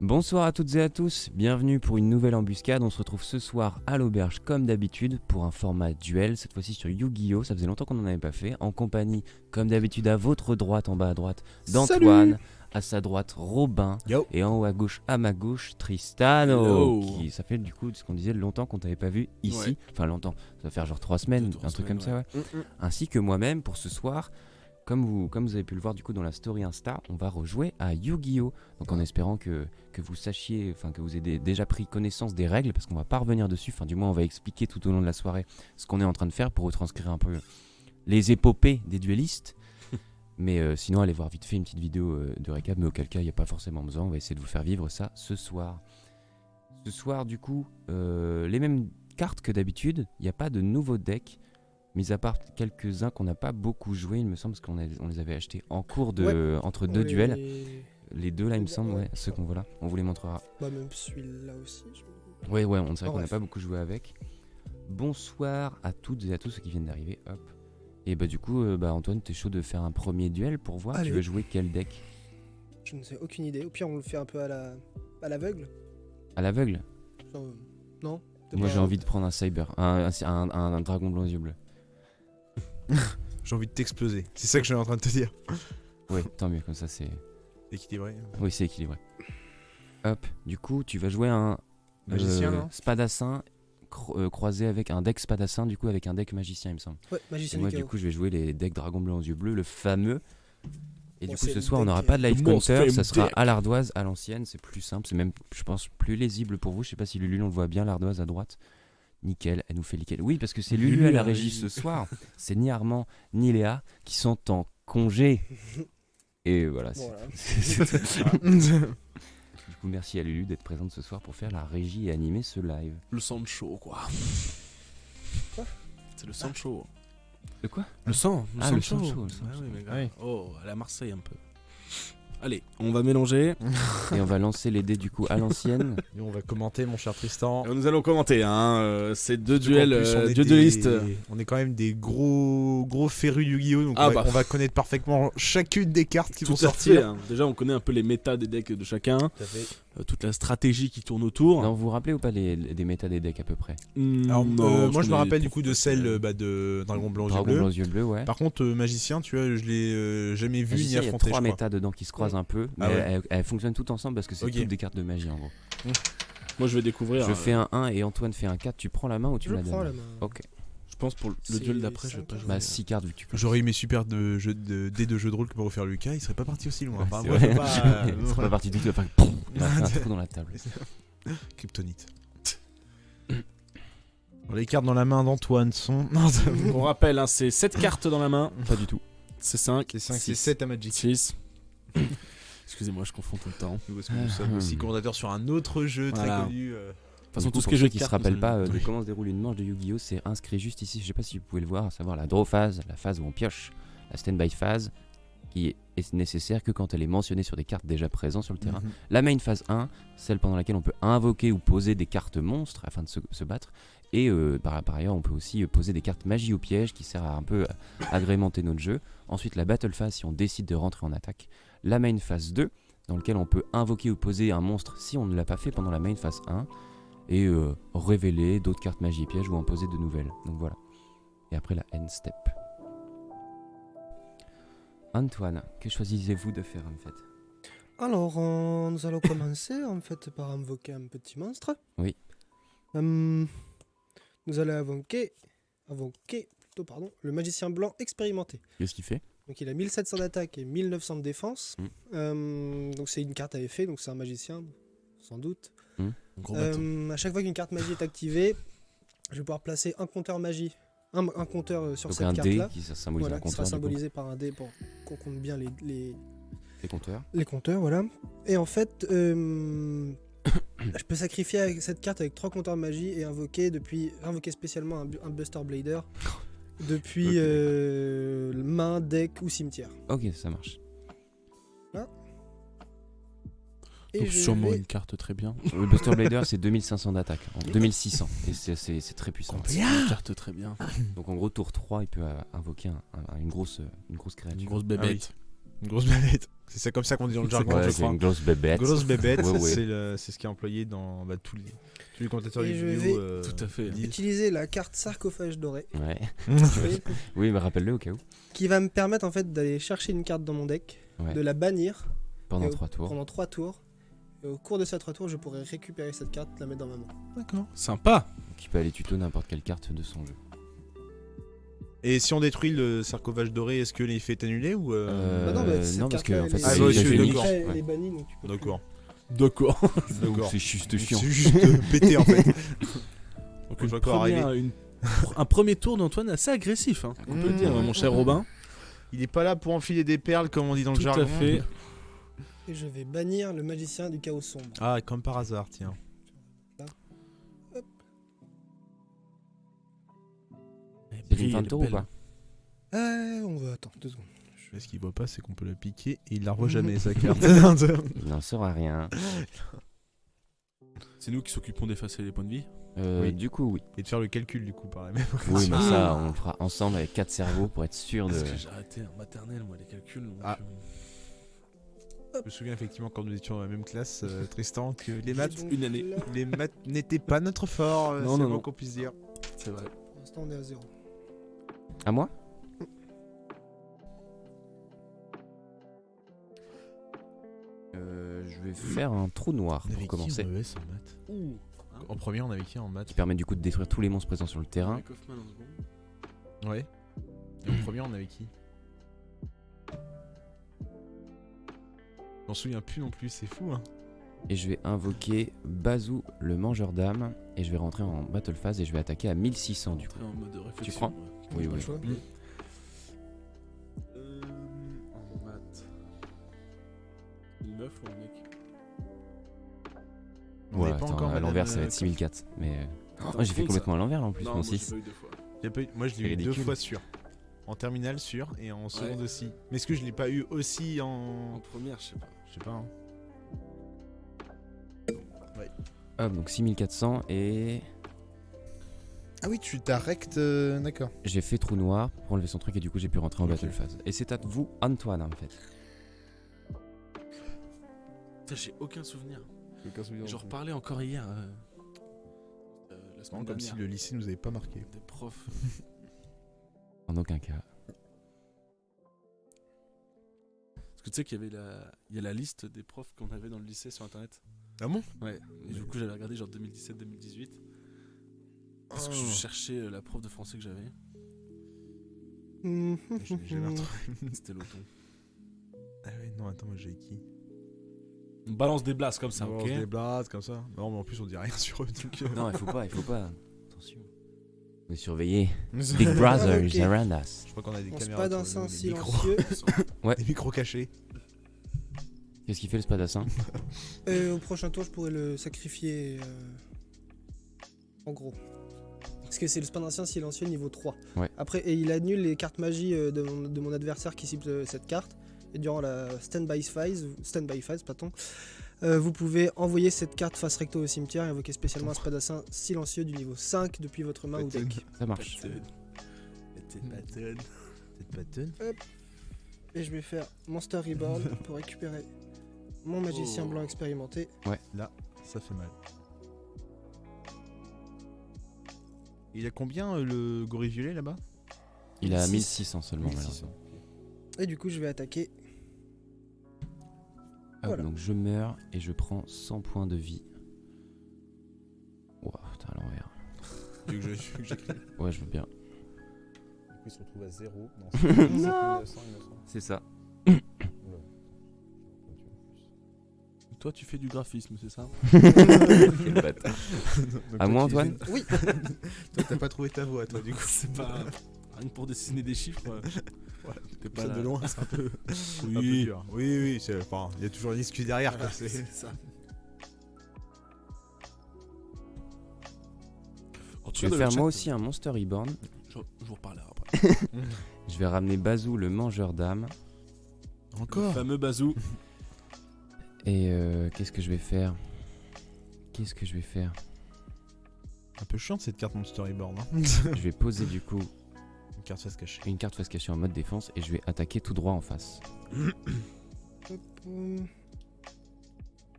Bonsoir à toutes et à tous, bienvenue pour une nouvelle embuscade. On se retrouve ce soir à l'auberge comme d'habitude pour un format duel, cette fois-ci sur Yu-Gi-Oh! Ça faisait longtemps qu'on n'en avait pas fait, en compagnie comme d'habitude à votre droite, en bas à droite, d'Antoine, à sa droite Robin, et en haut à gauche, à ma gauche, Tristano. Qui, ça fait du coup ce qu'on disait longtemps qu'on t'avait pas vu ici, enfin longtemps, ça va faire genre 3 semaines, un truc comme ça, ouais. Ainsi que moi-même pour ce soir. Comme vous avez pu le voir du coup dans la story Insta, on va rejouer à Yu-Gi-Oh! Donc en espérant que vous sachiez, enfin que vous ayez déjà pris connaissance des règles, parce qu'on va pas revenir dessus, enfin du moins on va expliquer tout au long de la soirée ce qu'on est en train de faire pour retranscrire un peu les épopées des duellistes. Mais sinon allez voir vite fait une petite vidéo de récap, mais auquel cas il n'y a pas forcément besoin, on va essayer de vous faire vivre ça ce soir. Ce soir du coup, les mêmes cartes que d'habitude, il n'y a pas de nouveau deck. Mis à part quelques-uns qu'on n'a pas beaucoup joué, il me semble, parce qu'on les avait achetés en cours de entre deux duels. Les deux là, il me semble, ouais, ceux qu'on voit là, on vous les montrera. Bah, même celui-là aussi. Ouais, on dirait qu'on n'a pas beaucoup joué avec. Bonsoir à toutes et à tous ceux qui viennent d'arriver, hop. Et bah du coup, Antoine, t'es chaud de faire un premier duel pour voir. Allez. Tu veux jouer quel deck? Je ne sais aucune idée. Au pire, on le fait un peu à l'aveugle. À l'aveugle? Non. Moi j'ai envie de prendre un cyber, un dragon blanc aux yeux bleus. J'ai envie de t'exploser, c'est ça que je suis en train de te dire. Ouais, tant mieux, comme ça c'est équilibré. Oui, c'est équilibré. Hop, du coup, tu vas jouer un magicien, spadassin croisé avec un deck spadassin, du coup, avec un deck magicien, il me semble. Ouais, magicien. Et moi, du coup, je vais jouer les decks dragon blanc aux yeux bleus, le fameux. Et du coup, ce le soir, on n'aura pas de live counter, ça sera à l'ardoise, à l'ancienne, c'est plus simple, c'est même, je pense, plus lisible pour vous. Je sais pas si Lulu, on le voit bien, l'ardoise à droite. Nickel, elle nous fait nickel. Oui, parce que c'est Lulu à la régie ce soir. C'est ni Armand ni Léa qui sont en congé. Et voilà. Du coup, merci à Lulu d'être présente ce soir pour faire la régie et animer ce live. Le sang chaud, quoi. C'est le sang chaud. De quoi? Le sang. Le sang chaud. Ouais. Oh, à la Marseille un peu. Allez, on va mélanger. Et on va lancer les dés du coup à l'ancienne. Et on va commenter, mon cher Tristan. Et nous allons commenter ces deux duels duellistes. On est quand même des gros férus Yu-Gi-Oh! Donc on va connaître parfaitement chacune des cartes qui vont sortir. Déjà, on connaît un peu les méta des decks de chacun. toute la stratégie qui tourne autour. Non, vous vous rappelez ou pas des méta des decks à peu près? Alors, Non, moi je me connais rappelle pas du coup de celle de Dragon Blanc aux yeux Dragon bleus. blanc aux yeux bleus, ouais. Par contre, magicien, tu vois, je l'ai jamais vu ni Magicien, il y a affronté. 3 je crois. méta dedans qui se croisent un peu, mais Ah ouais. elles fonctionnent toutes ensemble parce que c'est Ok. toutes des cartes de magie en gros. Moi, je vais découvrir. Je fais un 1 et Antoine fait un 4, tu prends la main ou tu Je me la prends donnes? la main. Ok. Je pense pour le C'est duel d'après, je vais 5 pas jouer. Bah 6 cartes vu que tu peux. J'aurais eu mes super dés de jeux de rôle que pour refaire Lucas, il serait pas parti aussi loin. Ouais, Enfin, c'est bref, vrai. pas, Il serait pas parti du tout, il va faire pouf, il va faire un trou dans la table. Kryptonite. Alors, les cartes dans la main d'Antoine sont. Non, On rappelle, hein, c'est 7 cartes dans la main. Pas du tout. C'est 5. c'est 5, c'est Six. 7 à Magic. 6. Excusez-moi, je confonds tout le temps. Parce que nous sommes aussi commentateurs sur un autre jeu Voilà. très connu. De toute façon, Du coup, tout ce pour qui est ceux jeu de qui se cartes. rappellent nous pas aimons. de comment se déroule une manche de Yu-Gi-Oh, c'est inscrit juste ici. Je sais pas si vous pouvez le voir, à savoir la draw phase, la phase où on pioche, la stand-by phase, qui est nécessaire que quand elle est mentionnée sur des cartes déjà présentes sur le terrain. La main phase 1, celle pendant laquelle on peut invoquer ou poser des cartes monstres afin de se battre. Et par ailleurs, on peut aussi poser des cartes magie au piège qui sert à un peu agrémenter notre jeu. Ensuite, la battle phase si on décide de rentrer en attaque. La main phase 2, dans laquelle on peut invoquer ou poser un monstre si on ne l'a pas fait pendant la main phase 1. Et révéler d'autres cartes magie et piège ou en poser de nouvelles. Donc voilà. Et après la end step. Antoine, que choisissez-vous de faire en fait? Alors, nous allons commencer en fait par invoquer un petit monstre. Oui. Nous allons invoquer le magicien blanc expérimenté. Qu'est-ce qu'il fait? Donc il a 1700 d'attaque et 1900 de défense. Donc c'est une carte à effet, donc c'est un magicien, sans doute. Gros bâton. À chaque fois qu'une carte magie est activée, je vais pouvoir placer un compteur magie, un compteur sur Donc cette un dé carte-là. qui symbolise Voilà, un qui sera compteur. symbolisé par un dé pour qu'on compte bien les compteurs. compteurs, voilà. Et en fait, je peux sacrifier cette carte avec 3 compteurs magie et invoquer spécialement un Buster Blader depuis main, deck ou cimetière. Ok, ça marche. Et Donc je sûrement vais- une carte très bien. Le Buster Blader c'est 2500 d'attaque, 2600. Et c'est très puissant. C'est une carte très bien. Donc en gros, tour 3, il peut invoquer une grosse créature. Une grosse Ah bébête. Une grosse bébête. C'est comme ça qu'on dit dans le jargon, Ouais, je c'est crois. une grosse bébête. Grosse bébête, Ouais, ouais. c'est ce qui est employé dans tous les commentateurs Et du je vidéo. vais Tout à fait. disent. utiliser la carte sarcophage doré, Ouais. vous voyez, Oui, mais rappelle-le au cas où. qui va me permettre en fait d'aller chercher une carte dans mon deck, Ouais. de la bannir Pendant Et 3 tours. pendant 3 tours. Et au cours de ces 3 tours, je pourrai récupérer cette carte, la mettre dans ma main. D'accord. Sympa. Qui peut aller tuto n'importe quelle carte de son jeu. Et si on détruit le sarcophage doré, est-ce que l'effet est annulé ou Bah non, cette non, parce que carte-là, en fait, elle Ah, est- c'est bah, une monsieur, effet unique. d'accord. Elle Ouais. est bannie, donc tu peux D'accord. D'accord. Donc, D'accord. c'est juste chiant. C'est juste pété en fait. Donc Je vois encore un premier tour d'Antoine assez agressif, hein, on peut le dire, mon cher Robin. Il est pas là pour enfiler des perles comme on dit dans le Tout jargon. à fait. Et je vais bannir le magicien du chaos sombre. Ah, comme par hasard, tiens. C'est une fin de tour ou pas? On va attendre 2 secondes. Ce qu'il voit pas, c'est qu'on peut la piquer et il la revoit jamais sa carte. Il n'en saura rien. C'est nous qui s'occupons d'effacer les points de vie. Oui. Du coup, oui. Et de faire le calcul du coup par la même. Oui, mais ça, on le fera ensemble avec 4 cerveaux pour être sûr de. Parce que j'ai arrêté en maternelle, moi, les calculs. Donc, Ah. Je me souviens effectivement quand nous étions dans la même classe, Tristan, que les J'ai maths, donc une année. là- les maths n'étaient pas notre fort. Non, c'est non, le moins non. qu'on puisse dire. C'est vrai. Pour l'instant, on est à 0. À moi? Je vais faire un trou noir pour commencer. en ES en maths Ouh. En premier, on avait qui en maths Qui permet du coup de détruire tous les monstres présents sur le terrain. Avec Hoffman en seconde. Ouais. Et en premier, on avait qui Je m'en souviens plus non plus, c'est fou hein. Et je vais invoquer Bazou, le mangeur d'âme. Et je vais rentrer en battle phase et je vais attaquer à 1600 du coup. Entrer en mode réflexion. crois ouais. Oui, Pas le oui. choix. En maths. 9 ou mec. On Ouais, n'est pas attends, encore à Madame, l'envers ça va être Coff. 6004. Mais. Attends, Oh, j'ai fait compte complètement à l'envers là en plus, Non, mon moi, j'ai 6. pas eu 2 fois. Moi, je l'ai C'est eu 2 ridicule. fois sûr. En terminale sûr et en seconde aussi. Mais est-ce que je l'ai pas eu aussi En en. première, je sais pas. Je sais pas. Hein. Hop, donc 6400 et. Ah oui, tu t'as rect. D'accord. J'ai fait trou noir pour enlever son truc et du coup j'ai pu rentrer en Ok. battle phase. Et c'est à vous, Antoine en fait. Putain, j'ai aucun souvenir. Aucun souvenir. J'en reparlais encore hier. La semaine Comme si dernière. le lycée nous avait pas marqué. Des profs. En aucun cas. Parce que tu sais qu'il y avait il y a la liste des profs qu'on avait dans le lycée sur internet. Ah bon? Ouais. Et du coup, j'avais regardé genre 2017-2018. Parce que je Oh. cherchais la prof de français que j'avais. J'ai jamais retrouvé. C'était l'automne. Ah ouais, non, attends, moi j'ai qui? On balance des blasts comme ça, On ok? balance des blagues comme ça. Non, mais en plus on dit rien sur eux. Donc, Non, il faut pas. Attention. On est surveillés. Je Big Brother Ok. is around us. crois qu'on a des Mon caméras. spadassin autour de nous, des micros. silencieux. Des micros cachés. Qu'est-ce qu'il fait le spadassin? Au prochain tour, je pourrais le sacrifier. En gros. Parce que c'est le spadassin silencieux niveau 3. Ouais. Après, et il annule les cartes magie de mon adversaire qui cible cette carte. Et durant la standby phase, pardon, vous pouvez envoyer cette carte face recto au cimetière et invoquer spécialement un spadassin silencieux du niveau 5 depuis votre main ou Patton. deck. Ça marche. Cette pattern. Et je vais faire Monster Reborn pour récupérer mon magicien Oh. blanc expérimenté. Là, ça fait mal. Il a combien le gorille violet là-bas? Il a 1600 1600 seulement, 1600. malheureusement. Et du coup, je vais attaquer. Hop, Voilà. donc je meurs et je prends 100 points de vie. Ouah, putain, à l'envers. Tu veux que j'écris? Ouais, je veux bien. Du coup, il se retrouve à 0. Non, Non. 900, C'est ça. Toi, tu fais du graphisme, c'est ça? Quel bâtard. Donc À toi, moi, tu- Antoine? Oui. Toi, t'as pas trouvé ta voix, toi, du coup. C'est pas. Rien que pour dessiner des chiffres. T'es pas Ça, là. de loin, c'est un peu, un peu Oui. dur. Oui, oui, enfin, il y a toujours une excuse derrière. Quoi, c'est- C'est ça. En tout Je cas, vais dans le faire chat, moi aussi un Monster Reborn. Je vous reparlerai après. Je vais ramener Bazou, le mangeur d'âme. Le Encore. fameux Bazou. Et qu'est-ce que je vais faire? Un peu chiante cette carte Monster Reborn. Hein. Je vais poser du coup Une carte face cachée. une carte face cachée en mode défense et je vais attaquer tout droit en face. Hop,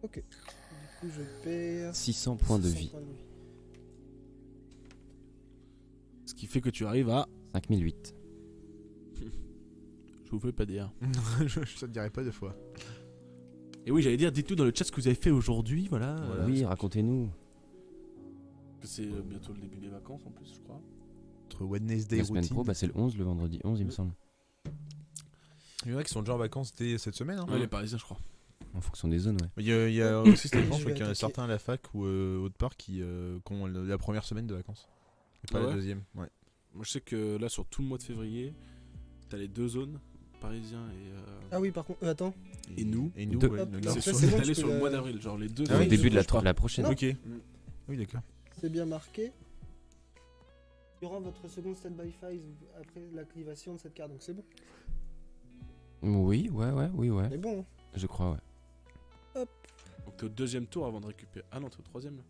ok. Du coup, je perds 600 points de 600 vie. points de vie. Ce qui fait que tu arrives à. 5008. Je vous fais pas dire. Je te dirais pas deux fois. Et oui, j'allais dire, dites-nous dans le chat ce que vous avez fait aujourd'hui, voilà. Voilà. Oui, racontez-nous. Que c'est bientôt le début des vacances en plus, je crois. Entre Wednesday La semaine routine. pro, bah, c'est le 11, le vendredi 11, il me semble. Il y en a qui sont déjà en vacances dès cette semaine. Hein. Ouais, les Parisiens, je crois. En fonction des zones, ouais. Il y a aussi cette Je défense, je crois vais qu'il y en a attaquer. certains à la fac ou autre part qui ont la première semaine de vacances. Et pas Ah la ouais deuxième. Ouais. Moi, je sais que là, sur tout le mois de février, t'as les deux zones, Parisiens et. Ah oui, par contre, attends. Et nous Et nous, Deux. ouais, Hop, le alors Nord. ça, C'est c'est bon, allé tu sur peux le mois la- d'avril, genre les deux. Ah Au oui, début de je crois. la prochaine. Non. Ok. Oui, d'accord. C'est bien marqué. Durant votre seconde standby phase, après l'activation de cette carte, donc c'est bon. Oui, oui, ouais. C'est bon. Hein. Je crois, ouais. Donc t'es au deuxième tour avant de récupérer. Ah non, t'es au troisième là.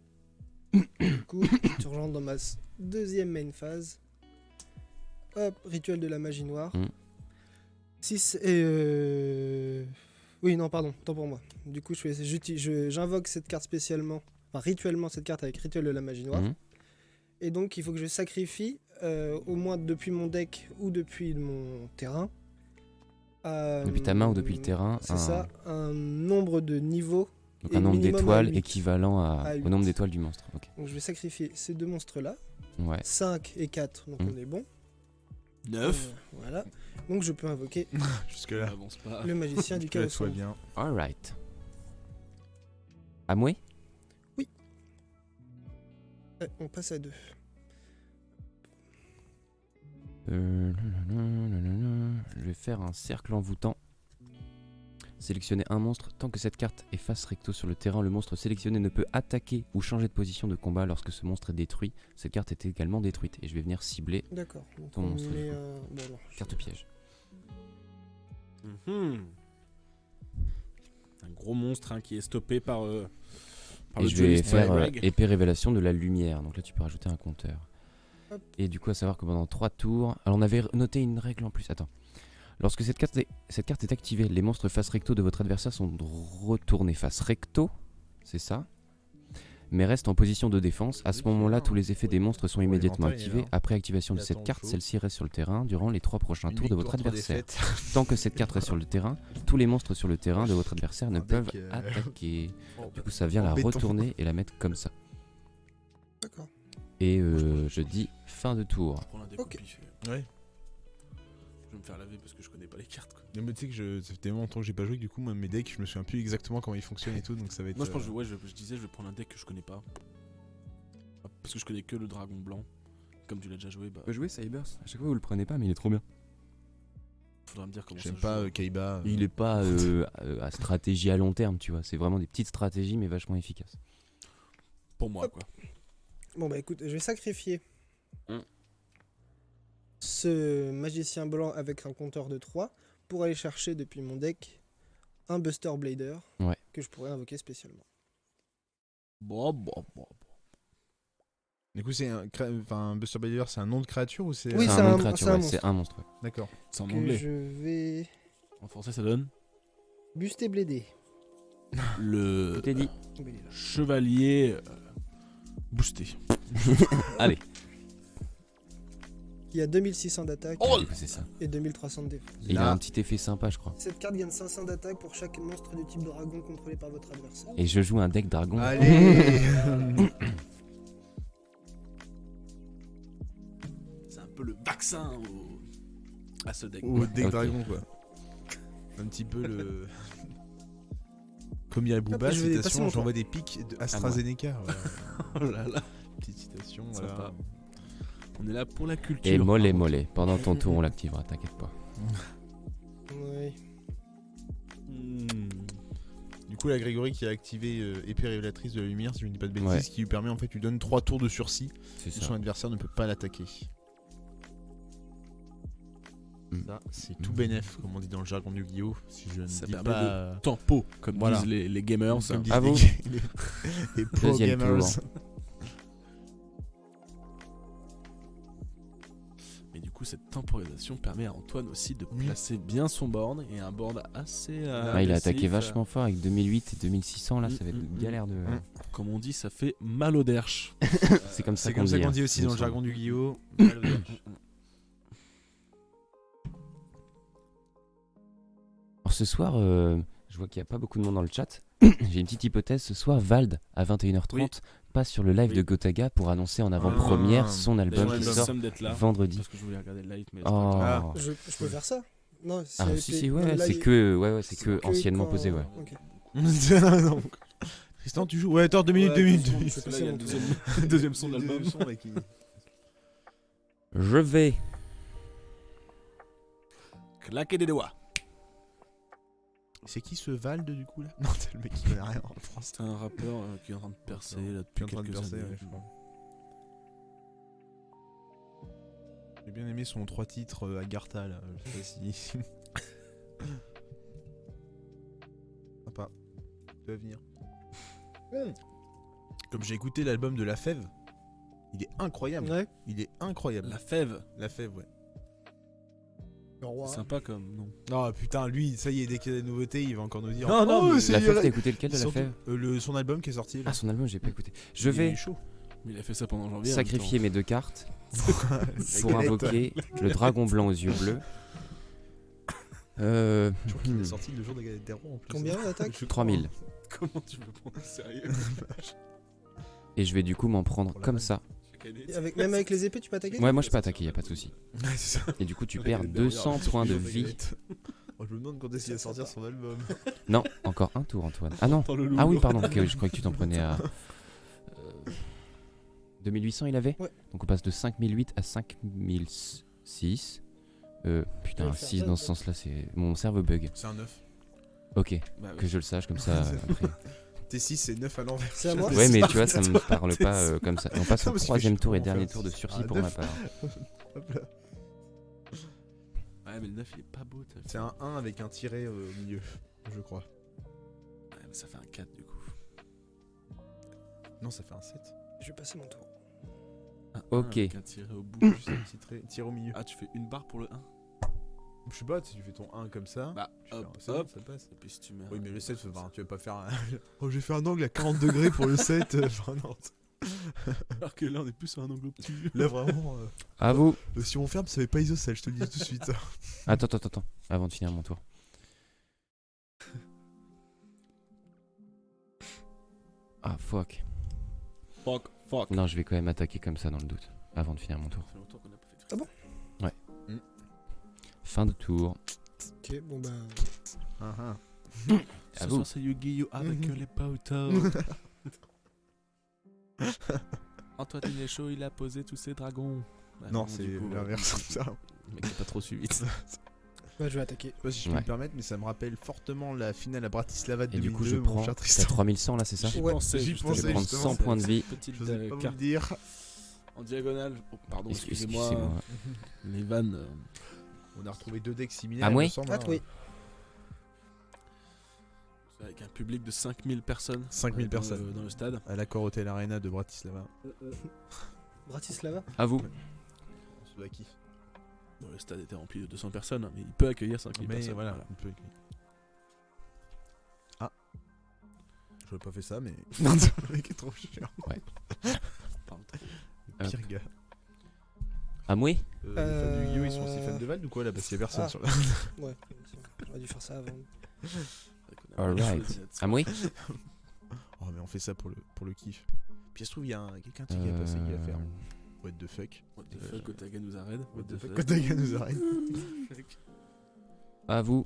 Du coup, tu rentres dans ma deuxième main phase. Hop, rituel de la magie noire. 6 et oui, non, pardon, tant pour moi. Du coup, j'invoque cette carte spécialement, enfin rituellement cette carte avec rituel de la magie noire. Mhm. Et donc, il faut que je sacrifie, au moins depuis mon deck ou depuis mon terrain. Depuis ta main ou depuis le terrain, C'est ça, un nombre de niveaux. Donc et un nombre minimum à d'étoiles 8. équivalent À au nombre 8. d'étoiles du monstre. Ok. Donc, je vais sacrifier ces deux monstres-là. Ouais. 5 et 4, donc on est bon. 9. Voilà. Donc, je peux invoquer Jusque-là. avance pas. le magicien du Que là, chaos. soit sombre. bien. Alright. Amoué? Ouais, on passe à 2. Je vais faire un cercle envoûtant. Sélectionnez un monstre. Tant que cette carte est face recto sur le terrain, le monstre sélectionné ne peut attaquer ou changer de position de combat lorsque ce monstre est détruit. Cette carte est également détruite. Et je vais venir cibler D'accord. Donc, Ton on monstre, met du coup. un. Bon, alors, carte piège. Un gros monstre hein, qui est stoppé par Et le je vais dueliste faire Greg. épée révélation de la lumière. Donc là, tu peux rajouter un compteur. Hop. Et du coup, à savoir que pendant 3 tours. Alors, on avait noté une règle en plus. Attends. Lorsque cette carte est activée, les monstres face recto de votre adversaire sont retournés face recto c'est ça. Mais reste en position de défense. À ce moment-là, tous les effets des monstres sont immédiatement mental, il est activés. là. Après activation de Il cette attend carte, chaud. celle-ci reste sur le terrain durant les 3 prochains Une tours de votre victoire, 3 adversaire. défaites. Tant que cette carte reste sur le terrain, tous les monstres sur le terrain de votre adversaire ne Un deck, peuvent attaquer. Du coup, ça vient en la béton. retourner et la mettre comme ça. D'accord. Et je dis fin de tour. Prends un deck Ok. au pif. Ouais. Je vais me faire laver parce que je connais pas les cartes. Quoi. Non, mais tu sais que ça fait tellement longtemps que j'ai pas joué que du coup, moi, mes decks, je me souviens plus exactement comment ils fonctionnent et tout, donc ça va être. Moi je pense que je disais je vais prendre un deck que je connais pas. Parce que je connais que le dragon blanc. Comme tu l'as déjà joué, bah On peut jouer Cybers. À chaque fois vous le prenez pas, mais il est trop bien. faudra me dire comment J'aime ça pas joue. Kaiba. Il est pas à stratégie à long terme, tu vois. C'est vraiment des petites stratégies, mais vachement efficaces. Pour moi quoi. Bon bah écoute, je vais sacrifier Hmm. ce magicien blanc avec un compteur de 3 pour aller chercher depuis mon deck un Buster Blader Ouais. que je pourrais invoquer spécialement. Bon. Du coup, c'est un Buster Blader, c'est un nom de créature ou c'est. Oui, c'est c'est un nom un- de créature, c'est un ouais, monstre. c'est un monstre. Ouais. D'accord. C'est en Que anglais. je vais En français ça donne buster blédé. le Tout est dit. Oh, il est là. chevalier boosté. Allez. Qui a 2600 d'attaque Oh Du coup, c'est ça. et 2300 de défense. Et il a un petit effet sympa, je crois. Cette carte gagne 500 d'attaque pour chaque monstre de type dragon contrôlé par votre adversaire. Et je joue un deck dragon. Allez. C'est un peu le vaccin à ce deck. Ou deck Ok. dragon, quoi. Un petit peu le. Comme dirait Booba, je vais passer citation, mon j'envoie des pics de AstraZeneca. Voilà. Oh là là. Petite citation, Sympa. voilà. On est là pour la culture. Et mollet. Pendant ton tour, on l'activera, t'inquiète pas. Oui. Hmm. Du coup, la Grégory qui a activé épée révélatrice de la lumière, si je ne dis pas de bêtises, Ouais. qui lui permet en fait, lui donne 3 tours de sursis. C'est Son ça. adversaire ne peut pas l'attaquer. Mm. Ça, c'est tout bénef, comme on dit dans le jargon du Yu-Gi-Oh! Si je ne Ça dis permet pas. Tempo, comme Voilà. disent les gamers. Comme disent Ah bon les pro Deuxième gamers. tour. Mais du coup, cette temporisation permet à Antoine aussi de Oui. placer bien son board et un board assez. Ah, il a agressif. attaqué vachement fort avec 2008 et 2600. Là, ça va être Mm, une mm, galère de. Comme on dit, ça fait mal au derche. C'est comme ça C'est qu'on comme ça dit. qu'on hein, dit aussi il me dans le semble. jargon du Yu-Gi-Oh! Alors ce soir, je vois qu'il n'y a pas beaucoup de monde dans le chat. J'ai une petite hypothèse. Ce soir, Vald, à 21h30, Oui. passe sur le live Oui. de Gotaga pour annoncer en avant-première son album D'ailleurs, qui nous sort sommes d'être là. vendredi. Parce que je voulais regarder le live, mais. Oh. Ah. Je peux faire ça. Non, Ah, c'est si, non, ouais, là, c'est il- que, c'est c'est que anciennement quand- posé, ouais. Ok. Non. Tristan, tu joues? Ouais, attends, 2 minutes, Ouais, 2 minutes. attention, 2 je minutes. sais Là, il y a le mon deuxième, deuxième son de l'album. Deuxième son, mec, Je vais. Claquer des doigts. C'est qui ce Vald du coup là? Non, c'est le mec qui connaît rien en France. C'est un rappeur qui est en train de percer là Qui depuis est en train de quelques percer, années. ouais, je crois. J'ai bien aimé son 3 titres à Gartha là. Je sais pas si. Sympa. Tu vas venir. Comme j'ai écouté l'album de La Fève, il est incroyable. Ouais. Il est incroyable. La fève. La Fève, ouais. Le roi. Sympa comme nom. Oh putain, lui, ça y est, dès qu'il y a des nouveautés, il va encore nous dire. Non, non, oh, mais c'est La fève, t'as écouté lequel de la surtout, fève son album qui est sorti. Là. Ah, son album, j'ai pas écouté. Je Il est vais chaud. Mais il a fait ça pendant janvier. en sacrifier même mes 2 cartes La pour galette. invoquer le dragon blanc aux yeux bleus. Je crois qu'il est sorti le jour des galettes des rois en plus. Combien d'attaque? Je crois. 3000. temps. Comment tu veux prendre ça sérieux Et je vais du coup m'en prendre Pour la comme vanne. ça. Chaque année, Même avec les épées, tu peux attaquer? Ouais, moi je peux attaquer, y a pas de souci. Ouais, c'est ça. Et du coup, tu Les perds galettes des rois, 200 sur points le de jour des vie. galettes. Oh, je me demande quand est-ce qu'il va sortir son album. Non, encore un tour, Antoine. Ah non. Dans le loup. Ah oui, pardon. Ok, oui, je croyais que tu t'en prenais à. 2800 il avait. Ouais. Donc on passe de 5008 à 5006. Putain, Ouais, 6 faire dans ça, ce sens-là, c'est. Mon cerveau bug. C'est un 9. Ok, Bah oui. que je le sache comme ça après. T6 c'est 9 à l'envers. C'est à moi? Ouais, mais C'est tu vois, ça me parle T'es- pas comme ça. On passe Non, au parce que troisième je tour et comprends dernier faire tour de ça. sursis Ah, pour ma 9. part. Hop là. Ouais, mais le 9 il est pas beau. t'as vu. C'est un 1 avec un tiret au milieu, je crois. Ouais, mais ça fait un 4 du coup. Non, ça fait un 7. Je vais passer mon tour. Un Ok. 1 avec un tiré au bout. Juste un petit trait, tiré au milieu. Ah, tu fais une barre pour le 1 Je sais pas, si tu fais ton 1 comme ça, Bah, tu fais hop, un- c'est bon, hop. ça passe. Et puis si tu mets. Oui, mais le 7, enfin, tu vas pas faire un. Oh, j'ai fait un angle à 40 degrés pour le 7. Enfin, non. Alors que là, on est plus sur un angle obtus. Là, vraiment. À vous. Si on ferme, ça fait pas isocèle, je te le dis tout de suite. Attends. Avant de finir mon tour. Ah, fuck. Fuck. Non, je vais quand même attaquer comme ça dans le doute. Avant de finir mon tour. Ça fait longtemps qu'on a pas fait de Ah bon freestyle. Fin de tour. Ok, bon bah. À Ce vous. soir, c'est Yu-Gi-Oh! Avec les potos. Antoine il est chaud, il a posé tous ses dragons. Ah Non, du c'est coup, l'inverse. Ça. Le mec, il a pas trop suivi. Ouais, je vais attaquer. Je sais pas si je peux Ouais. me permettre, mais ça me rappelle fortement la finale à Bratislava de Et 2002, du coup, je mon prends. cher T'as Tristan. 3100 là, c'est ça J'y Ouais, pensais, j'y justement. Je vais pensais, prendre 100 points de vie. Petite Je n'osais pas vous carte le dire. en diagonale. Oh, pardon, excusez-moi. Excusez-moi. Les vannes. On a retrouvé 2 decks similaires. Ah, il me ouais semble, Ah, hein. oui. Avec un public de 5000 personnes. 5000 personnes. Dans le stade. À l'accord Hotel Arena de Bratislava. Bratislava. À vous. On se bat qui Bon, le stade était rempli de 200 personnes, hein, mais il peut accueillir 5000 Mais personnes. voilà, on peut. Ah. J'aurais pas fait ça, mais. Non. Le mec est trop chiant. Pardon. Le pire gars. À moi. Les fans de Yu-Gi-Oh! Ils sont aussi fans de Val ou quoi là? Parce qu'il y a personne Ah. sur la. Ouais, j'aurais dû faire ça avant. Alright. À moi. Oh, mais on fait ça pour le kiff. Puis ça se trouve, il y a quelqu'un qui a passé qui va faire. What the fuck? What the fuck, Otaga nous arrête. What the fuck? Quand Daga nous arrête. À vous.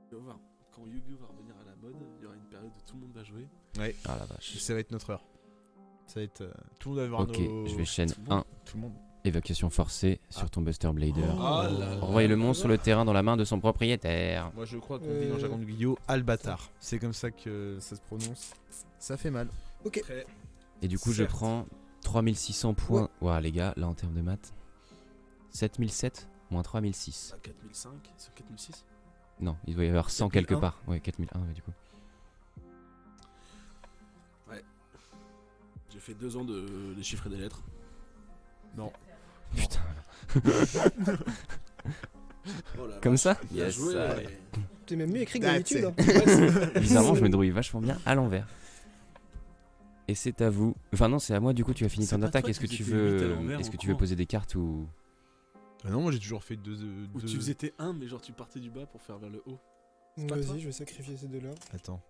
Tu vas voir, quand Yu-Gi-Oh va revenir à la mode, il y aura une période où tout le monde va jouer. Ah la vache. Ça va être notre heure. Ça va être. Tout le monde va avoir Ok, nos. je vais chaîne Tout le monde. 1. Tout le monde. Évacuation forcée Ah. sur ton Buster Blader. Oh là là. Envoyez le monstre sur le terrain dans la main de son propriétaire. Moi je crois qu'on dit dans Jargon de Yu-Gi-Oh! Albatar. C'est comme ça que ça se prononce. Ça fait mal. Ok. Très. Et du coup, je Certes. prends 3600 points. Ouah, les gars, là en termes de maths. 7007 moins 3006. 4005, c'est 4006. Non, il doit y avoir 100 quelque 4001. part. Ouais, 4001, ouais, du coup. J'ai fait 2 ans de des chiffres et des lettres. Non. Putain. Oh là là. Comme ça Bien Yes, joué. ça. Ouais. T'es même mieux écrit que That's d'habitude. it. Hein. Bizarrement, je me débrouille vachement bien à l'envers. Et c'est à vous. Enfin non, c'est à moi du coup, tu as fini C'est ton pas attaque. toi Est-ce que qui tu faisais tes huit à veux l'envers est-ce en que tu veux cours. poser des cartes ou Ah non, moi j'ai toujours fait deux. Ou tu faisais tes 1, mais genre tu partais du bas pour faire vers le haut. pas toi Vas-y, je vais sacrifier ces deux-là. Attends.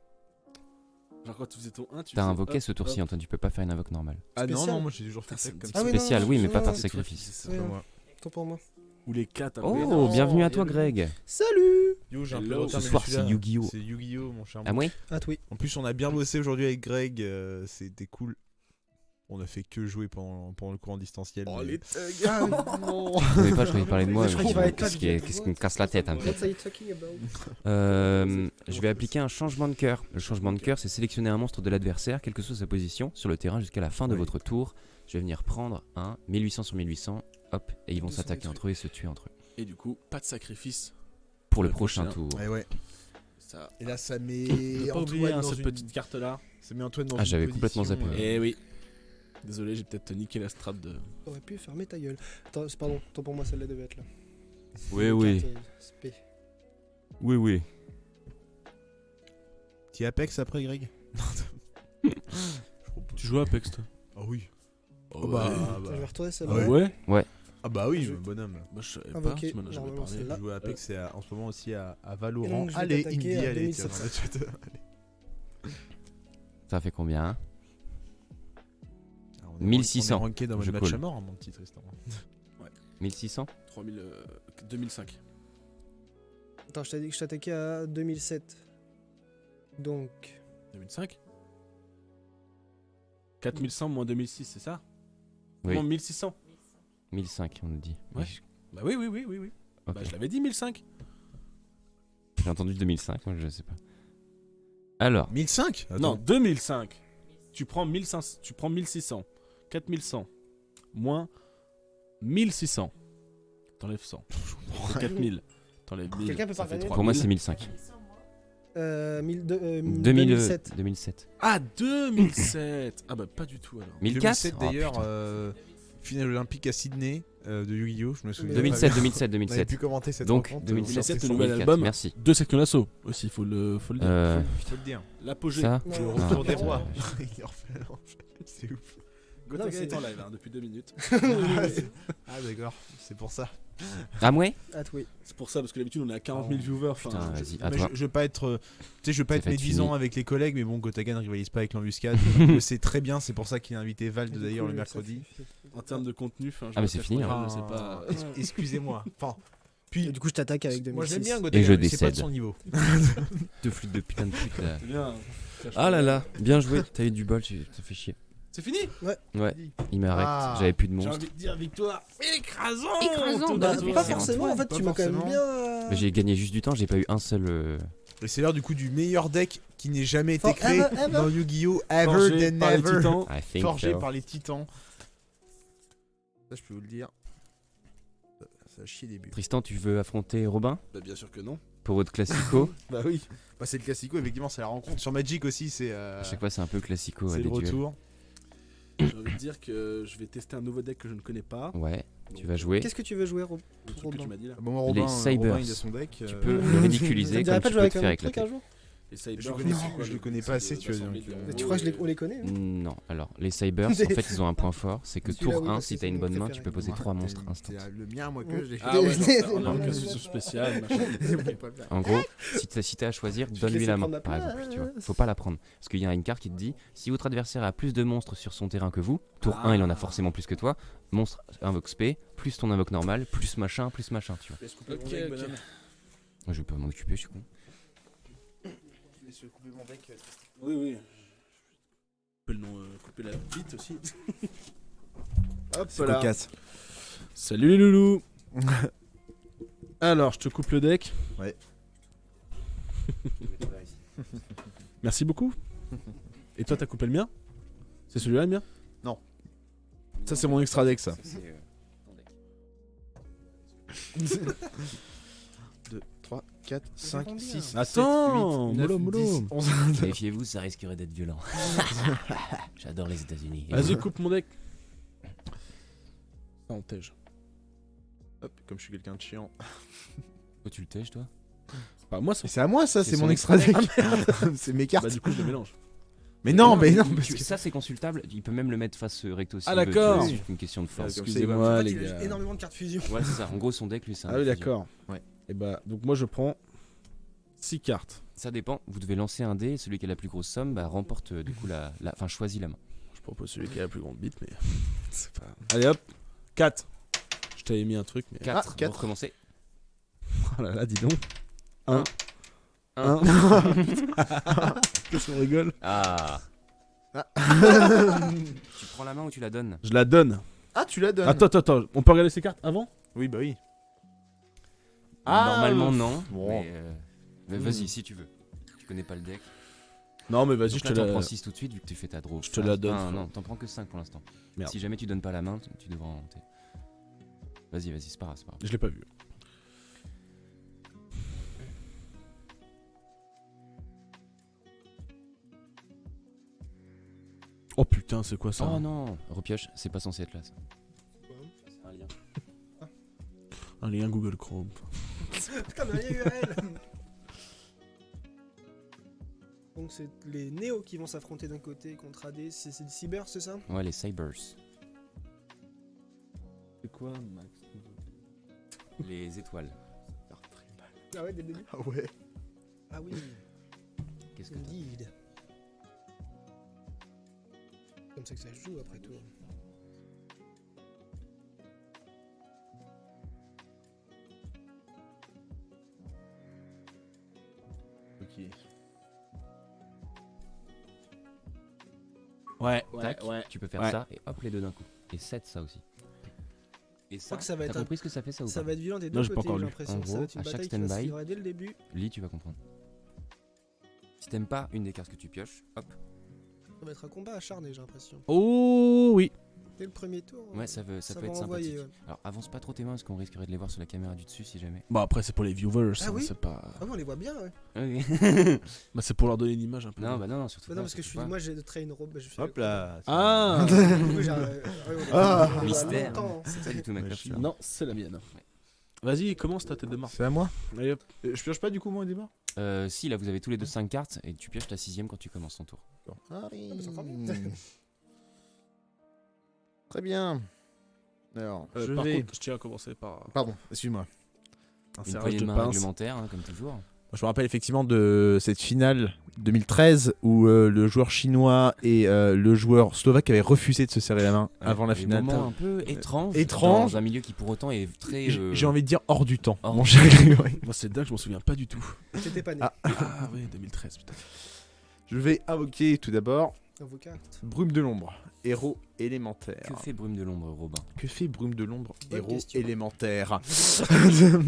Genre quand tu faisais ton 1, tu T'as faisais invoqué hop, ce tour-ci, hop. Antoine, tu peux pas faire une invoque normale. Ah non, Spécial. non, moi j'ai toujours fait Putain, ça ça me comme dit ça. Ah oui, non, Spécial, oui, mais non, pas non, par c'est sacrifice. C'est C'est Ouais. pas moi. Tant pour moi. Ou les 4. Oh, non, bienvenue à toi, il y a Greg. Salut. Yo, j'ai un peu Hello. de retard, Ce mais soir, je suis là. c'est Yu-Gi-Oh. C'est Yu-Gi-Oh, mon cher. À moi. Ah, oui. En plus, on a bien bossé aujourd'hui avec Greg. C'était cool. On a fait que jouer pendant le cours en distanciel. Oh mais- les thugs. Ah oui, non. Je savais pas, je croyais parler de moi. Je crois mais qu'il va bon, être là, qu'est-ce qui me casse la tête un peu. What are you talking about? Je vais appliquer un changement de cœur. Le changement de cœur, c'est sélectionner un monstre de l'adversaire, quelle que soit sa position, sur le terrain jusqu'à la fin de Ouais. votre tour. Je vais venir prendre un 1800 sur 1800, hop, et ils vont 200 s'attaquer détruits. entre eux et se tuer entre eux. Et du coup, pas de sacrifice. Pour le Le prochain prochain. tour. Ouais, ouais. Ça. Et là, ça met. Ne pas oublier Antoine dans cette une- petite carte là. Ça met Antoine dans Ah, une j'avais complètement position, zappé. Eh oui. Désolé, j'ai peut-être niqué la strat de. T'aurais pu fermer ta gueule. Attends, pardon, tant pour moi, celle-là devait être là. Oui, Une oui. carte, spé. Oui, oui. Petit Apex après, Greg? Tu joues à Apex toi? Ah oui. Oh, Oh bah, ouais. ah Attends, bah. je vais retourner Ah celle-là. ouais. Ah bah oui, Je- bonhomme. Moi je savais pas, Invoqué, tu m'en as jamais normalement, parlé. celle-là. Je joue à Apex et en ce moment aussi à Et Valorant. donc, je vais Allez, t'attaquer Indy, à allez, tiens, 2700. dans le chat. Allez. Ça fait combien hein? Ah, on est 1600. On est ranké dans Je le match colle. à mort, hein, mon petit Tristan. 1600 3000, 2005. Attends, je t'ai dit que je t'attaquais à 2007. Donc. 2005 4100 moins 2006, c'est ça? Oui. Moins 1600. 1005, on nous dit. Ouais. Bah oui, oui, oui, oui, oui. Ok. Bah je l'avais dit 1005. J'ai entendu 2005, moi je sais pas. Alors, 1005? Non, 2005. Tu prends 1500, tu prends 1600. 4100 moins 1600. T'enlèves 100. C'est 4000. T'enlèves 1000. Quelqu'un peut ça pas fait regarder 3000. pour moi c'est 1005. 2007. 2007. Ah, 2007. Ah bah pas du tout alors. 1004 2007 Oh, d'ailleurs, putain. finale olympique à Sydney. de Yu-Gi-Oh! Je me souviens. 2007, pas bien. 2007, On avait 2007. pu commenter cette Donc, rencontre. 2007, 2007, c'est le nouvel 2004. album. Merci. 2 sections d'assaut aussi, faut le dire. Faut le dire. L'apogée. Ça, Le Non. retour Ah, des rois. putain. Il refait, c'est ouf. Gotaga c'est- est en live depuis 2 minutes. Ah d'accord, c'est pour ça. ah ouais. Ah, oui. C'est pour ça, parce que d'habitude on est à 40 000 viewers. Putain, Enfin, vas-y, à Mais toi. je veux pas être, tu sais, je veux pas C'est être fait, médisant fini. avec les collègues, mais bon, Gotaga ne rivalise pas avec l'embuscade. Il le sait très bien, c'est pour ça qu'il a invité Vald Du d'ailleurs coup, le ça mercredi. en termes de contenu, enfin, je Ah, mais me c'est cache fini, pas, hein. je sais pas. Excusez-moi. Enfin, Et puis du coup, je t'attaque avec 2006. moi je l'aime bien Et Gotaga, je mais c'est pas de décède. son niveau. Deux flûtes de putain de pute là. C'est bien. Ah là là, bien joué. T'as eu du bol, ça fait chier. C'est fini. Ouais, il m'arrête. Ah. J'avais plus de J'ai monstres. envie de dire victoire écrasante. Bah, Excellent. pas forcément, en fait, Pas tu m'as quand même forcément. bien. Mais j'ai gagné juste du temps, j'ai pas eu un seul. Et c'est l'heure du coup du meilleur deck qui n'ait jamais été For créé ever, ever. dans Yu-Gi-Oh! Ever Forgé than par les ever. titans. I think Forgé so. par les titans. Ça, je peux vous le dire. Ça a chier des buts. Tristan, tu veux affronter Robin Bah bien sûr que non. pour votre classico? Bah oui. Bah, c'est le classico, effectivement, c'est la rencontre. Sur Magic aussi, c'est À chaque fois, c'est un peu classico, c'est des le duels. retour. J'ai envie de dire que je vais tester un nouveau deck que je ne connais pas. Ouais, tu Donc, vas jouer. Qu'est-ce que tu veux jouer, Le truc que tu m'as dit là. Bon, moi, Robin, Les Cybers. Robin, il a son deck. Tu peux le ridiculiser Ça te dirait comme pas de tu jouer peux avec te faire un truc éclater. un jour Les Cybers, Je connais- c'est quoi, je le- le connais pas c'est assez, de- tu vois, d'assembler donc, des Mais tu robots crois que et- on les connaît hein Non, alors les Cybers, en fait, ils ont un point fort, c'est que Celui-là, tour oui, 1, parce si que t'as c'est une mon bonne main, préféré. tu peux poser 3 monstres instant. C'est le mien, moi, que j'ai. Ah ouais, non, C'est- ça, on a c'est- occasion spéciale, machin. En gros, si t'as à choisir, te donne-lui laissais la main, prendre ma par exemple, place. tu vois. Faut pas la prendre. Parce qu'il y a une carte qui te dit, si votre adversaire a plus de monstres sur son terrain que vous, tour 1, il en a forcément plus que toi, monstre invoque spé, plus ton invoque normal, plus machin, tu vois. Laisse couper mon deck, bonhomme. Moi, je vais pas m'en occuper, je suis con. Oui, oui. Couper le nom, couper la bite aussi. Hop C'est là. cocasse. Salut les loulous. Alors, je te coupe le deck. Ouais. Merci beaucoup. Et toi, t'as coupé le mien? C'est celui-là le mien? Non. Ça, c'est mon extra deck, ça. 2, 3, 4, 5, 6. Attends, mollo, mollo. 11. Méfiez-vous, ça risquerait d'être violent. J'adore les États-Unis. Vas-y, coupe mon deck. Ça, on tège. Hop, comme je suis quelqu'un de chiant. Oh, tu le tèches, toi? Bah, moi, ça. C'est à moi ça, C'est c'est son mon extra deck. extra C'est mes cartes. Bah, du coup, je le mélange. Mais non, mais non. il- parce que- Ça, c'est consultable. Il peut même le mettre face recto si Ah, il veut, tu d'accord. vois, C'est une question de force. Comme Excusez-moi, En fait, les il a gars. énormément de cartes fusion. Ouais, c'est ça. En gros, son deck, lui, c'est un Ah oui, fusion. d'accord. Ouais. Et bah, donc moi, je prends 6 cartes. Ça dépend. Vous devez lancer un dé. Celui qui a la plus grosse somme bah, remporte du coup enfin choisit la main. Je propose celui qui a la plus grande bite, mais. C'est pas. Allez hop, 4. Je t'avais mis un truc, mais. 4. quatre. Vous recommencez. Oh là là, dis donc. 1. Un. Qu'est-ce qu'on rigole? Ah. Tu prends la main ou tu la donnes? Je la donne. Ah, tu la donnes. Attends, on peut regarder ces cartes avant? Oui, bah oui. Normalement, non. bon. Mais vas-y, si tu veux. Tu connais pas le deck. Non, mais vas-y, Donc je là, te t'en la. prends 6 tout de suite vu que tu fais ta draw. Je te la donne, Ah, frère. non, t'en prends que 5 pour l'instant. Merde. Si jamais tu donnes pas la main, tu devras en monter. Vas-y, c'est pas grave, c'est pas grave. Je l'ai pas vu. Oh putain, c'est quoi ça? Oh non, repioche, c'est pas censé être là ça. C'est un lien. Un lien Google Chrome. Putain, mais il y a URL. Donc c'est les Néo qui vont s'affronter d'un côté contre AD. C'est des Cybers, c'est ça? Ouais, les Cybers. C'est quoi, Max? Les étoiles. Ah ouais, dès le début. Ah ouais. Ah oui, Qu'est-ce que t'as? indeed. Comme ça que ça se joue après tout. Ok. Ouais, Tac, tu peux faire Ouais. ça et hop les deux d'un coup. Et 7 ça aussi. Et ça, que ça va t'as être un- compris ce que ça fait ça ou Ça pas? va être violent des Non, deux j'ai pas côtés, encore j'ai lu. l'impression. En Ça va gros, être une à chaque bataille qui va se stand-by- livrer dès le début. Lis, tu vas comprendre. Si t'aimes pas une des cartes que tu pioches, hop. Ça va être un combat acharné, j'ai l'impression. Oh oui. Dès le premier tour. Ouais, ça peut va être envoyer, sympathique. ouais. Alors avance pas trop tes mains parce qu'on risquerait de les voir sur la caméra du dessus si jamais. Bon, après, c'est pour les viewers, Ah hein, oui c'est pas. Ah oui, on les voit bien, ouais. Ok. Bah, c'est pour leur donner une image un peu. non, non, surtout Bah pas. non, parce que surtout pas. moi j'ai de train robe. Bah, je fais Hop là. Ah Du coup, j'ai on les voit Mystère. longtemps, hein. C'est pas du tout ma cloche. là. Non, c'est la mienne. Vas-y, commence ta tête de mort. C'est à moi. Allez hop. Je pioche pas du coup moi au départ. Si, là vous avez tous les deux 5 cartes et tu pioches la 6ème quand tu commences ton tour. Ah oui. Ah, bah, c'est encore mieux. Très bien. Alors, je Par vais. contre, je tiens à commencer par Pardon, excuse-moi. un Une serrage poignée de de main pince. réglementaire, hein, comme toujours. Je me rappelle effectivement de cette finale 2013 où le joueur chinois et le joueur slovaque avaient refusé de se serrer la main avant la Des finale. moments un peu étranges. étrange. Dans un milieu qui pour autant est très. J'ai envie de dire hors du temps. Hors Mon du cher Grégory. Moi, c'est dingue, je m'en souviens pas du tout. T'étais pas né. Ah. Ah, oui, 2013, putain. Je vais invoquer tout d'abord Dans vos cartes. Brume de l'ombre, héros élémentaire. Que fait Brume de l'ombre, Robin? Que fait Brume de l'ombre, Bonne héros question. élémentaire? C'est un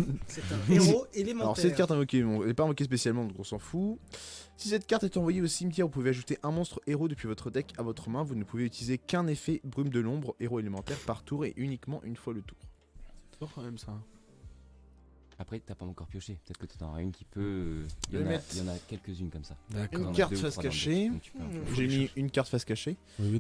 héros élémentaire. Alors cette carte invoquée, bon, elle n'est pas invoquée spécialement donc on s'en fout. Si cette carte est envoyée au cimetière, vous pouvez ajouter un monstre héros depuis votre deck à votre main. Vous ne pouvez utiliser qu'un effet Brume de l'ombre, héros élémentaire par tour et uniquement une fois le tour. C'est fort quand même ça. Après, t'as pas encore pioché. Peut-être que t'en auras une qui peut. Je vais mettre- Il y en a quelques-unes comme ça. D'accord. Une T'en as carte 2 ou face 3 dans le deck, cachée. donc tu peux un peu- J'ai mis une carte face cachée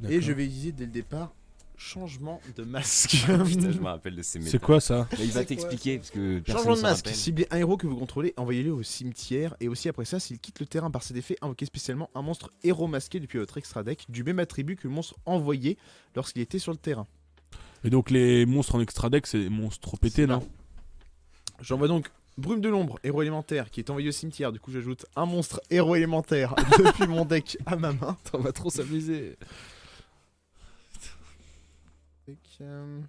et je vais utiliser dès le départ changement de masque. Putain, je me rappelle de ces méthodes. C'est quoi ça? Là, il va C'est t'expliquer parce que personne Changement de s'en masque, rappelle. ciblez un héros que vous contrôlez, envoyez-le au cimetière. Et aussi après ça, s'il quitte le terrain par cet effet, invoquez spécialement un monstre héros masqué depuis votre extra deck, du même attribut que le monstre envoyé lorsqu'il était sur le terrain. Et donc, les monstres en extra deck, c'est des monstres trop pétés, non? J'envoie donc Brume de l'ombre, héros élémentaire, qui est envoyé au cimetière. Du coup, j'ajoute un monstre héros élémentaire depuis mon deck à ma main. On va trop s'amuser. Tac, De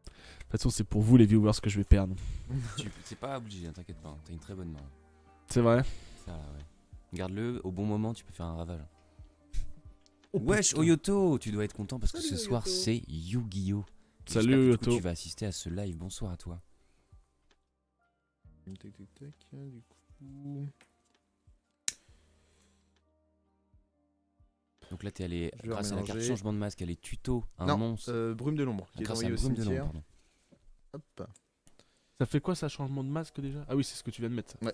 toute façon, c'est pour vous, les viewers, que je vais perdre. C'est pas obligé, hein, t'inquiète pas. T'as une très bonne main. C'est vrai? Ça, ouais. Garde-le, au bon moment, tu peux faire un ravage. Oh, Wesh, putain. Oyoto, tu dois être content parce que Salut, ce soir Oyoto. c'est Yu-Gi-Oh! Salut, J'espère que, du coup, Oyoto. tu vas assister à ce live. Bonsoir à toi. Tac, tac, tac, du coup. Donc là, t'es allé, Je vais grâce à la carte remélanger. changement de masque, aller tuto un Non, monstre. Brume de l'ombre, qui est Grâce à envoyé au Brume de cimetière. l'ombre, pardon. Hop. Ça fait quoi, ça, changement de masque déjà? Ah oui, c'est ce que tu viens de mettre. Ouais.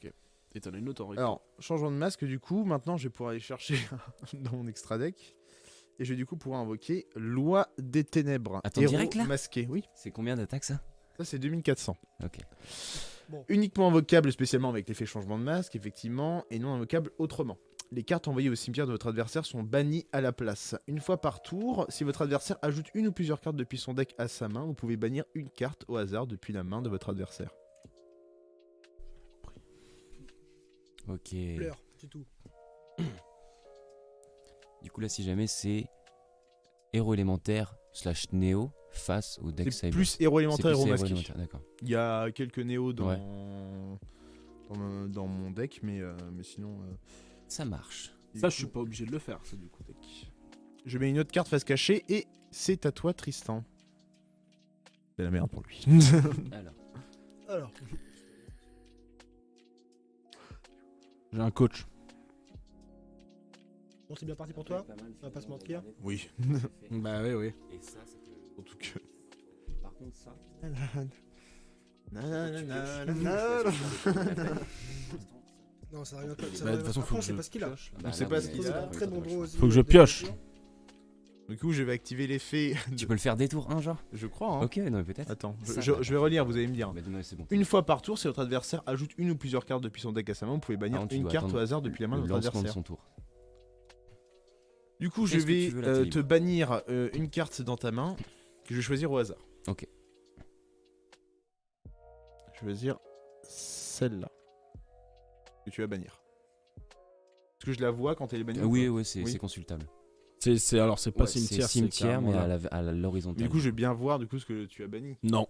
Ok. Et t'en as une autre en Alors, changement de masque, du coup, maintenant je vais pouvoir aller chercher dans mon extra deck. Et je vais du coup pouvoir invoquer Loi des Ténèbres. Attends, héros direct, là masqué, oui. C'est combien d'attaques ça? Ça, c'est 2400. Ok. Uniquement invocable spécialement avec l'effet changement de masque, effectivement, et non invocable autrement. Les cartes envoyées au cimetière de votre adversaire sont bannies à la place. Une fois par tour, si votre adversaire ajoute une ou plusieurs cartes depuis son deck à sa main, vous pouvez bannir une carte au hasard depuis la main de votre adversaire. Ok. Pleure, c'est tout. Du coup, là, si jamais c'est héros élémentaire / néo face au deck C'est Cyber. plus héros C'est élémentaire, plus héros héros masqué. élémentaire, d'accord. Il y a quelques néos dans, Ouais. dans mon deck, mais sinon... Ça marche. Ça, je suis pas obligé de le faire, ça, du coup. Je mets une autre carte face cachée et c'est à toi, Tristan. C'est la merde pour lui. Alors, Alors, J'ai un coach. bon, c'est bien parti pour toi. On va pas se mentir. Oui. Bah oui, oui. Et ça, c'est que. Surtout que... Par contre, ça. Non, ça arrive pas. Bah, de toute façon, faut que c'est je pas ce qu'il a. pioche, là. On sait pas ce C'est qu'il a. très bon draw aussi. Faut que je de pioche. nature. Du coup, je vais activer l'effet. Tu peux le faire des tours, un genre. Je crois, hein. Ok, non, mais peut-être. Attends, Ça, je vais relire, vous allez me dire. Bah, non, c'est bon. Une fois par tour, si votre adversaire ajoute une ou plusieurs cartes depuis son deck à sa main, vous pouvez bannir Par contre, tu une dois carte attendre au hasard depuis la main de le votre lancement de adversaire. son tour. Du coup, je Qu'est-ce que vais tu veux, là, t'es te libre. bannir une carte dans ta main que je vais choisir au hasard. Ok. Je vais choisir celle-là que tu vas bannir. Est-ce que je la vois quand elle est bannie ou Oui, pas oui, c'est Oui. c'est consultable. Alors, c'est pas Ouais, cimetière, c'est cimetière, mais carrément là. à l'horizontale. Mais du coup, je vais bien voir du coup ce que tu as banni. Non.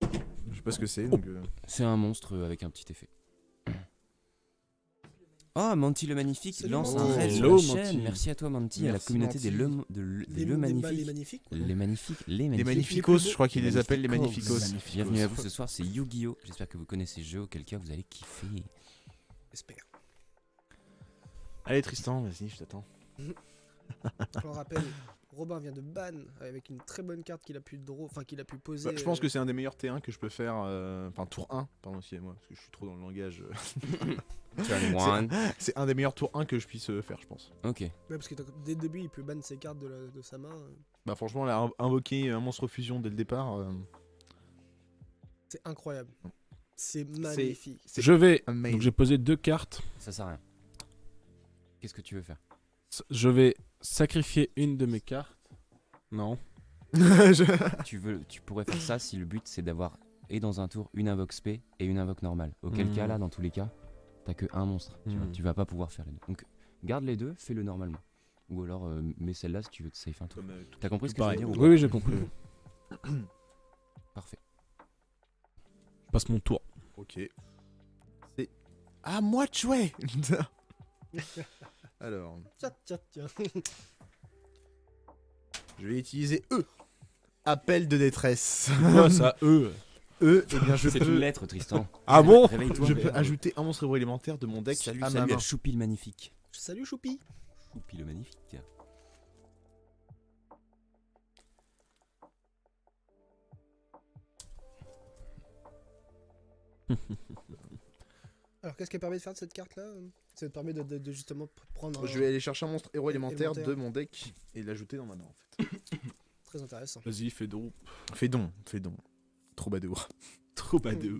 Je sais pas ce que c'est. Donc, C'est un monstre avec un petit effet. Oh, Manti le Magnifique Salut, lance Manti. un raid sur Hello, la chaîne. Manti. Merci à toi, Manti, à la Merci, communauté Manti. des Les Le les Magnifiques. magnifiques. quoi. Les Magnifiques. Les les Magnifiques. Magnificos, je crois qu'ils les appellent les Magnificos. Magnificos. Bienvenue à vous ce soir, c'est Yu-Gi-Oh! J'espère que vous connaissez ce jeu, auquel cas vous allez kiffer. J'espère. Allez Tristan, vas-y, je t'attends. Je le rappelle, Robin vient de ban avec une très bonne carte qu'il a pu poser. Bah, je pense que c'est un des meilleurs T1 que je peux faire. Enfin, tour 1, pardon, excusez-moi, parce que je suis trop dans le langage. Turn one. C'est un des meilleurs tours 1 que je puisse faire, je pense. Ok. Ouais, parce que dès le début, il peut ban ses cartes de sa main. Bah, franchement, là, invoquer un monstre fusion dès le départ. C'est incroyable. C'est magnifique. C'est Je vais. amazing. Donc j'ai posé 2 cartes. Ça sert à rien. Qu'est-ce que tu veux faire? Je vais sacrifier une de mes cartes. Non. Tu pourrais faire ça si le but c'est d'avoir et dans un tour une invoque spé et une invoque normale. Auquel cas là, dans tous les cas, t'as que un monstre. Tu vas pas pouvoir faire les deux. Donc garde les deux, fais-le normalement. Ou alors mets celle-là si tu veux te safe un tour. T'as compris ce que je veux Pareil. dire ou Oui, pas? oui, j'ai compris. Parfait. Je passe mon tour. Ok. C'est à moi de jouer. Alors, Tiens. je vais utiliser E. Appel de détresse. Quoi ça, eux? E, eh bien je C'est une peux, lettre, Tristan. Ah bon? Réveille-toi. je peux ajouter un monstre héros élémentaire de mon deck Salut, à ma salut main. à Choupi le magnifique. Salut Choupi. Choupi le magnifique. Alors qu'est-ce qu'elle permet de faire de cette carte là? Ça te permet de justement prendre. Je vais aller chercher un monstre héros élémentaire Élémentaire. de mon deck et l'ajouter dans ma main en fait. Très intéressant. Vas-y, fais donc. Fais donc. Troubadour. Troubadour.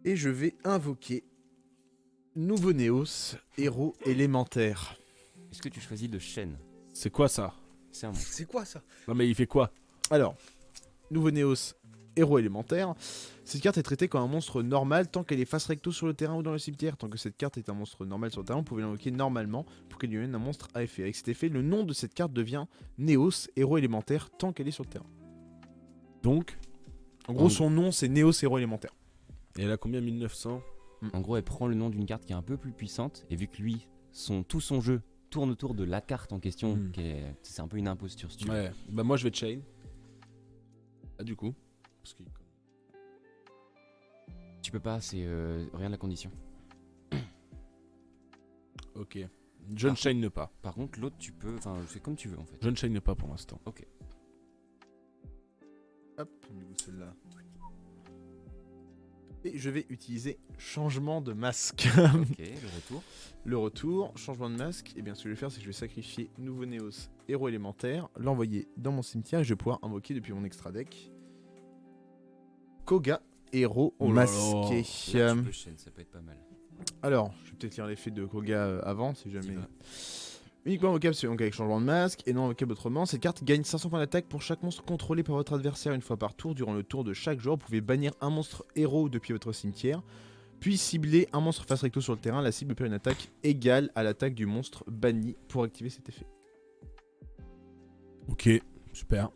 Et je vais invoquer Nouveau Néos, héros élémentaire. Est-ce que tu choisis de chaîne? C'est quoi ça? C'est un monstre. C'est quoi ça? Non mais il fait quoi? Alors, Nouveau Néos, héros élémentaire. Cette carte est traitée comme un monstre normal tant qu'elle est face recto sur le terrain ou dans le cimetière. Tant que cette carte est un monstre normal sur le terrain, vous pouvez l'invoquer normalement pour qu'elle devienne un monstre à effet. Avec cet effet, le nom de cette carte devient Néos, héros élémentaire, tant qu'elle est sur le terrain. Donc, En gros, son nom c'est Néos, héros élémentaire. et elle a combien? 1900? En gros, elle prend le nom d'une carte qui est un peu plus puissante, et vu que lui, tout son jeu tourne autour de la carte en question, Hmm. c'est un peu une imposture si tu veux. Ouais. Bah moi je vais chain. Ah du coup. Parce que... Tu peux pas, c'est rien de la condition. Ok. Je ne chain pas. Par contre, l'autre, tu peux, enfin, c'est comme tu veux en fait. Je ne chain pas pour l'instant. Hop, du coup celle-là. Et je vais utiliser changement de masque. Ok, le retour. Le retour, changement de masque, et bien ce que je vais faire c'est que je vais sacrifier Nouveau Néos, héros élémentaire, l'envoyer dans mon cimetière et je vais pouvoir invoquer depuis mon extra deck Koga, héros Oh là là. masqué. Là, tu peux chaîne, ça peut être pas mal. Alors, je vais peut-être lire l'effet de Koga avant si T'y jamais. vas. Uniquement invocable donc avec changement de masque et non invocable autrement. Cette carte gagne 500 points d'attaque pour chaque monstre contrôlé par votre adversaire une fois par tour. Durant le tour de chaque joueur, vous pouvez bannir un monstre héros depuis votre cimetière, puis cibler un monstre face recto sur le terrain. La cible perd une attaque égale à l'attaque du monstre banni pour activer cet effet. Ok, super.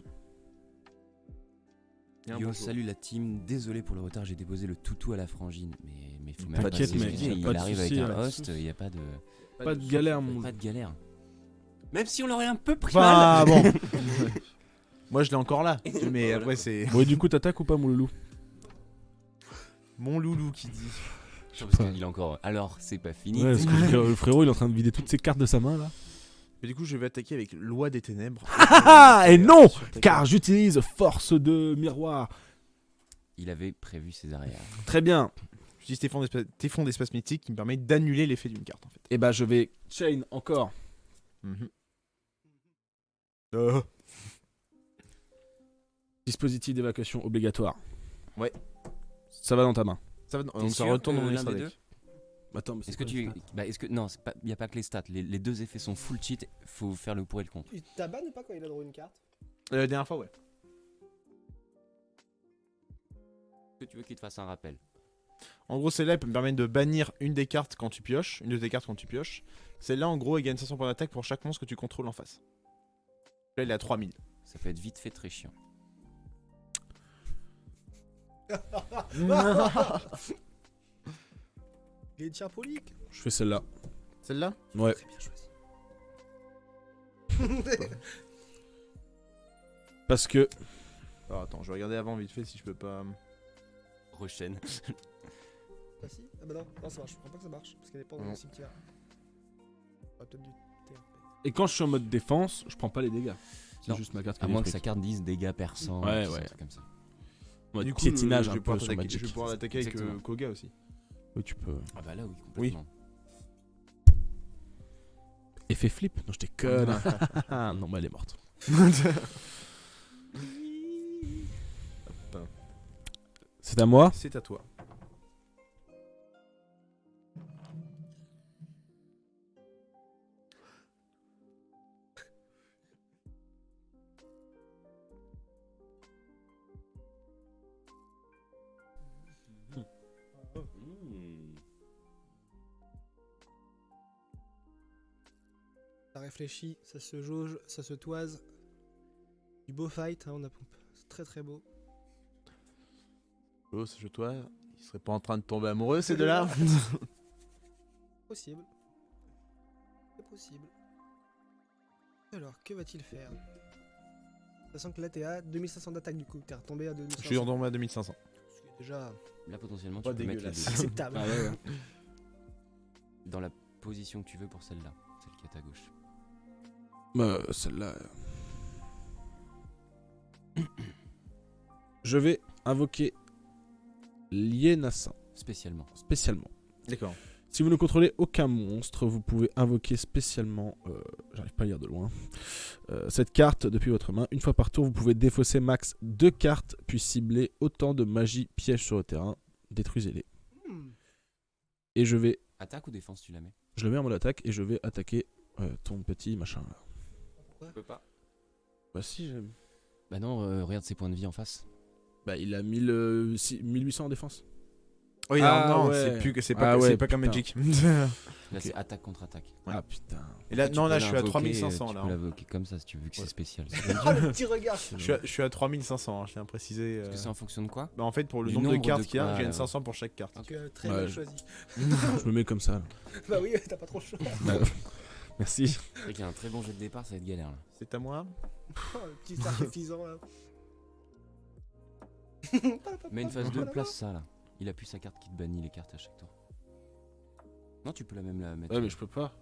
Et un Yo, bonjour. salut la team, désolé pour le retard, j'ai déposé le toutou à la frangine, mais faut même T'inquiète, pas mec, s'excuser, y a il pas de arrive souci, avec un pas de host, il y a pas de Pas de galère mon... pas de galère. Même si on l'aurait un peu pris Ah mal. bon. Moi je l'ai encore là, mais après c'est Bon et du coup t'attaques ou pas mon loulou? mon loulou qui dit. Parce qu'il est encore. Alors, c'est pas fini. Ouais, parce que le frérot il est en train de vider toutes ses cartes de sa main là. Mais du coup je vais attaquer avec Loi des Ténèbres. Ah et non, car j'utilise force de miroir. Il avait prévu ses arrières. Très bien. J'utilise Téfon d'espace mythique qui me permet d'annuler l'effet d'une carte en fait. Et bah je vais chain encore. Mhm. Dispositif d'évacuation obligatoire. Ouais. Ça va dans ta main. Ça va, T'es donc ça sûr retourne que dans mon l'un extra des deck. Attends, mais Est-ce que tu. Bah, est-ce que. Non, il n'y a pas que les stats. Les deux effets sont full cheat. Faut faire le pour et le contre. Il t'a ban ou pas quand il a draw une carte? La dernière fois, ouais. Est-ce que tu veux qu'il te fasse un rappel? En gros, celle-là, elle peut me permettre de bannir une des cartes quand tu pioches. Une de tes cartes quand tu pioches. Celle-là, en gros, elle gagne 500 points d'attaque pour chaque monstre que tu contrôles en face. Là, elle est à 3000. Ça peut être vite fait très chiant. Il est diabolique. Je fais celle-là. Celle-là Ouais. Très bien choisi. Parce que Alors, attends, je vais regarder avant vite fait si je peux pas. Prochaine. Ah si? Ah bah non, non ça marche, je crois pas que ça marche, parce qu'elle est pas dans Non. le cimetière. Ah peut-être du terrain. Et quand je suis en mode défense, je prends pas les dégâts. C'est Non, juste ma carte qui À moins que détruit. sa carte dise dégâts perçants. Ouais, tu sais, ouais. un truc comme ça. En mode Du coup, piétinage je un vais peu pouvoir sur t'attaquer- Magic. je vais pouvoir l'attaquer avec Exactement. Koga aussi. Oui, tu peux. Ah bah là, oui, complètement. Effet flip? Non, j'étais conne. Non, mais elle est morte. C'est à moi. C'est à toi. Ça réfléchit, ça se jauge, ça se toise. Du beau fight, hein, c'est très très beau. Oh, je toi, ils seraient pas en train de tomber amoureux ces deux-là? Possible. C'est possible. Alors, que va-t-il faire? Sachant que là t'es à 2500 d'attaque du coup, t'es retombé à 2500. Je suis retombé à 2500. Ce qui est déjà Là, potentiellement, Pas tu peux mettre les dégueulasse. deux. acceptable. Ah ouais, ouais. Dans la position que tu veux pour celle-là. Celle qui est à ta gauche. Celle-là. Je vais invoquer Lienassin Spécialement. spécialement. D'accord. Si vous ne contrôlez aucun monstre, vous pouvez invoquer spécialement, j'arrive pas à lire de loin, cette carte depuis votre main. Une fois par tour, vous pouvez défausser max 2 cartes, puis cibler autant de magie pièges sur le terrain. Détruisez-les. Hmm. Et je Attaque ou défense, tu la mets? le mets en mode attaque et je vais attaquer ton petit machin là. Je peux pas. Bah si, j'aime. Bah non, regarde ses points de vie en face. Bah il a 1800 en défense. Oui, Ah, non, ouais. c'est plus que c'est pas, Ah ouais, c'est pas comme putain. Magic. Là, Ok. c'est attaque contre attaque. Ouais. Ah putain. Et là, Après, tu non, peux là, je suis à l'invoquer, 3500 tu là. peux hein. l'invoquer comme ça si tu veux que c'est Ouais. spécial. Oh le petit regard. Je suis à 3500, hein, je tiens à préciser. Parce que c'est en fonction de quoi? Bah, en fait, pour le Du nombre de nombre cartes de- qu'il y a, Ah, je gagne ouais. 500 pour chaque carte. Tu as très Ouais, mal je- choisi. Je me mets comme ça. Là. Bah oui, t'as pas trop le choix. Merci. C'est vrai qu'il y a un très bon jet de départ, ça va être galère là. C'est à moi. Oh, le petit artifiant là. Mais une phase 2, place ça là. Il appuie sa carte qui te bannit les cartes à chaque tour. Non, tu peux la même la mettre. Ouais, mais je peux pas.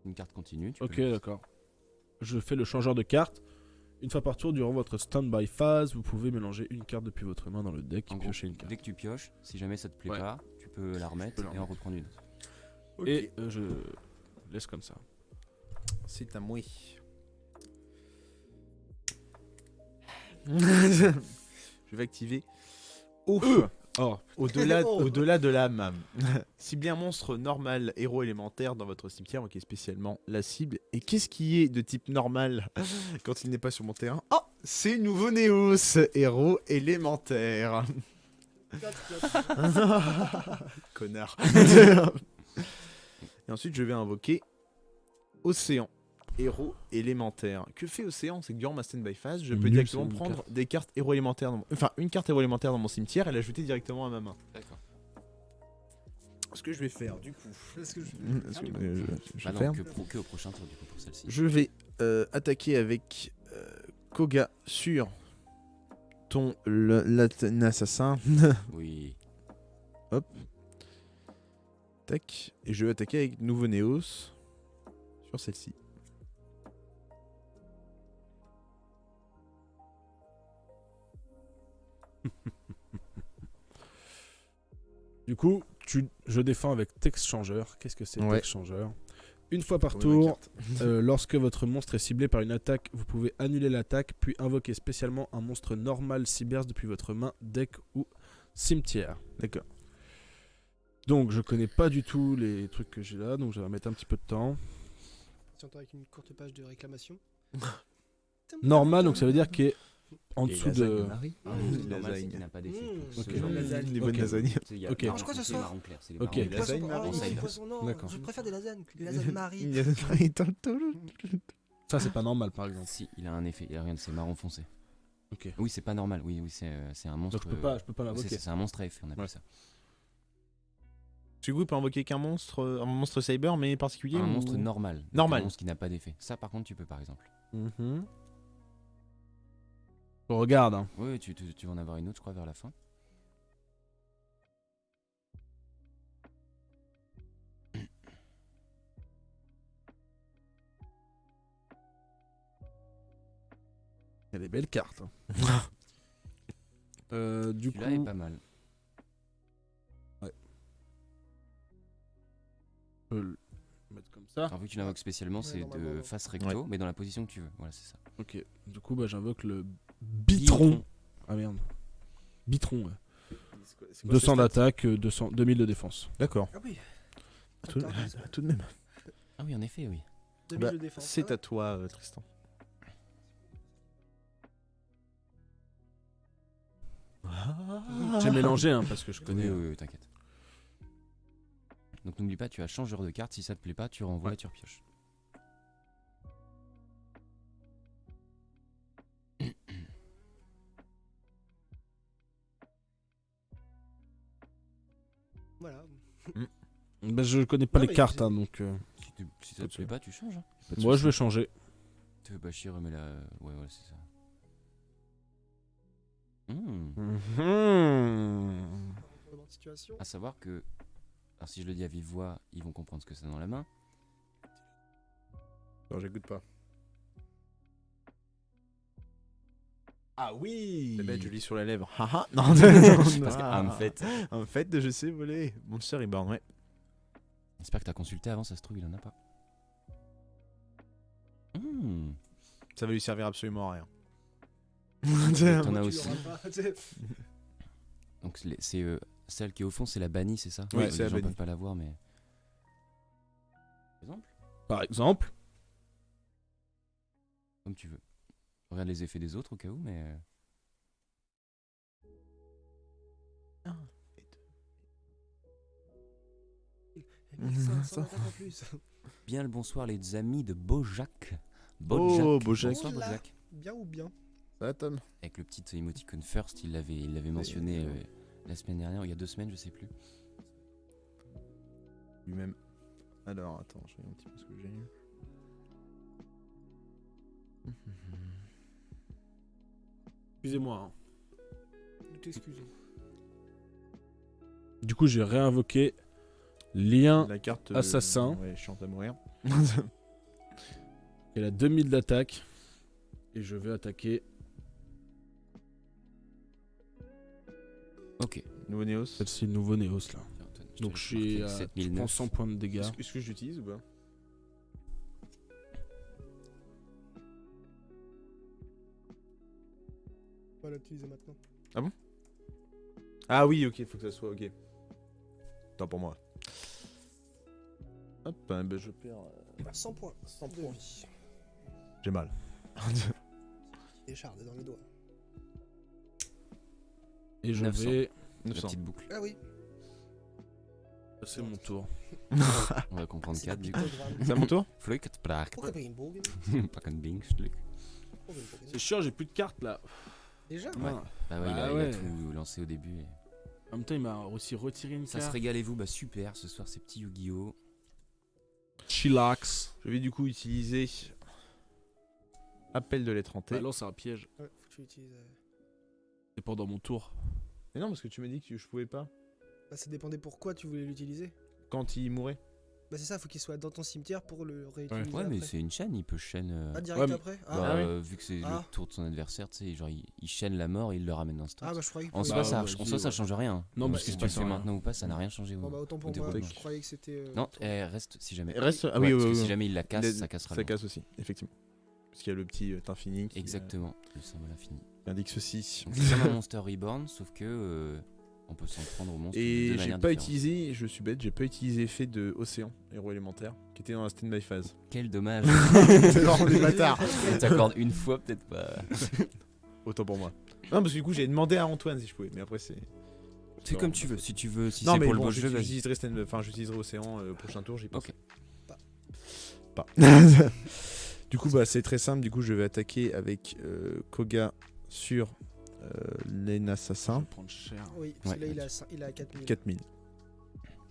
Une carte continue. Tu Ok, peux... d'accord. Je fais le changeur de carte. Une fois par tour, durant votre stand-by phase, vous pouvez mélanger une carte depuis votre main dans le deck En et gros, piocher une carte. dès que tu pioches, si jamais ça te plaît Ouais. pas, tu peux la remettre la et en reprendre une autre. Et je laisse comme ça. C'est à moi. Je vais activer. Ouf. Oh, Au-delà Oh. au-delà de l'âme. Ciblez un monstre normal, héros élémentaire dans votre cimetière, qui est spécialement la cible. Et qu'est-ce qui est de type normal quand il n'est pas sur mon terrain? Oh, c'est nouveau Néos, héros élémentaire. Connard. Et ensuite, je vais invoquer Océan, héros élémentaire. Que fait Océan? C'est que durant ma stand-by phase, je peux Nul, directement c'est une prendre des cartes héros élémentaires, enfin une carte héros élémentaire dans mon cimetière et l'ajouter directement à ma main. D'accord. Ce que je vais faire du coup. Est-ce que je... Parce que, Ah, je Ah vais faire. non, que au prochain tour du coup pour celle-ci. Je vais attaquer avec Koga sur ton assassin. Oui. Tac. Et je vais attaquer avec nouveau Néos sur celle-ci. du coup, je défends avec Text Changer. Qu'est-ce que c'est Ouais. Text Changer? Une fois par Pour ma tour, carte. lorsque votre monstre est ciblé par une attaque, vous pouvez annuler l'attaque, puis invoquer spécialement un monstre normal cyberse depuis votre main, deck ou cimetière. D'accord. Donc, je connais pas du tout les trucs que j'ai là, donc ça va mettre un petit peu de temps. avec une courte page de réclamation. Normal, donc ça veut dire qu'il est en Et dessous lasagne de. Marie. Ah, Mmh, c'est normal, c'est lasagne. qu'il n'a pas d'effet. Mmh, pour ok. ce genre de- Lasagne. Les bonnes Ok. lasagnes. Tu sais, il y a Ok. marron Alors, je crois que ce foncé, soit- marron clair, c'est les Ok. marrons. Lasagne Poisson, Marie. ah, Conseil. poisson, non, D'accord. je préfère des lasagnes. Les lasagnes Marie. Ça, c'est pas normal, par exemple. Si, il a un effet, il a rien, c'est marron foncé. Ok. Oui, c'est pas normal, oui, c'est un monstre. Donc, je peux pas c'est l'invoquer. c'est un monstre à effet, on appelle Ouais. ça. Du coup, il peut invoquer qu'un monstre, un monstre cyber, mais particulier Un ou- monstre normal. donc Normal. Un monstre qui n'a pas d'effet. Ça, par contre, tu peux par exemple. Mhm. On regarde, hein. Oui, oui, tu vas en avoir une autre, je crois, vers la fin. Il y a des belles cartes. Du coup, Celui-là est pas mal. je peux le mettre comme ça. Alors vu que tu l'invoques spécialement, c'est normalement, de non. face recto, mais dans la position que tu veux. Voilà, c'est ça. Ok. Du coup, bah, j'invoque le Bitron. Ah merde. Bitron, ouais. C'est quoi ses 200 stats d'attaque, 2000 de défense. D'accord. Ah oui. Tout, Attends, tout de même. Ah oui, en effet, oui. 2000 Bah, de défense. c'est hein. à toi, Tristan. J'ai mélangé hein, parce que je Oui, connais. oui, oui, t'inquiète. Donc n'oublie pas, tu as changeur de carte. Si ça te plaît pas, tu renvoies Ouais. et tu repioches. Voilà. Bah, je connais pas Non, les mais cartes, c'est- hein, donc. Si ça te plaît pas, tu changes. Hein. Moi, je vais changer. Tu veux pas chier, remets la. Ouais, voilà, c'est ça. Dans de situation. À savoir que. Alors si je le dis à vive voix, ils vont comprendre ce que c'est dans la main. Non, j'écoute pas. Ah oui. C'est bête, je lis sur la lèvre. Haha. Non, Parce qu'en fait. En fait, je sais voler. Monster Reborn, ouais. J'espère que t'as consulté avant, ça se trouve, il en a pas. Ça va lui servir absolument à rien. T'en as Tu aussi. l'auras pas, tu sais. Donc c'est celle qui est au fond, c'est la bannie, c'est ça? Oui, Les c'est la gens bannie. peuvent pas la voir, mais. Par exemple, Par exemple. comme tu veux. Regarde les effets des autres au cas où, mais. Et 1500 d'attaque en plus. Bien le bonsoir, les amis de Bojack. Oh, Bojack. Bonsoir, Oula. Bojack. Bien ou bien? Ça va, Tom? Avec le petit emoticon first, il l'avait mentionné la semaine dernière, ou il y a 2 semaines, je sais plus. Lui-même. Alors, attends, je regarde un petit peu ce que j'ai. Excusez-moi. Nous t'excusons. Du coup, j'ai réinvoqué lien. La carte. Assassin. Ouais, chiante à mourir. Elle a 2000 d'attaque. Et je vais attaquer. Ok. Nouveau Néos. Celle-ci, le nouveau Néos là. Antoine, Donc te je laisse suis marquer à 7009. je prends 100 points de dégâts. Est-ce que je l'utilise ou pas? On va l'utiliser maintenant. Ah oui, ok, faut que ça soit ok. Tant pour moi. Hop, ben je perds. 100 points. 100 de points. vie. J'ai mal. Écharde dans les doigts. Et je 900. vais. La 900. petite boucle. Ah oui. C'est mon tour. On va comprendre C'est 4 la du coup. pictogramme. C'est à mon tour? Fluiket pracht. Pourquoi pas une bourg Pakken Bingstluck. C'est chiant, j'ai plus de cartes là. Déjà? Ouais. Ah. Bah ouais, Bah il a ouais. tout lancé au début. et- En même temps, il m'a aussi retiré une Ça se carte. régalez-vous, bah super, ce soir c'est petit Yu-Gi-Oh! Chillax. Je vais du coup utiliser. Appel de lettre hantée. Bah, là, c'est un piège. Ouais, faut que tu utilises. C'est pendant mon tour. Mais non, parce que tu m'as dit que je pouvais pas. Bah, ça dépendait pourquoi tu voulais l'utiliser. Quand il mourait. Bah, c'est ça, faut qu'il soit dans ton cimetière pour le réutiliser. Ouais, mais après. c'est une chaîne, il peut chaîne. Ah, direct Ouais, mais- après? Ah, Bah, ah oui. vu que c'est Ah. le tour de son adversaire, tu sais, genre il chaîne la mort et il le ramène dans ce tour. ah, bah, je croyais que. En tu soi, pouvais- ça, vas-y, en soi, ça ouais. change rien. Non, mais Parce que c'est si tu pas le fais ça, maintenant ou pas, ça n'a rien changé. Bon, bah, autant pour au moi, déroulement. je croyais que c'était. Non, reste si jamais. Reste. Ah Ouais, oui, parce oui, que oui. si jamais il la casse, Les- ça cassera Ça le casse aussi, effectivement. Parce qu'il y a le petit infini qui Exactement, le symbole infini. indique ceci. Donc, c'est comme un Monster Reborn, sauf que on peut s'en prendre au monstre de Et deux j'ai manières pas différentes. utilisé, je suis bête, j'ai pas utilisé effet de Océan, héros élémentaire, qui était dans la stand-by phase. Quel dommage. C'est genre des bâtards. On t'accorde une fois, peut-être pas. Autant pour moi. Non, parce que du coup, j'ai demandé à Antoine si je pouvais, mais après, c'est. C'est comme tu veux, si tu veux, si non, c'est mais pour le bon, beau jeu, vas-y. j'utiliserai Océan prochain tour, j'y pense. Ok. Pas. Du coup, bah, c'est très simple. Du coup, je vais attaquer avec Koga sur Je l'assassin. vais prendre cher. Oui, parce que Ouais, là, il a 4000. 4000.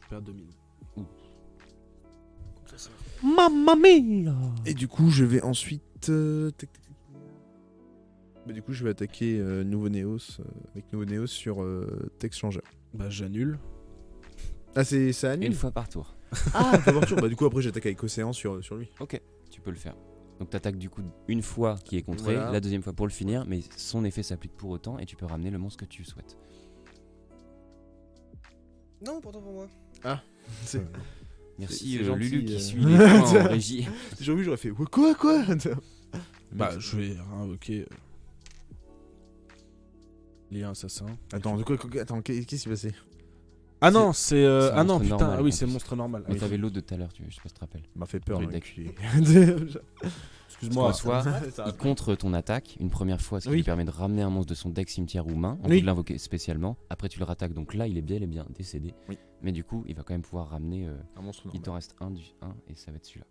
Je perds 2000. Comme ça, c'est- Mamma mia! Et du coup, je vais ensuite. Bah, du coup, je vais attaquer Nouveau Néos avec Nouveau Néos sur Text Changer. Bah, j'annule. Ah, c'est ça Une annule? fois par tour. Ah, d'abord, bah, du coup, après, j'attaque avec Océan sur lui. Ok, tu peux le faire. Donc t'attaques du coup une fois qui est contré, Voilà. la deuxième fois pour le finir, mais son effet s'applique pour autant et tu peux ramener le monstre que tu souhaites. Non, pourtant pour moi. C'est- Merci c'est gentil, Lulu qui euh. suit les points en régie. J'aurais vu, j'aurais fait quoi Bah, je vais invoquer. Lien assassin. Attends, attends, qu'est-ce qui s'est passé? Ah non, c'est. c'est un Ah non, monstre putain, normal, ah oui, en c'est plus. monstre normal. Ah Mais oui. t'avais l'autre de tout à l'heure, je sais pas si tu te rappelles. M'a fait peur, Le hein, deck. enculé. Excuse-moi. Parce qu'en soi, Ça il va. contre ton attaque une première fois, ce qui Oui. lui permet de ramener un monstre de son deck cimetière ou main, en Oui. plus de l'invoquer spécialement. Après tu le rattaques, donc là il est bien décédé. Oui. Mais du coup, il va quand même pouvoir ramener. Un monstre Il normal. t'en reste un et ça va être celui-là.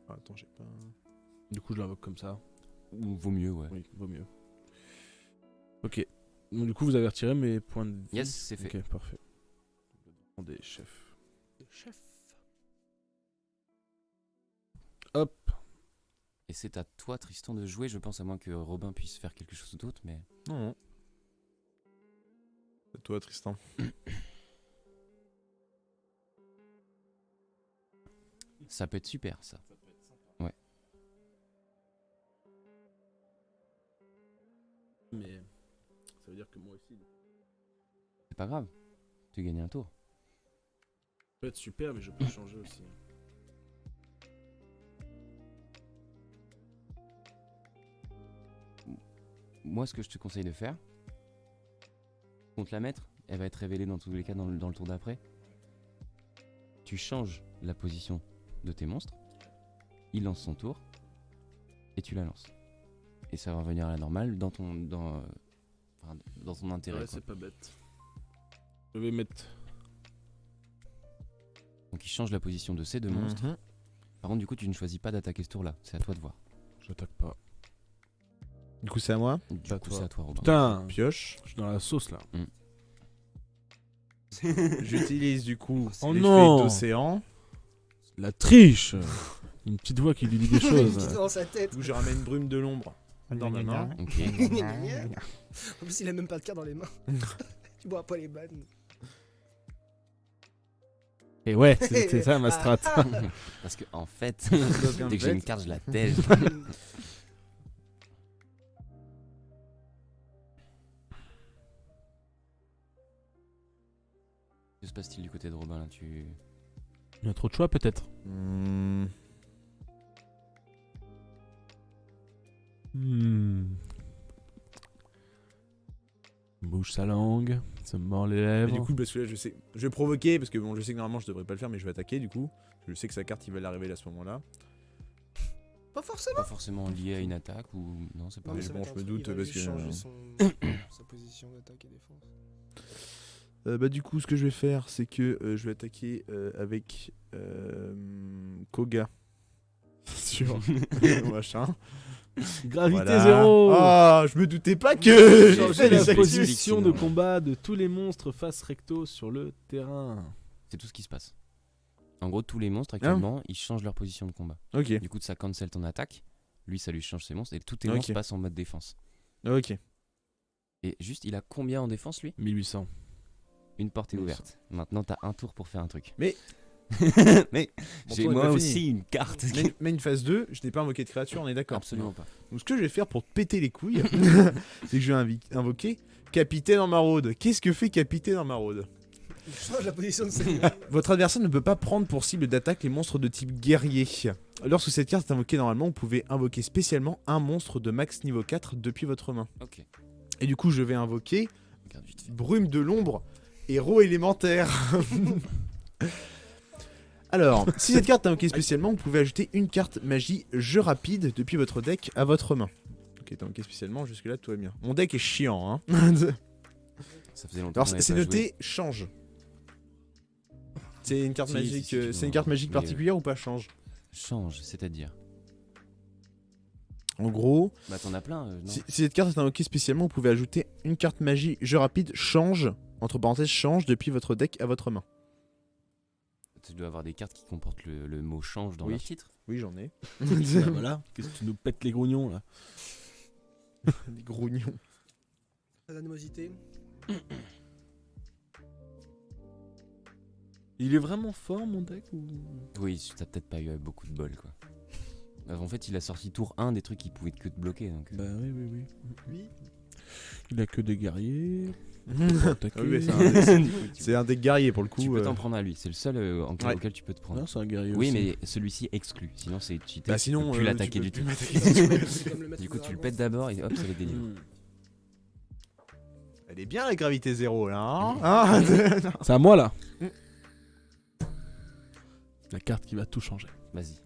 Ah, attends, j'ai pas. Du coup, je l'invoque comme ça. Ou vaut mieux, ouais. Oui, vaut mieux. Ok. Donc, du coup, vous avez retiré mes points de vie. Yes, c'est fait. Ok, parfait. Des chefs. Chef. Hop. Et c'est à toi, Tristan, de jouer. Je pense à moins que Robin puisse faire quelque chose d'autre, mais. Non. C'est toi, Tristan. Ça peut être super, ça. Mais ça veut dire que moi aussi. C'est pas grave. Tu gagnes un tour. Ça peut être super, mais je peux changer aussi. Moi, ce que je te conseille de faire, contre la mettre, elle va être révélée dans tous les cas dans le tour d'après. Tu changes la position de tes monstres, il lance son tour, et tu la lances. Et ça va revenir à la normale dans ton intérêt. Ouais, Quoi. c'est pas bête. Je vais mettre. Donc il change la position de ces deux monstres. Mhm. Par contre, du coup, tu ne choisis pas d'attaquer ce tour-là. C'est à toi de voir. J'attaque pas. Du coup, c'est à moi. Du À coup, toi. c'est à toi, Robin. Putain, Pioche. je suis dans la sauce là. J'utilise du coup Oh l'effet non. d'océan. La triche. Une petite voix qui lui dit des Une petite choses. dans sa tête. Du coup, je ramène brume de l'ombre dans ma main. Ok. En plus, il a même pas de carte dans les mains. Tu bois pas les bannes. Et ouais, c'est ça ma strat. Parce que en fait, qu'en dès que j'ai fait- une carte, je la tège. Que se passe-t-il du côté de Robin là Il y a trop de choix peut-être. Hmm. Bouge sa langue, se mord les Et lèvres. du coup, parce que là, je sais, je vais provoquer parce que bon, je sais que normalement je devrais pas le faire, mais je vais attaquer du coup. Je sais que sa carte il va l'arriver à ce moment-là. Pas forcément. Pas forcément lié à une attaque ou. Non, c'est pas Non, mais ça bon, va je être me un truc, doute il va parce juste que- changer sa position d'attaque et défense. Bah du coup, ce que je vais faire, c'est que je vais attaquer avec Koga. Sur machin. Gravité Voilà. 0. Ah, je me doutais pas que Changer Changer les la actions. position de Sinon. combat de tous les monstres face recto sur le terrain. C'est tout ce qui se passe. En gros, tous les monstres actuellement, ils changent leur position de combat. Ok, Du coup, ça cancel ton attaque. Lui, ça lui change ses monstres et tous tes Ok. monstres passent en mode défense. ok. Et juste, il a combien en défense lui 1800. Une portée Oui, ouverte. Maintenant, t'as un tour pour faire un truc. Mais- Mais Mon j'ai tour est moi pas aussi fini. une carte. Mais une phase 2, je n'ai pas invoqué de créature, on est d'accord. Absolument pas. Donc ce que je vais faire pour te péter les couilles, c'est que je vais invoquer Capitaine en maraude. Qu'est-ce que fait Capitaine en maraude? Il change la position de ses Votre adversaire ne peut pas prendre pour cible d'attaque les monstres de type guerrier. Lorsque cette carte est invoquée normalement, vous pouvez invoquer spécialement un monstre de max niveau 4 depuis votre main. Ok. Et du coup, je vais invoquer Regarde vite fait. Brume de l'ombre, héros élémentaire. Alors, si cette carte est invoquée spécialement, vous pouvez ajouter une carte magie jeu rapide depuis votre deck à votre main. Ok, t'es invoqué spécialement, jusque-là tout va bien. Mon deck est chiant, hein. Ça faisait longtemps. Alors, qu'on avait c'est pas noté change. C'est une carte Si, magique, si, tu peux c'est une en- carte magique oui, particulière ou pas change? joué. Change, c'est-à-dire. En gros, Bah, t'en as plein, non si cette carte est invoquée spécialement, vous pouvez ajouter une carte magie jeu rapide change, entre parenthèses change, depuis votre deck à votre main. Tu dois avoir des cartes qui comportent le mot change dans Oui. leur titre. Oui, j'en ai. Bah voilà, qu'est-ce que tu nous pètes les grognons là? Des grognons. L'animosité. Il est vraiment fort mon deck ou... Oui, t'as peut-être pas eu beaucoup de bol quoi. En fait, il a sorti tour 1 des trucs qui pouvaient que te bloquer donc. Bah oui. Oui. Il a que des guerriers. Ah oui, c'est un deck guerrier pour le coup. Tu peux t'en prendre à lui, c'est le seul auquel tu peux te prendre. Non, c'est un guerrier Oui, aussi. mais celui-ci exclut, sinon c'est cheaté. Bah sinon, tu peux plus l'attaquer tu du peux tout. plus l'attaquer. C'est comme le maître Du coup, des tu le dragons. pètes d'abord et hop, ça les délivre. Hmm. Elle est bien la gravité 0 là. Hein C'est à moi là. Mm. La carte qui va tout changer. Vas-y.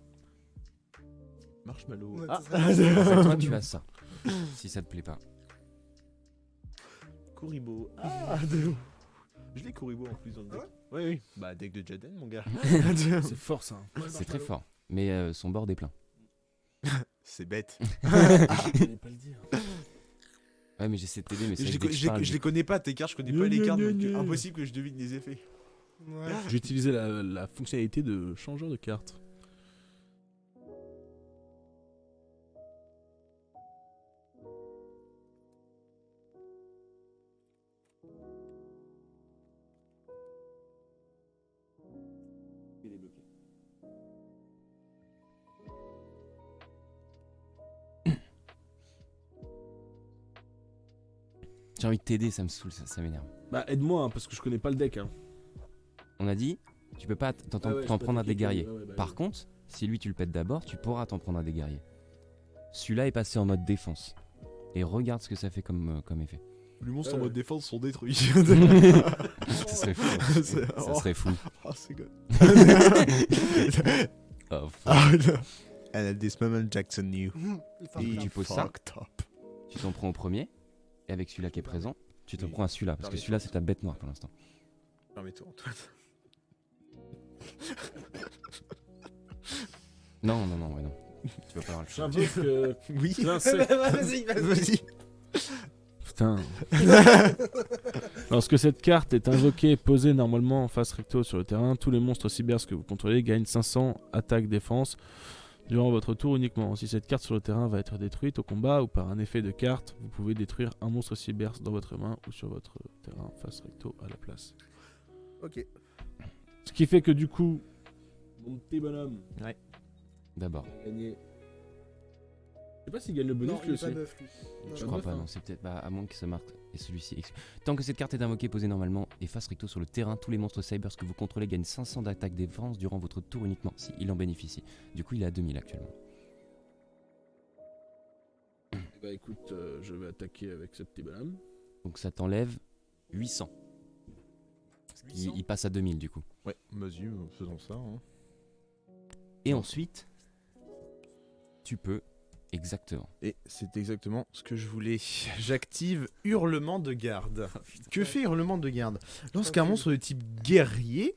Marshmallow. Ouais, Ah. c'est ça. En fait, toi, tu as ça. Si ça te plaît pas. Kuribo. Je l'ai Kuribo en plus dans le deck. Ah Oui. Bah deck de Jaden mon gars. C'est fort ça. C'est très fort. Mais son board est plein. C'est bête. J'allais pas le dire. Ouais, mais j'essaie de t'aider, mais c'est Je vrai que dès que je parle, les connais pas tes cartes, je connais Gna, pas les gna, cartes, gna, donc gna. impossible que je devine les effets. Ouais. J'ai utilisé la fonctionnalité de changeur de carte. j'ai envie de t'aider, ça me saoule, ça m'énerve. Bah aide-moi hein, parce que je connais pas le deck. Hein. On a dit, tu peux pas t'en Ah ouais, je t'en peux prendre à attaquer des guerriers. ouais, bah Par oui. contre, si lui tu le pètes d'abord, tu pourras t'en prendre à des guerriers. Celui-là est passé en mode défense. Et regarde ce que ça fait comme effet. Les monstres Ouais, en mode ouais. défense sont détruits. Ça serait fou. C'est- Ça serait fou. Ah, c'est good. Oh, fuck. Ah, no. And at this moment, Jackson knew. Il fait un Et peu tu poses ça, Fucked up. tu t'en prends au premier, et avec celui-là qui est présent, tu te Oui. prends à celui-là, parce que Permets-toi. celui-là c'est ta bête noire pour l'instant. Permets-toi, Antoine. Non, ouais, non. Tu vas pas avoir le choix. J'avoue que. Oui. Vas-y, vas-y. Vas-y. Putain. Lorsque cette carte est invoquée et posée normalement en face recto sur le terrain, tous les monstres cyberses que vous contrôlez gagnent 500 attaque-défense durant votre tour uniquement. Si cette carte sur le terrain va être détruite au combat ou par un effet de carte, vous pouvez détruire un monstre cyberse dans votre main ou sur votre terrain face recto à la place. Ok. Ce qui fait que du coup, mon petit bonhomme D'abord. a gagné. Je sais pas s'il gagne le bonus Non, lui il est aussi. pas buff lui. Je Non, crois neuf, pas, hein. non, c'est peut-être à moins que ça marque et celui-ci exclu. Tant que cette carte est invoquée, posée normalement et face recto sur le terrain, tous les monstres cybers que vous contrôlez gagnent 500 d'attaque défense durant votre tour uniquement, si il en bénéficie. Du coup, il est à 2000 actuellement. Bah écoute, je vais attaquer avec ce petit bonhomme. Donc ça t'enlève 800. Il passe à 2000 du coup. Ouais, vas-y, faisons ça. Hein. Et ensuite, tu peux exactement. Et c'est exactement ce que je voulais. J'active Hurlement de garde. Que fait Hurlement de garde? Lorsqu'un monstre de type guerrier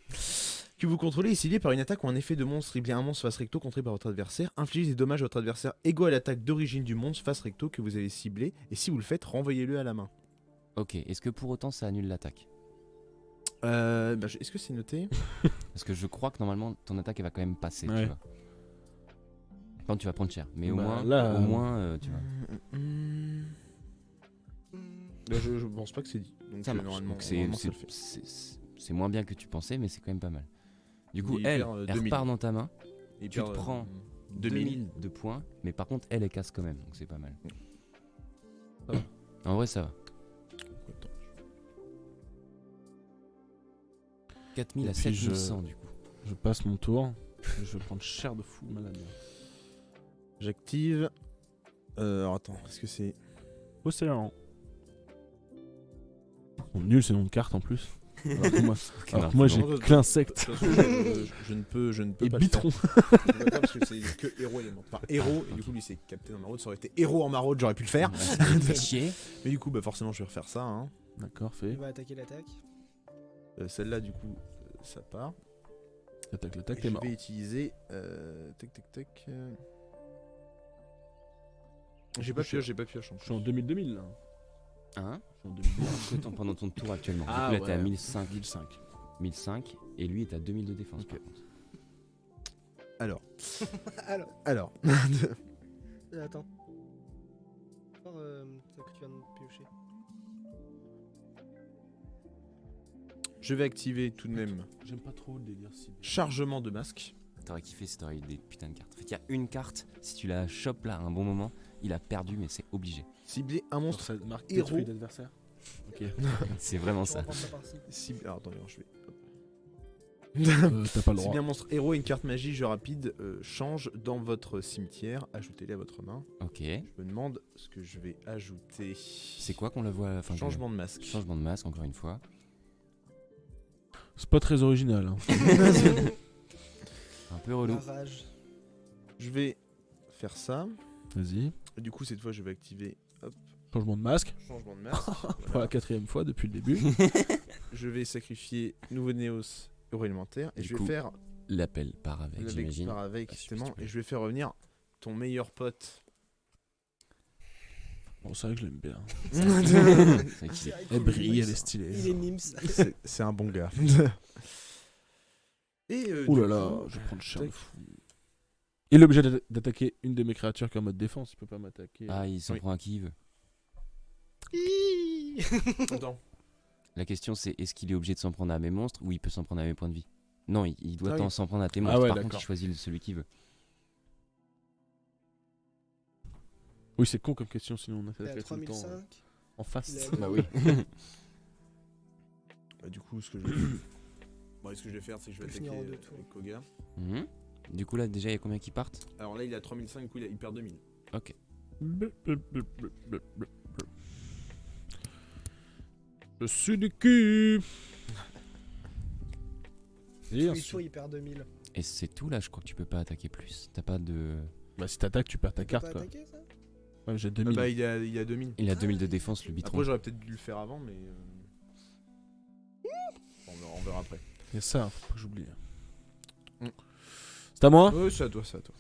que vous contrôlez est ciblé par une attaque ou un effet de monstre ciblé un monstre face recto contré par votre adversaire, infligez des dommages à votre adversaire égaux à l'attaque d'origine du monstre face recto que vous avez ciblé, et si vous le faites, renvoyez-le à la main. Ok, est-ce que pour autant ça annule l'attaque? Est-ce que c'est noté? Parce que je crois que normalement ton attaque elle va quand même passer, Ouais. tu vois. Quand tu vas prendre cher, mais au Bah, moins, là, tu vois. Là, je pense pas que c'est dit. Donc, Ça marche. normalement, Donc c'est normalement, ça le fait. c'est moins bien que tu pensais, mais c'est quand même pas mal. Du coup, Il elle perd, elle 2000. repart dans ta main. Il Tu perd, te prends 2000. de points, mais par contre, elle casse quand même, donc c'est pas mal. Ça va. En vrai, ça va. 4000 Et à puis 7100 du coup. Je passe mon tour. Je vais prendre cher de fou malade. J'active. Alors attends, est-ce que c'est. Océan. Ils sont nuls ces noms de cartes en plus. Alors que moi, alors que moi, j'ai Non, qu'insecte je ne peux et pas bitron. le faire. Parce que c'est que héros élément. Enfin, héros, et du coup, lui, c'est Captain en maraude. Ça aurait été héros en maraude, j'aurais pu le faire. Ouais, ça fait chier. Mais du coup, bah, forcément, je vais refaire ça. Hein. D'accord, Il fait. va attaquer l'attaque. Celle-là, du coup, ça part. Attaque l'attaque, Et t'es je mort. vais utiliser. Tac. J'ai pas pioche, en Je suis en plus. 2000 là. Hein Je suis en 2000. Que t'en pendant ton tour actuellement. Ah, du coup, là, t'es à ouais. 1005. 1005. 1005 et lui est à 2000 de défense par contre. Alors. Alors, attends. Voir ça que tu viens de piocher. Je vais activer tout de même J'aime pas trop le délire ciblé. chargement de masque. T'aurais kiffé si t'aurais eu des putains de cartes. En fait, il y a une carte, si tu la chopes là à un bon moment, il a perdu, mais c'est obligé. Cibler un Genre, monstre ça marque héros. détruit d'adversaire. Ok. C'est vraiment Tu ça. reprends ça par-ci. Alors attendez, je vais. T'as pas le Si droit. bien un monstre héros et une carte magie jeu rapide change dans votre cimetière, ajoutez-les à votre main. Ok. Je me demande ce que je vais ajouter. C'est quoi qu'on la voit enfin, Changement de masque. Changement de masque, encore une fois. C'est pas très original. Hein. Un peu relou. La rage. Je vais faire ça. Vas-y. Et du coup, cette fois, je vais activer Changement de masque. changement de masque. Pour la 4ème fois depuis le début. Je vais sacrifier nouveau Néos héros élémentaire et Du je vais coup, faire L'appel part avec, avec j'imagine. par avec Ah, justement super. et je vais faire revenir ton meilleur pote. Bon, c'est vrai que je l'aime bien. C'est vrai qu'il est- Elle brille, elle est Il stylée. est Mims. C'est un bon gars. Et Ouh là du là, coup, je vais prendre cher tac. de fou. Il est obligé d'attaquer une de mes créatures qui est en mode défense, il peut pas m'attaquer. Ah, il s'en Oui. prend à qui il veut. Attends. La question c'est est-ce qu'il est obligé de s'en prendre à mes monstres ou il peut s'en prendre à mes points de vie? Non, il doit Ah oui. s'en prendre à tes Ah monstres. ouais, Par contre, d'accord. il choisit celui qu'il veut. Oui, c'est con comme question, sinon on a Il est à fait tout le temps 3005. en face. Il est à Bah oui. Bah, du coup, ce que je ce que je vais faire, c'est que je vais Tu peux attaquer finir en deux tours. avec Koga. Mhm. Du coup là déjà il y a combien qui partent? Alors là, il est à 3005, du coup, il perd 2000. Ok. Je suis du cul. Et Oui, ensuite- toi, il perd 2000. Et c'est tout là, je crois que tu peux pas attaquer plus. T'as pas de. Bah si t'attaques, tu perds ta Tu peux carte pas quoi. attaquer, ça Ouais, j'ai Ah 2000. bah, il a 2000. Il a 2000 de défense le bitron. Après, j'aurais peut-être dû le faire avant, mais. On verra après. Il y a ça, faut pas que j'oublie. Mm. C'est à moi. Ouais, c'est à toi, c'est à toi.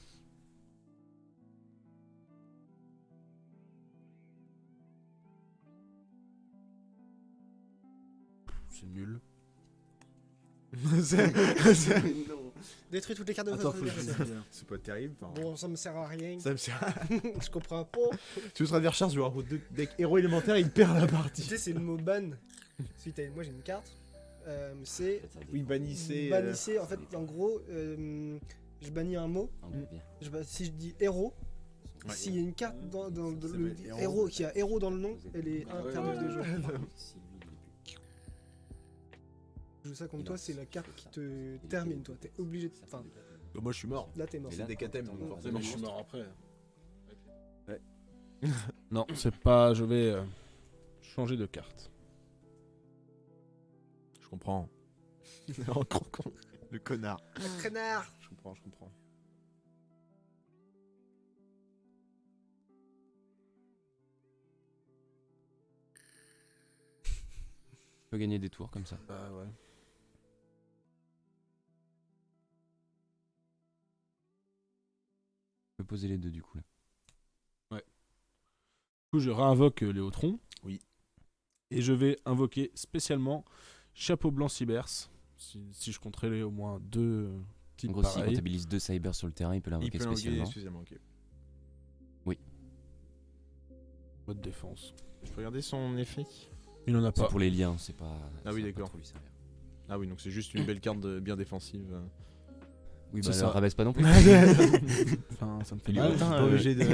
C'est nul. Détruis toutes les cartes de Attends, votre faut que je adversaire. dise bien. C'est pas terrible. enfin, Bon, ça me sert à rien. Ça me sert. Je comprends pas. Tu veux adversaire, je vais avoir deux decks héros élémentaires, il perd la Tu partie. sais, c'est le mot ban. Moi, j'ai une carte. C'est Oui, bannissez. bannissez. En fait, en gros, je bannis un mot. Ah, ouais, bien. Si je dis héros, Ouais. s'il y a une carte dans Ça le s'appelle héros. héros qui a héros dans le nom, elle est Ah ouais, interdite de ouais, jeu. ouais. Je joue ça contre toi, c'est la carte qui te termine, toi. T'es obligé de. Enfin, Bah, moi, je suis mort. là, t'es mort. Et C'est là, des KTM, donc t'en- forcément, je suis mort. après. Non, c'est pas. Je vais changer de carte. Je comprends. Le connard. Un connard. Je comprends. Tu peux gagner des tours comme ça. Bah ouais. Tu peux poser les deux du coup là. Du coup, je réinvoque Léotron. Oui. Et je vais invoquer spécialement Chapeau Blanc Cybers. Si je compterais au moins deux En types gros, s'il pareils. comptabilise 2 cybers sur le terrain, il peut Il l'invoquer peut spécialement. spécialement, ok. Mode défense. Je peux regarder son effet. Il en a C'est pas. pour les liens, c'est pas. Ah ça oui, va pas d'accord. trop lui servir. Ah oui, donc c'est juste une belle carte bien défensive. Oui, C'est bah ça. rabaisse pas non plus. Enfin, ça me fait Il est mal. hautain, Pas obligé de.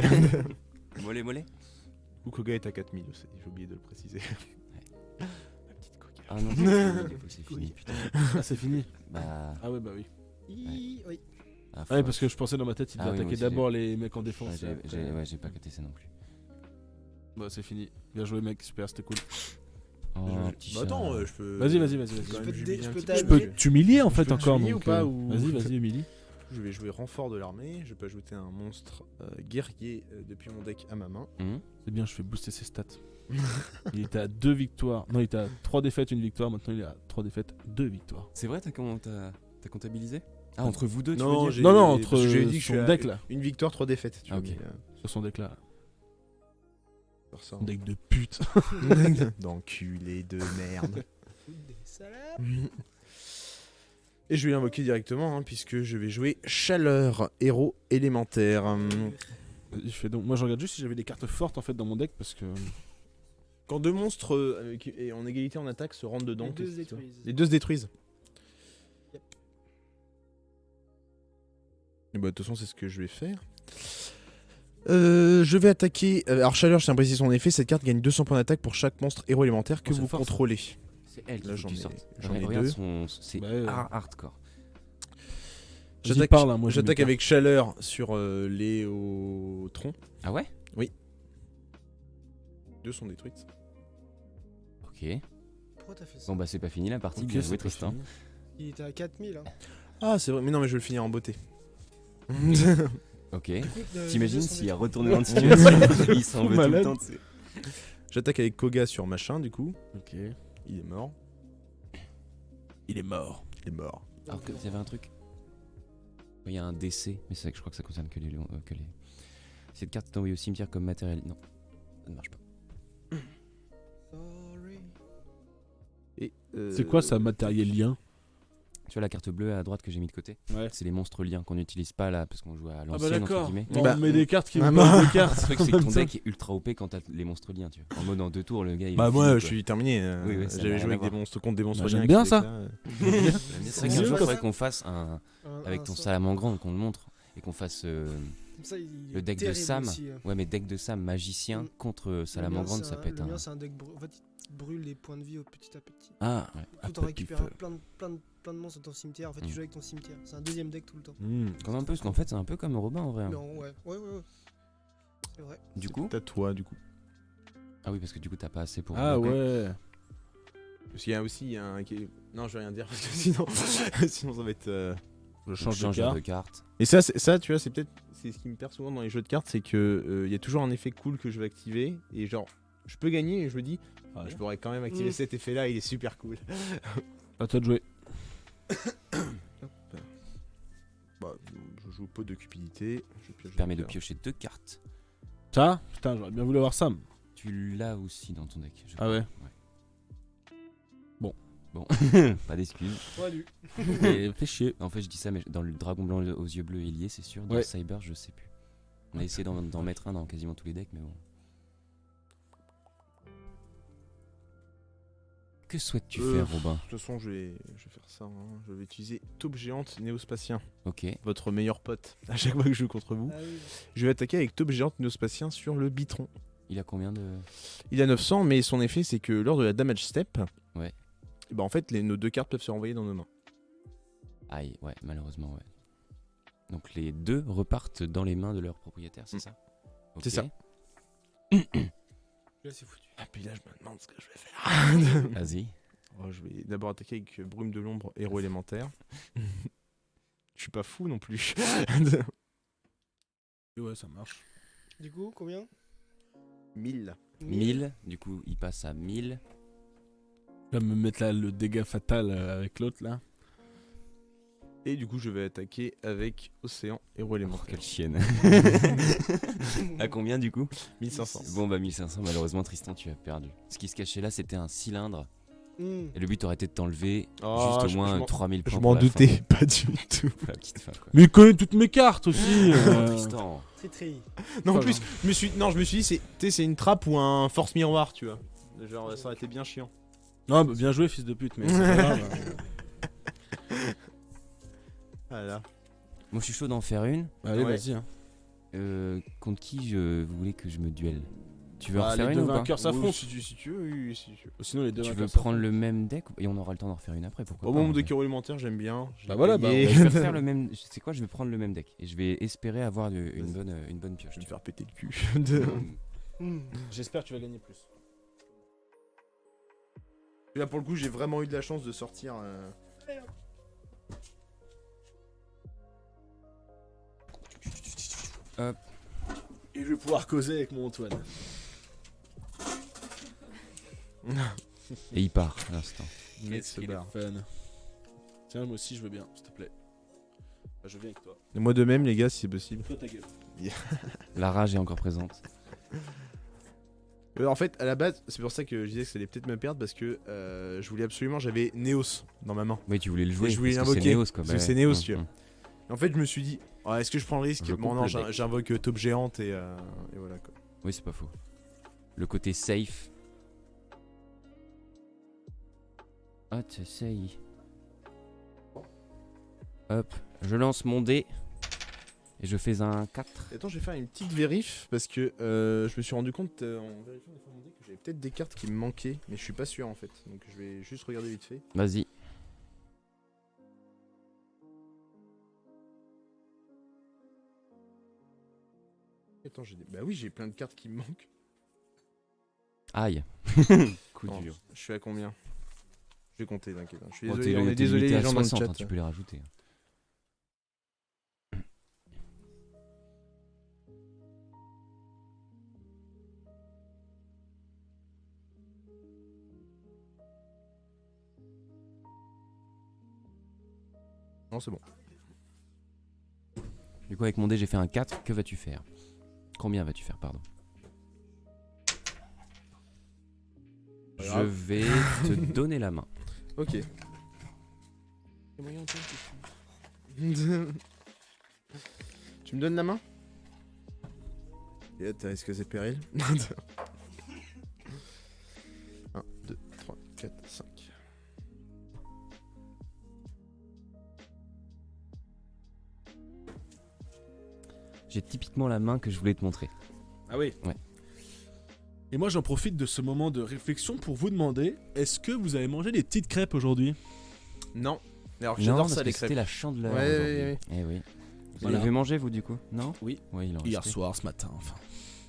Mollet. Koga est à 4000 aussi, j'ai oublié de le préciser. Ma petite Koga. Ah non, c'est fini, putain. Ah, c'est fini. Bah. Ah ouais, bah oui. Oui. Ah, Ah oui, parce que je pensais dans ma tête, il Ah devait oui, moi attaquer aussi, d'abord les mecs en défense. Ouais, et après- j'ai pas capté ça non plus. Bah, c'est fini. Bien joué, mec. Super, c'était cool. Oh, Bah, petit chat. attends, je peux. Vas-y. quand Je même peux jubiler un je peux petit peu. Je t'amener- peux t'humilier en fait peux encore. t'humilier donc, ou pas, ou- Vas-y, Émilie. Je vais jouer renfort de l'armée. Je peux ajouter un monstre guerrier depuis mon deck à ma main. Hum. C'est bien, je fais booster ses stats. Il était à 2 victoires. Non, il était à 3 défaites, 1 victoire. Maintenant, il est à 3 défaites, 2 victoires. C'est vrai, t'as comptabilisé? Ah, entre vous deux, tu Non, veux dire? j'ai- Non, non, parce entre que j'ai dit que je son suis à- deck là. Une victoire, 3 défaites. Tu Ah, vois, ok. mais, Sur son deck là. faire ça. Son deck de pute. D'enculé de merde. Des salades. Et je vais l'invoquer directement, hein, puisque je vais jouer Chaleur, héros élémentaire. Je fais donc. Moi, je regarde juste si j'avais des cartes fortes en fait dans mon deck parce que. Quand deux monstres et en égalité en attaque se rendent dedans, Les deux se qu'est-ce que tu fais détruisent. Les deux se détruisent. Yep. Et bah, de toute façon, c'est ce que je vais faire. Je vais attaquer. Alors, chaleur, je tiens à préciser son effet. Cette carte gagne 200 points d'attaque pour chaque monstre héros élémentaire que Oh, c'est vous fort, ça. contrôlez. C'est elle Là, qui j'en tu ai- sortes. j'en ai Regarde deux. c'est Ouais. hardcore. J'y parle, hein, moi, J'attaque avec chaleur sur Léotron. Ah ouais? Deux sont détruites. Ok. Pourquoi t'as fait ça? Bon bah c'est pas fini la partie, Ok, bien c'est joué pas Tristan. fini. Il était à 4000. Hein. Ah, c'est vrai. Mais non, mais je vais le finir en beauté. Ok. Écoute, T'imagines les deux sont s'il y a détruits. retournement de situation, il s'en veut tout le Malade. temps. Tu sais. J'attaque avec Koga sur machin, du coup. Ok. Il est mort. Il est mort. Il est mort. Alors qu'il y avait un truc. Il y a un décès, mais c'est vrai que je crois que ça concerne que les lions. Cette carte est envoyée au cimetière comme matériel. Non, ça ne marche pas. Sorry. Et, C'est quoi ça, matériel lien? Tu vois la carte bleue à droite que j'ai mis de côté? Ouais. C'est les monstres liens qu'on n'utilise pas là parce qu'on joue à Ah bah l'ancienne entre d'accord. guillemets. On Bah, met des cartes qui ah nous bah. donnent des cartes. Le truc c'est que ton Comme ça. deck est ultra OP quand t'as les monstres liens, tu vois. En mode en 2 tours, le gars il Bah est moi fini, je quoi. suis terminé. Oui, oui, ça n'a J'avais rien joué à avec des voir. monstres contre des monstres Bah, liens j'aime bien avec ça. ce deck-là. C'est vrai qu'un C'est jour il mieux, faudrait ça. qu'on fasse avec ton salamandre, qu'on le montre et qu'on fasse Comme ça, il le est deck de terrible Sam. aussi, hein. Ouais, mais deck de Sam magicien Mm. contre Salamandre, ça peut être Le un. mien, c'est un deck. En fait, il te brûle les points de vie au petit à petit. Ah, Tout en récupérant plein de monstres dans ton cimetière. En fait, tu joues avec ton cimetière. C'est un deuxième deck tout le temps. Comme un peu, parce qu'en fait, c'est un peu comme Robin en vrai. hein. Non, ouais. C'est vrai. Du coup. T'as toi du coup. Ah oui, parce que du coup, t'as pas assez pour. Ah Ok. ouais. Parce qu'il y a aussi un non je vais rien dire parce que sinon sinon ça va être. Je Donc, change de changeur carte. de carte. Et ça tu vois c'est peut-être c'est ce qui me perd souvent dans les jeux de cartes c'est que il y a toujours un effet cool que je vais activer et genre je peux gagner et je me dis ah, je pourrais quand même activer Mm. cet effet là il est super cool. À toi de jouer. Bah je joue peu de cupidité. Permet de piocher 2 cartes. Ça? Putain, j'aurais bien voulu avoir Sam. Tu l'as aussi dans ton deck. je Ah crois. ouais. Bon, pas d'excuses. Salut. Et fais chier. En fait, je dis ça, mais dans le dragon blanc aux yeux bleus, il y est, c'est sûr. Dans Ouais. Cyber, je sais plus. On a essayé d'en mettre un dans quasiment tous les decks, mais bon. Que souhaites-tu faire, Robin? De toute façon je vais faire ça. Hein. Je vais utiliser taupe géante néospatien. Ok. Votre meilleur pote à chaque fois que je joue contre vous. Ah oui. Je vais attaquer avec taupe géante néospatien sur le bitron. Il a combien de. Il a 900 mais son effet c'est que lors de la damage step. Ouais. Et bah en fait nos deux cartes peuvent se renvoyer dans nos mains. Aïe, ouais, malheureusement, ouais. Donc les deux repartent dans les mains de leur propriétaire, c'est Mm. ça? C'est ça. Là, c'est foutu. Ah puis là je me demande ce que je vais faire. Vas-y. Oh, je vais d'abord attaquer avec brume de l'ombre héros élémentaire. Je suis pas fou non plus. Ouais, ça marche. Du coup, combien 1000. 1000, du coup, il passe à 1000. Je vais me mettre là le dégât fatal avec l'autre là. Et du coup je vais attaquer avec océan héros Oh, élémentaire. quelle chienne. À combien du coup? 1500. Bon bah 1500, malheureusement Tristan tu as perdu. Ce qui se cachait là c'était un cylindre Hmm. et le but aurait été de t'enlever Oh, juste au je moins m'en- 3000 points. Je pour m'en la doutais pas du tout. fin. La petite fin quoi. Mais il connaît toutes mes cartes aussi. Oh, Tristan. Tri. Non en Pas plus je me suis dit c'est une trappe ou un force miroir tu vois. Genre ça aurait été bien chiant. Non, bah, bien joué, fils de pute, mais c'est pas grave. Voilà. Moi je suis chaud d'en faire une. Allez, Ouais. vas-y. Hein. Contre qui vous voulez que je me duelle? Tu veux en Bah, refaire les une deux ou pas? vainqueurs s'affrontent. Oui, si tu veux, oui, si tu veux. Sinon, les deux Tu veux vainqueurs prendre s'affrontent. le même deck et on aura le temps d'en refaire une après, pourquoi Au pas, moment en de vrai. héros élémentaire j'aime bien. Je Bah l'ai voilà, payé. Je vais refaire le même. C'est quoi? Je vais prendre le même deck et je vais espérer avoir une bonne pioche. Je vais me faire péter le cul. Hmm. J'espère que tu vas gagner plus. Là pour le coup j'ai vraiment eu de la chance de sortir. Et je vais pouvoir causer avec mon Antoine. Et il part à l'instant. Mais se barre. Fun. Tiens, moi aussi, je veux bien, s'il te plaît. Bah, je viens avec toi. Et moi de même les gars si c'est possible. Toi, ta gueule. La rage est encore présente. En fait à la base c'est pour ça que je disais que ça allait peut-être me perdre parce que je voulais absolument j'avais Neos dans ma main. Oui, tu voulais le jouer. Et je voulais parce que l'invoquer, c'est Neos, quoi. parce que c'est Neos, tu vois. hum. En fait je me suis dit oh, est-ce que je prends le risque? Je Bon coupe non le deck. j'invoque taupe géante et voilà quoi. Oui, c'est pas faux. Le côté safe Ah, t'essayes. Hop, je lance mon dé. Et je fais un 4. Attends, je vais faire une petite vérif parce que je me suis rendu compte en vérifiant les mon deck que j'avais peut-être des cartes qui me manquaient, mais je suis pas sûr en fait. Donc je vais juste regarder vite fait. Vas-y. Attends, bah oui, j'ai plein de cartes qui me manquent. Aïe. Coup Attends, dur. je suis à combien? Je vais compter, t'inquiète. Je suis Bon, désolé, t'es- on est t'es désolé limité les à gens dans le 60, chat. hein, tu peux les rajouter. Non, c'est bon. Du coup, avec mon dé, j'ai fait un 4. Que vas-tu faire? Combien vas-tu faire, pardon? Pas Je grave. vais te donner la main. Ok. Tu me donnes la main? Et t'as risque et péril. 1, 2, 3, 4, 5. J'ai typiquement la main que je voulais te montrer. Ah oui. Ouais. Et moi j'en profite de ce moment de réflexion pour vous demander, est-ce que vous avez mangé des petites crêpes aujourd'hui? Non. Alors Non, j'adore parce ça que les c'était crêpes. la chandeleur Ouais, aujourd'hui. ouais, Eh oui. Vous Voilà. l'avez mangé, vous, du coup? Non? Oui. Oui, il en Hier restait. soir, ce matin, enfin.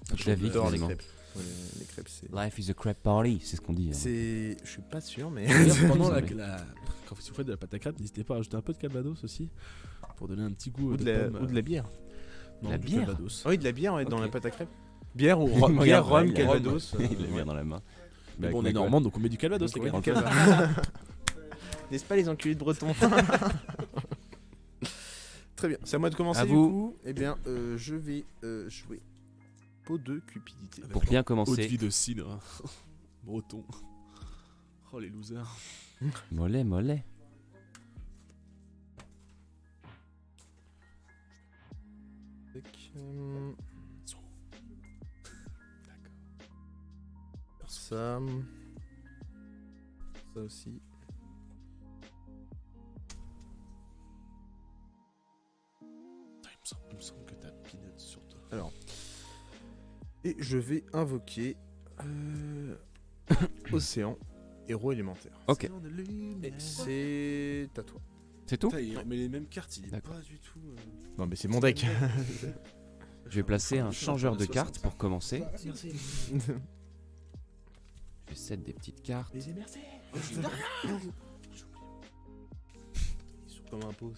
Toute la vie, J'adore les finalement. crêpes. Ouais, les crêpes c'est. Life is a crêpe party, c'est ce qu'on dit. hein. C'est. Je suis pas sûr mais. D'ailleurs, pendant Désolé. quand vous faites de la pâte à crêpes, n'hésitez pas à rajouter un peu de calvados aussi, pour donner un petit goût ou de la, pomme, ou de la bière. non, la du bière. calvados. Ah oui, de la bière ouais, dans Ok. la pâte à crêpes. Bière ou Il me bière, regarde, rhum, il a- calvados. Il l'a bien dans la main. Mais Bah, bon, on quoi, est quoi. normand, donc on met du calvados, les Oui, gars. du calvados. N'est-ce pas les enculés de Breton? Très bien, c'est à moi de commencer À du vous. coup. Eh bien, je vais jouer pot de cupidité. Pour bien Haute commencer, vie de cidre. Breton. Oh les losers. mollet, mollet. Ça. Ça aussi. Il me semble que t'as peanut sur toi. Alors. Et je vais invoquer Océan, héros élémentaire. Ok. Et c'est à toi. C'est tout? Putain, il met les mêmes cartes, il est D'accord. pas du tout. Non mais c'est mon deck. Je vais placer un changeur de cartes pour commencer. Merci. Je set des petites cartes. Les merci. Ils sont comme un pot.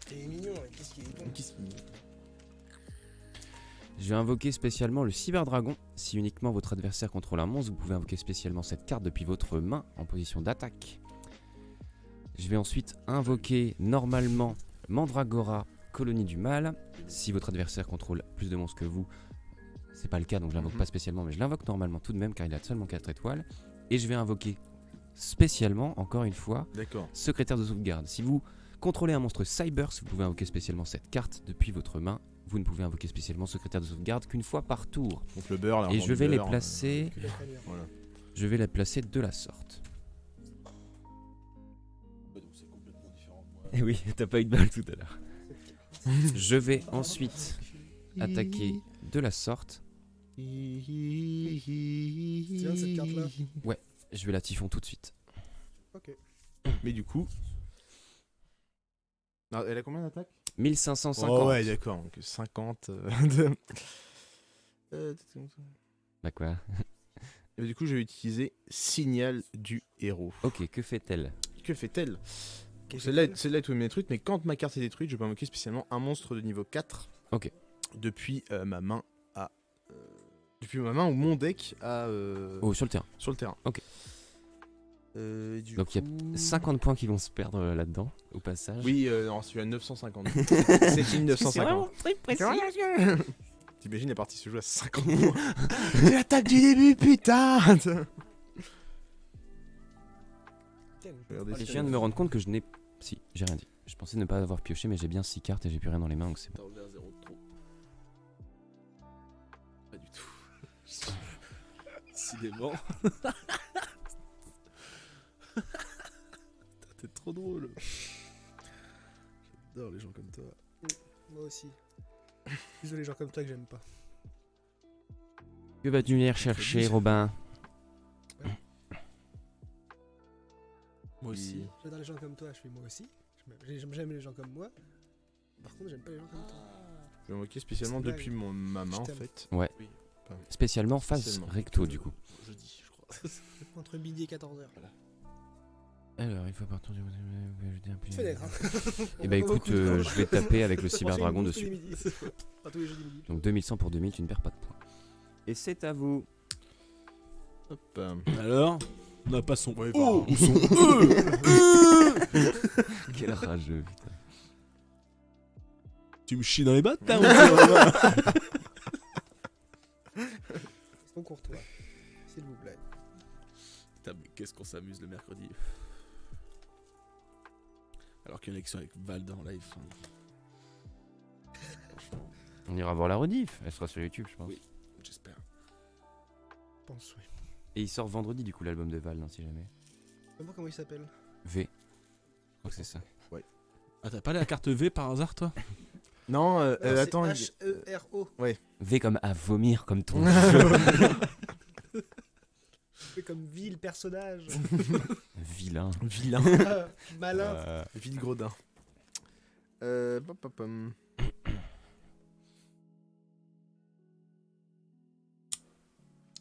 T'es mignon, qu'est-ce qu'il est bon. Je vais invoquer spécialement le Cyberdragon. Si uniquement votre adversaire contrôle un monstre, vous pouvez invoquer spécialement cette carte depuis votre main en position d'attaque. Je vais ensuite invoquer normalement Mandragora, Colonie du Mal. Si votre adversaire contrôle plus de monstres que vous, c'est pas le cas, donc je l'invoque pas spécialement, mais je l'invoque normalement tout de même car il a seulement 4 étoiles. Et je vais invoquer spécialement, encore une fois, D'accord. Secrétaire de sauvegarde. Si vous contrôlez un monstre Cyberse, vous pouvez invoquer spécialement cette carte depuis votre main. Vous ne pouvez invoquer spécialement Secrétaire de sauvegarde qu'une fois par tour. Donc le beurre là. Et je vais les placer. Très bien. Voilà. Je vais les placer de la sorte. C'est complètement différent de moi. Et oui, t'as pas eu de balle tout à l'heure. Je vais ensuite attaquer de la sorte. C'est bien cette carte-là. Je vais la typhon tout de suite. Ok. Mais du coup. Ah, elle a combien d'attaques? 1550. Oh ouais, d'accord. Donc 50. Bah quoi? Et du coup, je vais utiliser Signal du héros. Ok, que fait-elle? Que fait-elle? Celle-là est tous mes trucs, mais quand ma carte est détruite, je peux invoquer spécialement un monstre de niveau 4. Ok. Depuis ma main à. Depuis ma main ou mon deck à. Oh, sur le terrain. Sur le terrain. Ok. Du Donc il y coup... a 50 points qui vont se perdre là-dedans, au passage. Oui, non, celui à 950. C'est une 950. très précis. T'imagines, la partie se joue à 50 points. C'est l'attaque du début, putain. Regardez Je ça. viens de me rendre compte que je n'ai... Si, j'ai rien dit. Je pensais ne pas avoir pioché, mais j'ai bien 6 cartes et j'ai plus rien dans les mains, donc c'est bon. T'as enlevé un 0 de trop. Pas du tout. Décidément. trop drôle. J'adore les gens comme toi. Moi aussi. Désolé, les gens comme toi que j'aime pas. Que vas-tu venir chercher, Robin? Moi aussi. J'adore les gens comme toi, je fais moi aussi. J'aime les gens comme moi. Par contre, j'aime pas les gens comme toi. Je vais invoquer spécialement C'est depuis ma main Je en t'aime. fait. Ouais. Oui. Spécialement face Spécialement. recto, du coup. Jeudi, je crois. Entre midi et 14h. Alors, il faut partir du... Fenêtre, hein. Eh bah écoute, je vais taper avec le cyberdragon dessus. Pas tous les jours du midi. Donc 2100 pour 2000, tu ne perds pas de points. Et c'est à vous. Hop. Alors, on n'a pas son. Ouais, Oh, bah. ou son. Quel rageux, putain. Tu me chies dans les battes, là. Ils sont courtois. S'il vous plaît. Putain, mais qu'est-ce qu'on s'amuse le mercredi. Alors qu'il y a une élection avec Valda en live. Franchement, On ira voir la rediff, elle sera sur YouTube, je pense. Oui. j'espère. Je pense, oui. Et il sort vendredi, du coup, l'album de Val, hein, si jamais. Comment il s'appelle? V. Je crois que c'est ça. Ah, t'as pas la carte V par hasard, toi? Non, attends. H-E-R-O. V comme à vomir, comme ton. C'est comme ville, personnage. Vilain. Vilain. Malin. Vide gredin. Pom.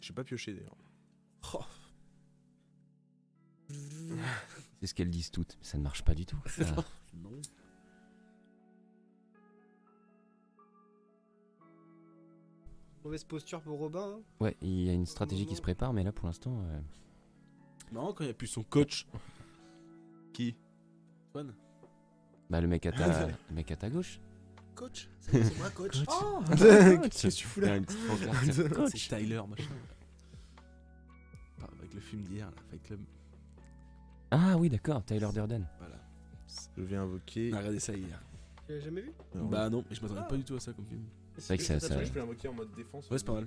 J'ai pas pioché d'ailleurs. C'est ce qu'elles disent toutes, mais ça ne marche pas du tout. Ah. Non. Mauvaise posture pour Robin. Hein. Ouais, il y a une stratégie qui se prépare, mais là, pour l'instant... Non, quand il n'y a plus son coach. Qui? Swan. Bah, le mec à ta gauche. Coach. C'est moi, coach. Oh Qu'est-ce que tu fous Il y a là? une petite pancarte. C'est Tyler, machin. Ah, avec le film d'hier, là, Fight Club. Ah oui, d'accord, Tyler Durden. Voilà. Je vais invoquer. On a regardé ça hier. Tu l'as jamais vu? Bah non, mais je m'attendais pas du tout à ça comme film. C'est vrai que ça... Je peux l'invoquer en mode défense. Ouais, c'est pas mal.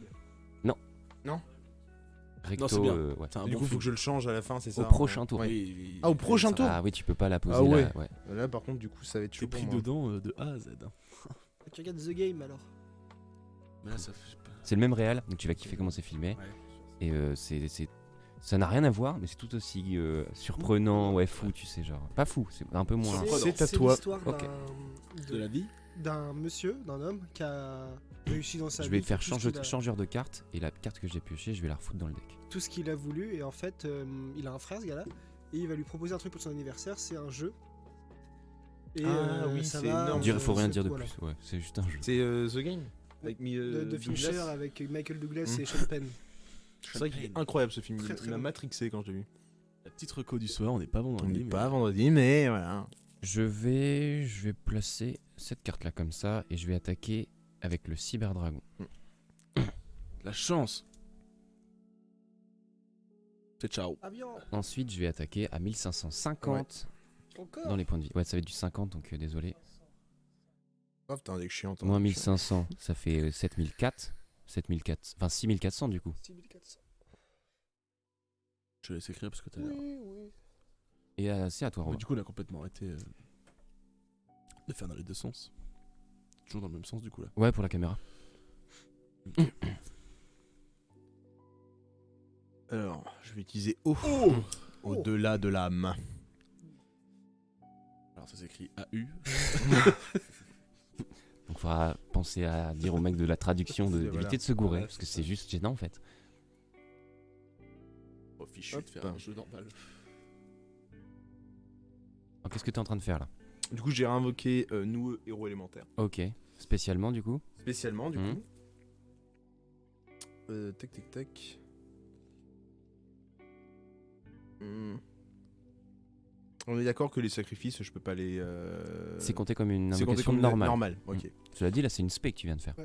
Recto, c'est bien. ouais. C'est un Du bon coup, faut film. que je le change à la fin, c'est ça? Au prochain tour. Ouais. Oui, Ah, au prochain ça- tour. Ah oui, tu peux pas la poser Ah ouais. là, ouais. Là, par contre, du coup, ça va être T'es chaud pour pris moi. dedans de A à Z. Hein. Tu regardes The Game alors. Mais là, ça fait pas. C'est le même réal, donc tu vas kiffer comment c'est filmé. Ouais. Et ça n'a rien à voir, mais c'est tout aussi surprenant, ouais, fou, tu sais, genre. Pas fou, c'est un peu moins. C'est à toi. l'histoire Ok. De la vie. d'un monsieur, d'un homme qui a réussi dans sa vie. Je vais faire tout ce qu'il a- changeur de carte, et la carte que j'ai piochée, je vais la refoutre dans le deck. tout ce qu'il a voulu, et en fait, il a un frère, ce gars-là, et il va lui proposer un truc pour son anniversaire, c'est un jeu. Et Ah oui, ça c'est va, énorme. Faut rien dire de voilà. plus, ouais, c'est juste un jeu. C'est The Game avec De Fincher Douglas. avec Michael Douglas Mm. et Sean Penn. C'est vrai qu'il est incroyable ce film. Très, Il très m'a bon. matrixé quand je l'ai vu. La petite reco du soir, on n'est pas On vendredi. n'est mais- pas vendredi, mais voilà. Je vais placer cette carte là comme ça, et je vais attaquer avec le cyberdragon. La chance. C'est ciao. Ah bien, Ensuite, je vais attaquer à 1550 encore dans les points de vie. Ouais, ça va être du 50, donc désolé. Oh putain, dès que je suis en Moins 1500, ça fait 7004. 7400, enfin 6400 du coup. 6400. Je vais laisser écrire parce que t'as l'air. Oui. Et c'est à toi, Mais Robin. du coup, on a complètement arrêté de faire dans les deux sens. Toujours dans le même sens, du coup, là. Ouais, pour la caméra. Alors, je vais utiliser O. Au-delà de l'âme. Alors, ça s'écrit AU. Donc faudra penser à dire au mec de la traduction Voilà. d'éviter de se gourer, Voilà, parce que c'est c'est juste gênant en fait. Oh, fichu Hop. de faire un jeu normal. Alors, qu'est-ce que t'es en train de faire là? Du coup, j'ai réinvoqué Noueux Héros Élémentaire. Ok. Spécialement du coup? Spécialement, du Mhm. coup. Tac. On est d'accord que les sacrifices, je peux pas les. C'est compté comme une C'est compté invocation comme normale. normal. Ok. Cela dit, là c'est une spé que tu viens de faire.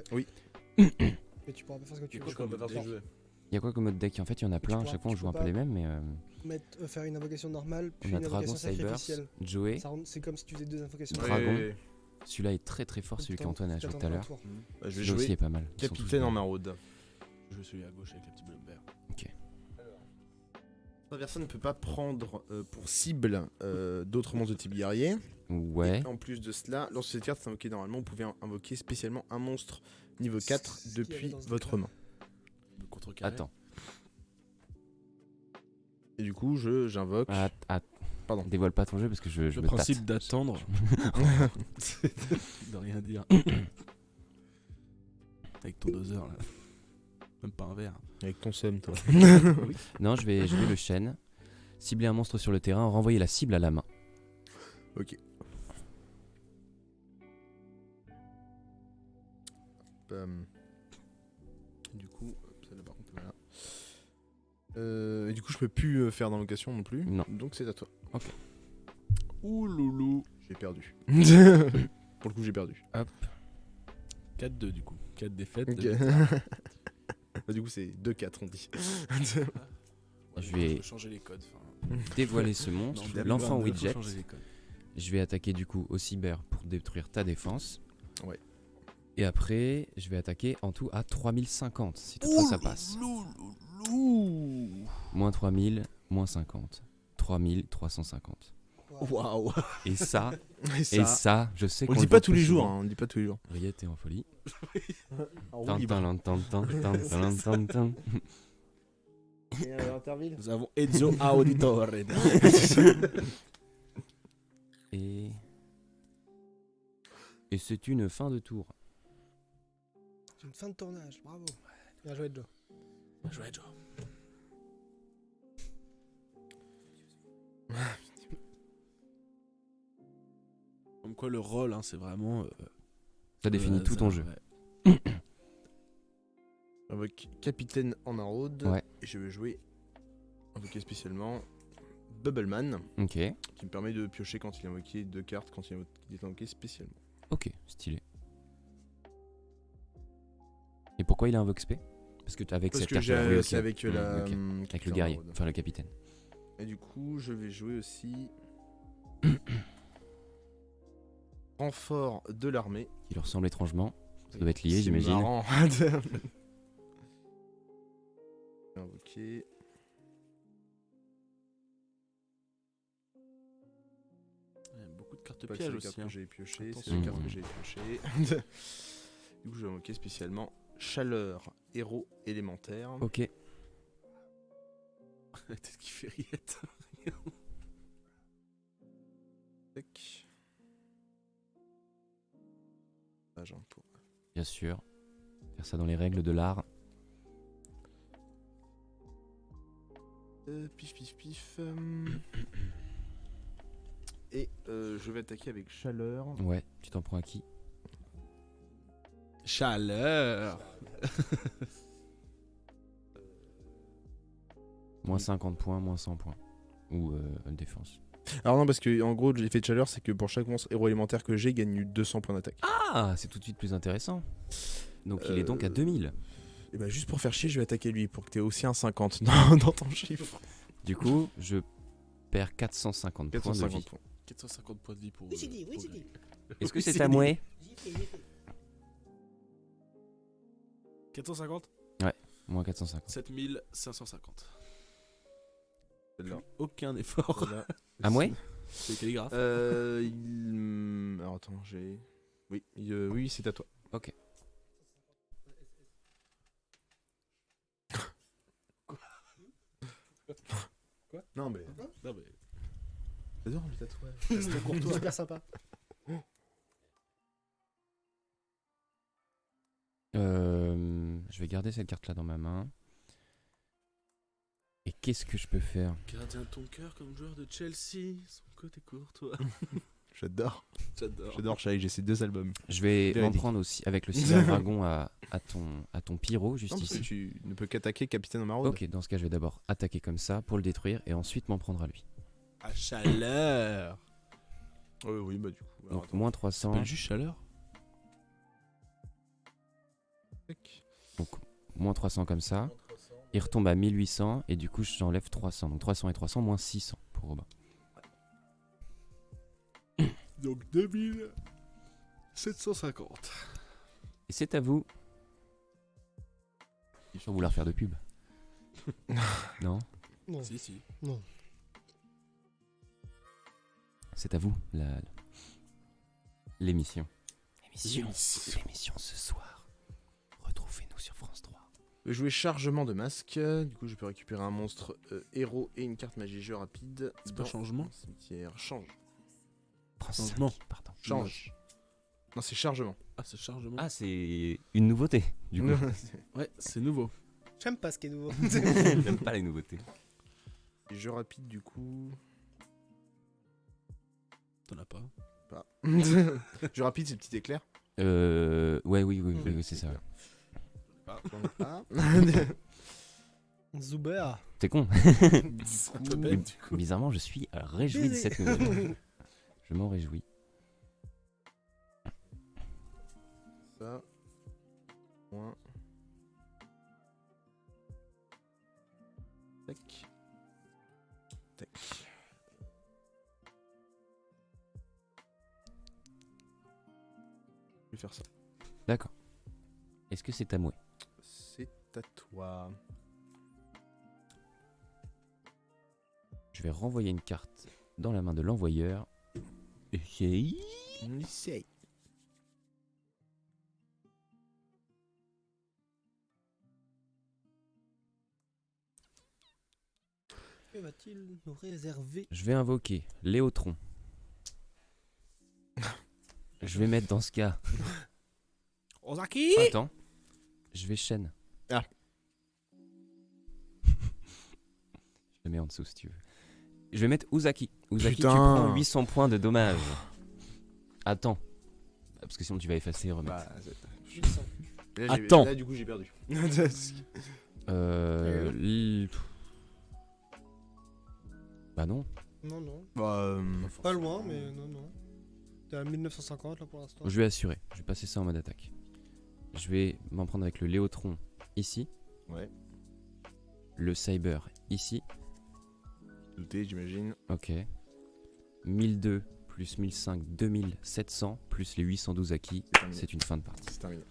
Mais tu pourras pas faire ce que tu Du veux. coup, je peux pas faire jouer. Il y a quoi comme mode deck? En fait, il y en a plein, à pourras- chaque fois on tu joue un peux peu pas- les mêmes, mais Faire une invocation normale, puis on a une Dragon invocation Cybers, sacrificielle. Joey. C'est comme si tu faisais deux invocations. Dragon. Ouais. Celui-là est très très fort, celui qu'Antoine a joué tout à l'heure. Bah, je vais Celui-là aussi jouer est pas mal. Ils sont tous Capitaine bien. en maraude. Je vais celui à gauche avec le petit bonhomme vert. L'adversaire ne peut pas prendre pour cible d'autres monstres de type guerrier. Ouais. Et en plus de cela, lorsque cette carte est invoquée normalement, vous pouvez invoquer spécialement un monstre niveau 4 Ce qu'il y avait depuis dans ce votre deck-là. main. Le contrecarré. Attends. Et du coup, j'invoque. Pardon. Dévoile pas ton jeu parce que je Le me principe tâte. d'attendre, c'est de rien dire. Avec ton doseur là. Même pas un verre. Avec ton seum, toi. Non, je vais le chêne. Cibler un monstre sur le terrain, renvoyer la cible à la main. Ok. Du coup, celle-là par contre, voilà. Et du coup, je peux plus faire d'invocation non plus. Non. Donc c'est à toi. Ouh loulou. J'ai perdu. Pour le coup, j'ai perdu. 4-2 du coup. 4 défaites. Ok. Bah, du coup, c'est 2-4, on dit. Je vais Faut changer les codes. dévoiler ce monstre, Non, l'enfant 2022, faut widget. changer les codes. Je vais attaquer du coup au cyber pour détruire ta défense. Ouais. Et après, je vais attaquer en tout à 3050 si toutefois ça passe. Moins 3000, moins 50. 3350. Waouh. Et ça, Et et ça, je sais on qu'on le dit le pas voit tous peu les jours, souvent. hein, on le dit pas tous les jours. Riette est en folie. En Tan, tan, tan, tan, tan, tan, tan, tan. Interville. Nous avons Ezio Auditore. Et c'est une fin de tour. C'est une fin de tournage, bravo. Bien joué, Joe. Jouez Joe. Comme quoi le rôle, hein, c'est vraiment. Ça définit le tout ton hasard, jeu. ouais. Avec Capitaine en Arrowed. Ouais. Et je vais jouer, invoqué spécialement, Bubbleman, Ok, qui me permet de piocher quand il est invoqué 2 cartes, quand il est invoqué spécialement. ok, stylé. Et pourquoi il a invoque spé? Parce que avec Parce cette que carte, j'ai, oui, ok. c'est avec Mm, la. ok. Avec le Capitaine guerrier, Arrowed. enfin le capitaine. Et du coup, je vais jouer aussi. Renfort de l'armée. Qui leur ressemble étrangement. Ça doit être lié, C'est j'imagine. marrant. Invoqué. Il y a beaucoup de cartes Pas que pièges c'est les aussi. cartes Hein. que j'ai piochées, c'est Attention. les cartes que j'ai piochées. Du coup, je vais invoquer spécialement Chaleur, héros élémentaire. Ok, La tête qui fait riette. Tac. Page un pour. bien sûr. Faire ça dans les règles de l'art. Pif pif pif. Et je vais attaquer avec Chaleur. Ouais, tu t'en prends à qui? Chaleur. Moins 50 points, moins 100 points. Ou défense. Alors non, parce que en gros, l'effet de Chaleur, c'est que pour chaque monstre héros élémentaire que j'ai, gagne 200 points d'attaque. Ah, c'est tout de suite plus intéressant. Donc il est donc à 2000. Et bah juste pour faire chier, je vais attaquer lui, pour que t'aies aussi un 50 dans ton chiffre. Du coup, je perds 450 points de 450 vie. points. 450 points de vie pour. Oui, c'est dit, oui, c'est dit. Est-ce que Oui, c'est à moi? 450 Moins 450. 7550. Celle-là. Aucun effort. Celle-là. À moi? C'est calligraphe. Alors attends, j'ai. Oui, oui, c'est à toi. Ok. Quoi? Non mais. Non, mais... J'adore le tatouage. C'est super sympa. Je vais garder cette carte là dans ma main. Et qu'est-ce que je peux faire? Gardien de ton cœur comme joueur de Chelsea. Son côté courtois. J'adore. J'adore. J'adore Shai, j'ai ces 2 albums. Je vais m'en Véridique. prendre aussi avec le cyber dragon à ton pyro juste Non, parce que ici. tu ne peux qu'attaquer Capitaine en maraude. Ok, dans ce cas je vais d'abord attaquer comme ça pour le détruire et ensuite m'en prendre à lui. À chaleur. Oui, bah du coup. Alors, Donc moins 300, S'appelle juste chaleur. tac. moins 300 comme ça. Il retombe à 1800 et du coup j'enlève 300. Donc 300 et 300 moins 600 pour Robin. Donc 2750. Et c'est à vous. Je vais vouloir faire de pub. Non? Non. Si. Non. C'est à vous, l'émission. L'émission ce soir. Retrouvez-nous sur France 3. Je vais jouer chargement de masque. Du coup, je peux récupérer un monstre héros et une carte magie jeu rapide. C'est pas dans changement mon cimetière. Change. Prends Changement. 5, pardon. Change. Non, c'est chargement. Ah, c'est chargement. Ah, c'est une nouveauté, du coup. Ouais, c'est nouveau. J'aime pas ce qui est nouveau. J'aime pas les nouveautés. Jeu rapide, du coup. T'en as pas. Pas. Jeu rapide, c'est petit éclair. Ouais, oui, c'est ça. Ah. Zuber. T'es con. C'est un peu bête, du coup. Bizarrement, je suis réjoui de cette nouvelle. Je m'en réjouis. Ça. Point. Tac. Tac. Je vais faire ça. D'accord. Est-ce que c'est à moi? C'est à toi. Je vais renvoyer une carte dans la main de l'envoyeur. Essaye. Que va-t-il nous réserver? Je vais invoquer Léotron. Je vais mettre dans ce cas. Ozaki. Attends. Je vais chaîne. Ah. Je le mets en dessous si tu veux. Je vais mettre Uzaki. Uzaki, Putain. tu prends 800 points de dommage. Attends. Parce que sinon tu vas effacer et remettre. Bah, Là, Attends. Là, du coup, j'ai perdu. Bah non. Non. Bah, Pas loin, mais non. T'es à 1950 là pour l'instant. Je vais assurer. Je vais passer ça en mode attaque. Je vais m'en prendre avec le Léotron ici. Ouais. Le Cyber ici. Douté, j'imagine. Ok. 1002 plus 1005, 2700 plus les 812 acquis. C'est terminé. C'est une fin de partie. C'est terminé.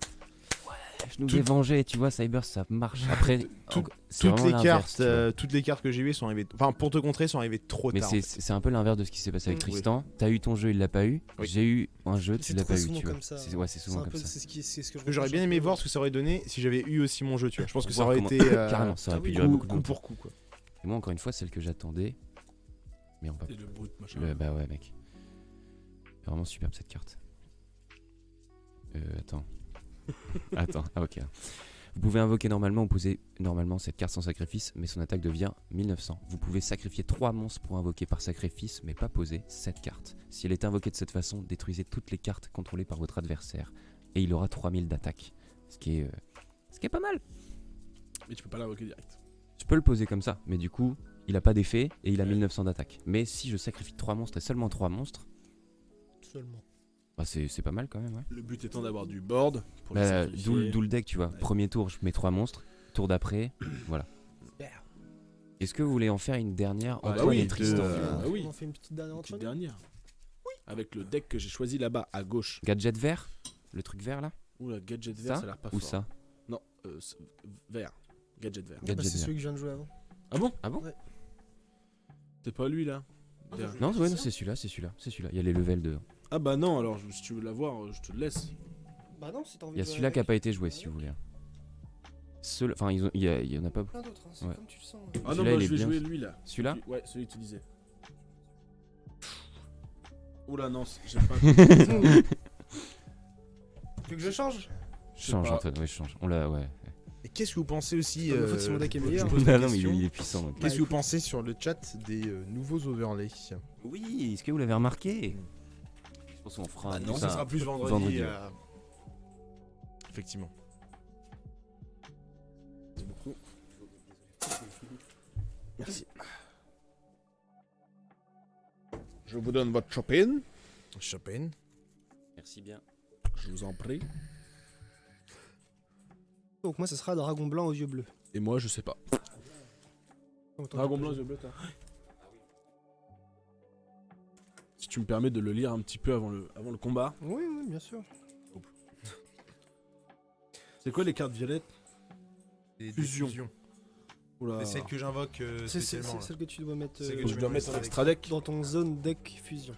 Je nous ai vengé, tu vois, Cyber ça marche. Après, Tout- c'est Toutes vraiment les l'inverse, cartes, tu vois. toutes les cartes que j'ai eues sont arrivées. Enfin, pour te contrer, sont arrivées trop Mais tard. c'est un peu l'inverse de ce qui s'est passé avec Oui. Tristan. T'as eu ton jeu, il l'a pas eu. Oui. J'ai eu un jeu, tu C'est l'as trop pas eu, souvent tu vois. comme ça. Ouais, c'est souvent un comme peu, ça. c'est ce que je J'aurais bien reproche aimé un peu. voir ce que ça aurait donné si j'avais eu aussi mon jeu, tu vois. Je pense que ça Voir aurait comment- été Carrément, ça aurait pu Ah oui, durer coup, beaucoup de coup temps. pour coup, quoi. Et moi, encore une fois, celle que j'attendais. Mais on va. Et le brut, machin. Bah ouais, mec. C'est vraiment superbe cette carte. Attends. Attends, ah ok. Vous pouvez invoquer normalement ou poser normalement cette carte sans sacrifice, mais son attaque devient 1900. Vous pouvez sacrifier 3 monstres pour invoquer par sacrifice, mais pas poser cette carte. Si elle est invoquée de cette façon, détruisez toutes les cartes contrôlées par votre adversaire. Et il aura 3000 d'attaque. Ce qui est pas mal. Mais tu peux pas l'invoquer direct. Je peux le poser comme ça, mais du coup, il a pas d'effet et il a Ouais. 1900 d'attaque. Mais si je sacrifie 3 monstres et seulement 3 monstres, Seulement. bah c'est pas mal quand même, ouais. Le but étant d'avoir du board pour les Bah, sacrifier. d'où le deck, tu vois. Ouais. Premier tour, je mets 3 monstres. Tour d'après, voilà. Est-ce que vous voulez en faire une dernière Ah bah Antoine oui, et Tristan Ah oui. On en fait une petite dernière Une petite entre nous. dernière. Oui. Avec le deck que j'ai choisi là-bas à gauche. Gadget vert? Le truc vert là? Oula, gadget vert, ça a l'air pas Ou fort. ça? Non, vert. Gadget vert. Bah, Gadget c'est vert. celui que je viens de jouer avant. Ah bon? Ah bon? Ouais. C'est pas lui là. Derrière. Non, ouais, non, c'est celui-là, c'est celui-là, c'est celui-là. Il y a les levels dedans. Ah bah non, alors si tu veux l'avoir, je te le laisse. Bah non, si t'as envie Il y a de jouer celui-là qui a avec. pas été joué si vous voulez. Enfin, il y en a pas. Plein d'autres, hein, c'est Ouais. comme tu le sens. Ah non, Celui-là, moi il je est vais bien. jouer lui là. Celui-là? Ouais, celui que tu disais. Oula non, j'aime pas. Tu veux que je change? Change pas. Antoine, ouais, change. On l'a, ouais. Et qu'est-ce que vous pensez aussi Pas ma faute si mon deck est meilleur. je pose Non, la non, mais question. il est puissant. donc. Qu'est-ce que vous pensez sur le chat des nouveaux overlays? Oui, est-ce que vous l'avez remarqué? Je pense qu'on fera Ah tout non, ça sera plus vendredi. vendredi, ouais. Effectivement. Merci beaucoup. Merci. Je vous donne votre shopping. Chopin. Merci bien. Je vous en prie. Donc moi, ce sera Dragon Blanc aux yeux bleus. Et moi, je sais pas. Donc, t'en Dragon as blanc, pas yeux bleus, toi. Si tu me permets de le lire un petit peu avant le combat. joué. Oui, bien sûr. C'est quoi les cartes violettes? Des Fusion. fusions. Oula. C'est celle que j'invoque C'est spécialement. là. celle que tu dois mettre C'est que Donc, tu je dois mets mettre un avec- extra deck. dans ton zone deck fusion.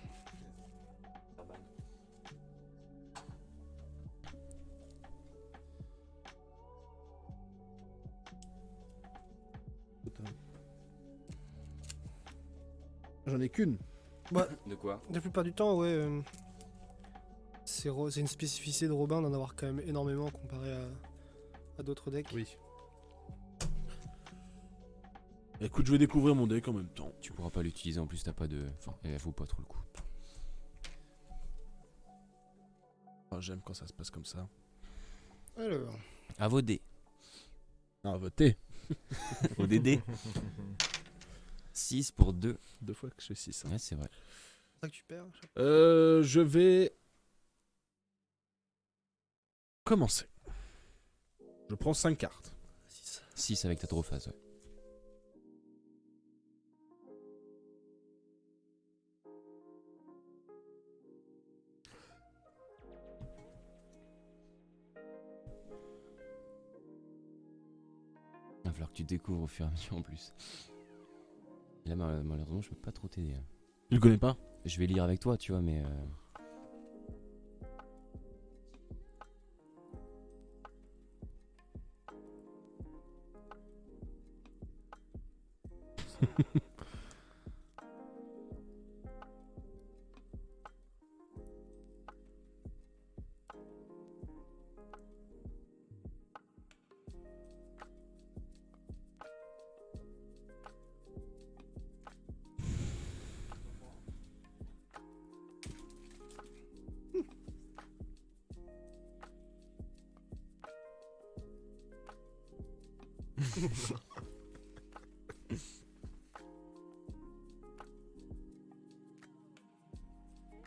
J'en ai qu'une. De quoi? La plupart du temps, ouais. C'est une spécificité de Robin d'en avoir quand même énormément comparé à d'autres decks. Oui. Écoute, je vais découvrir mon deck en même temps. Tu pourras pas l'utiliser en plus, t'as pas de. Enfin, elle vaut pas trop le coup. Ah, j'aime quand ça se passe comme ça. Alors, À vos dés. Ah, voter. Au DD. 6 pour 2. 2 fois que je fais 6. Ouais, c'est vrai. c'est ça que tu perds. Je vais commencer. Je prends 5 cartes. 6 avec ta trophase, ouais. Il va falloir que tu découvres au fur et à mesure en plus. Et là, malheureusement, je peux pas trop t'aider. Hein. Tu le connais pas? Je vais lire avec toi, tu vois, mais.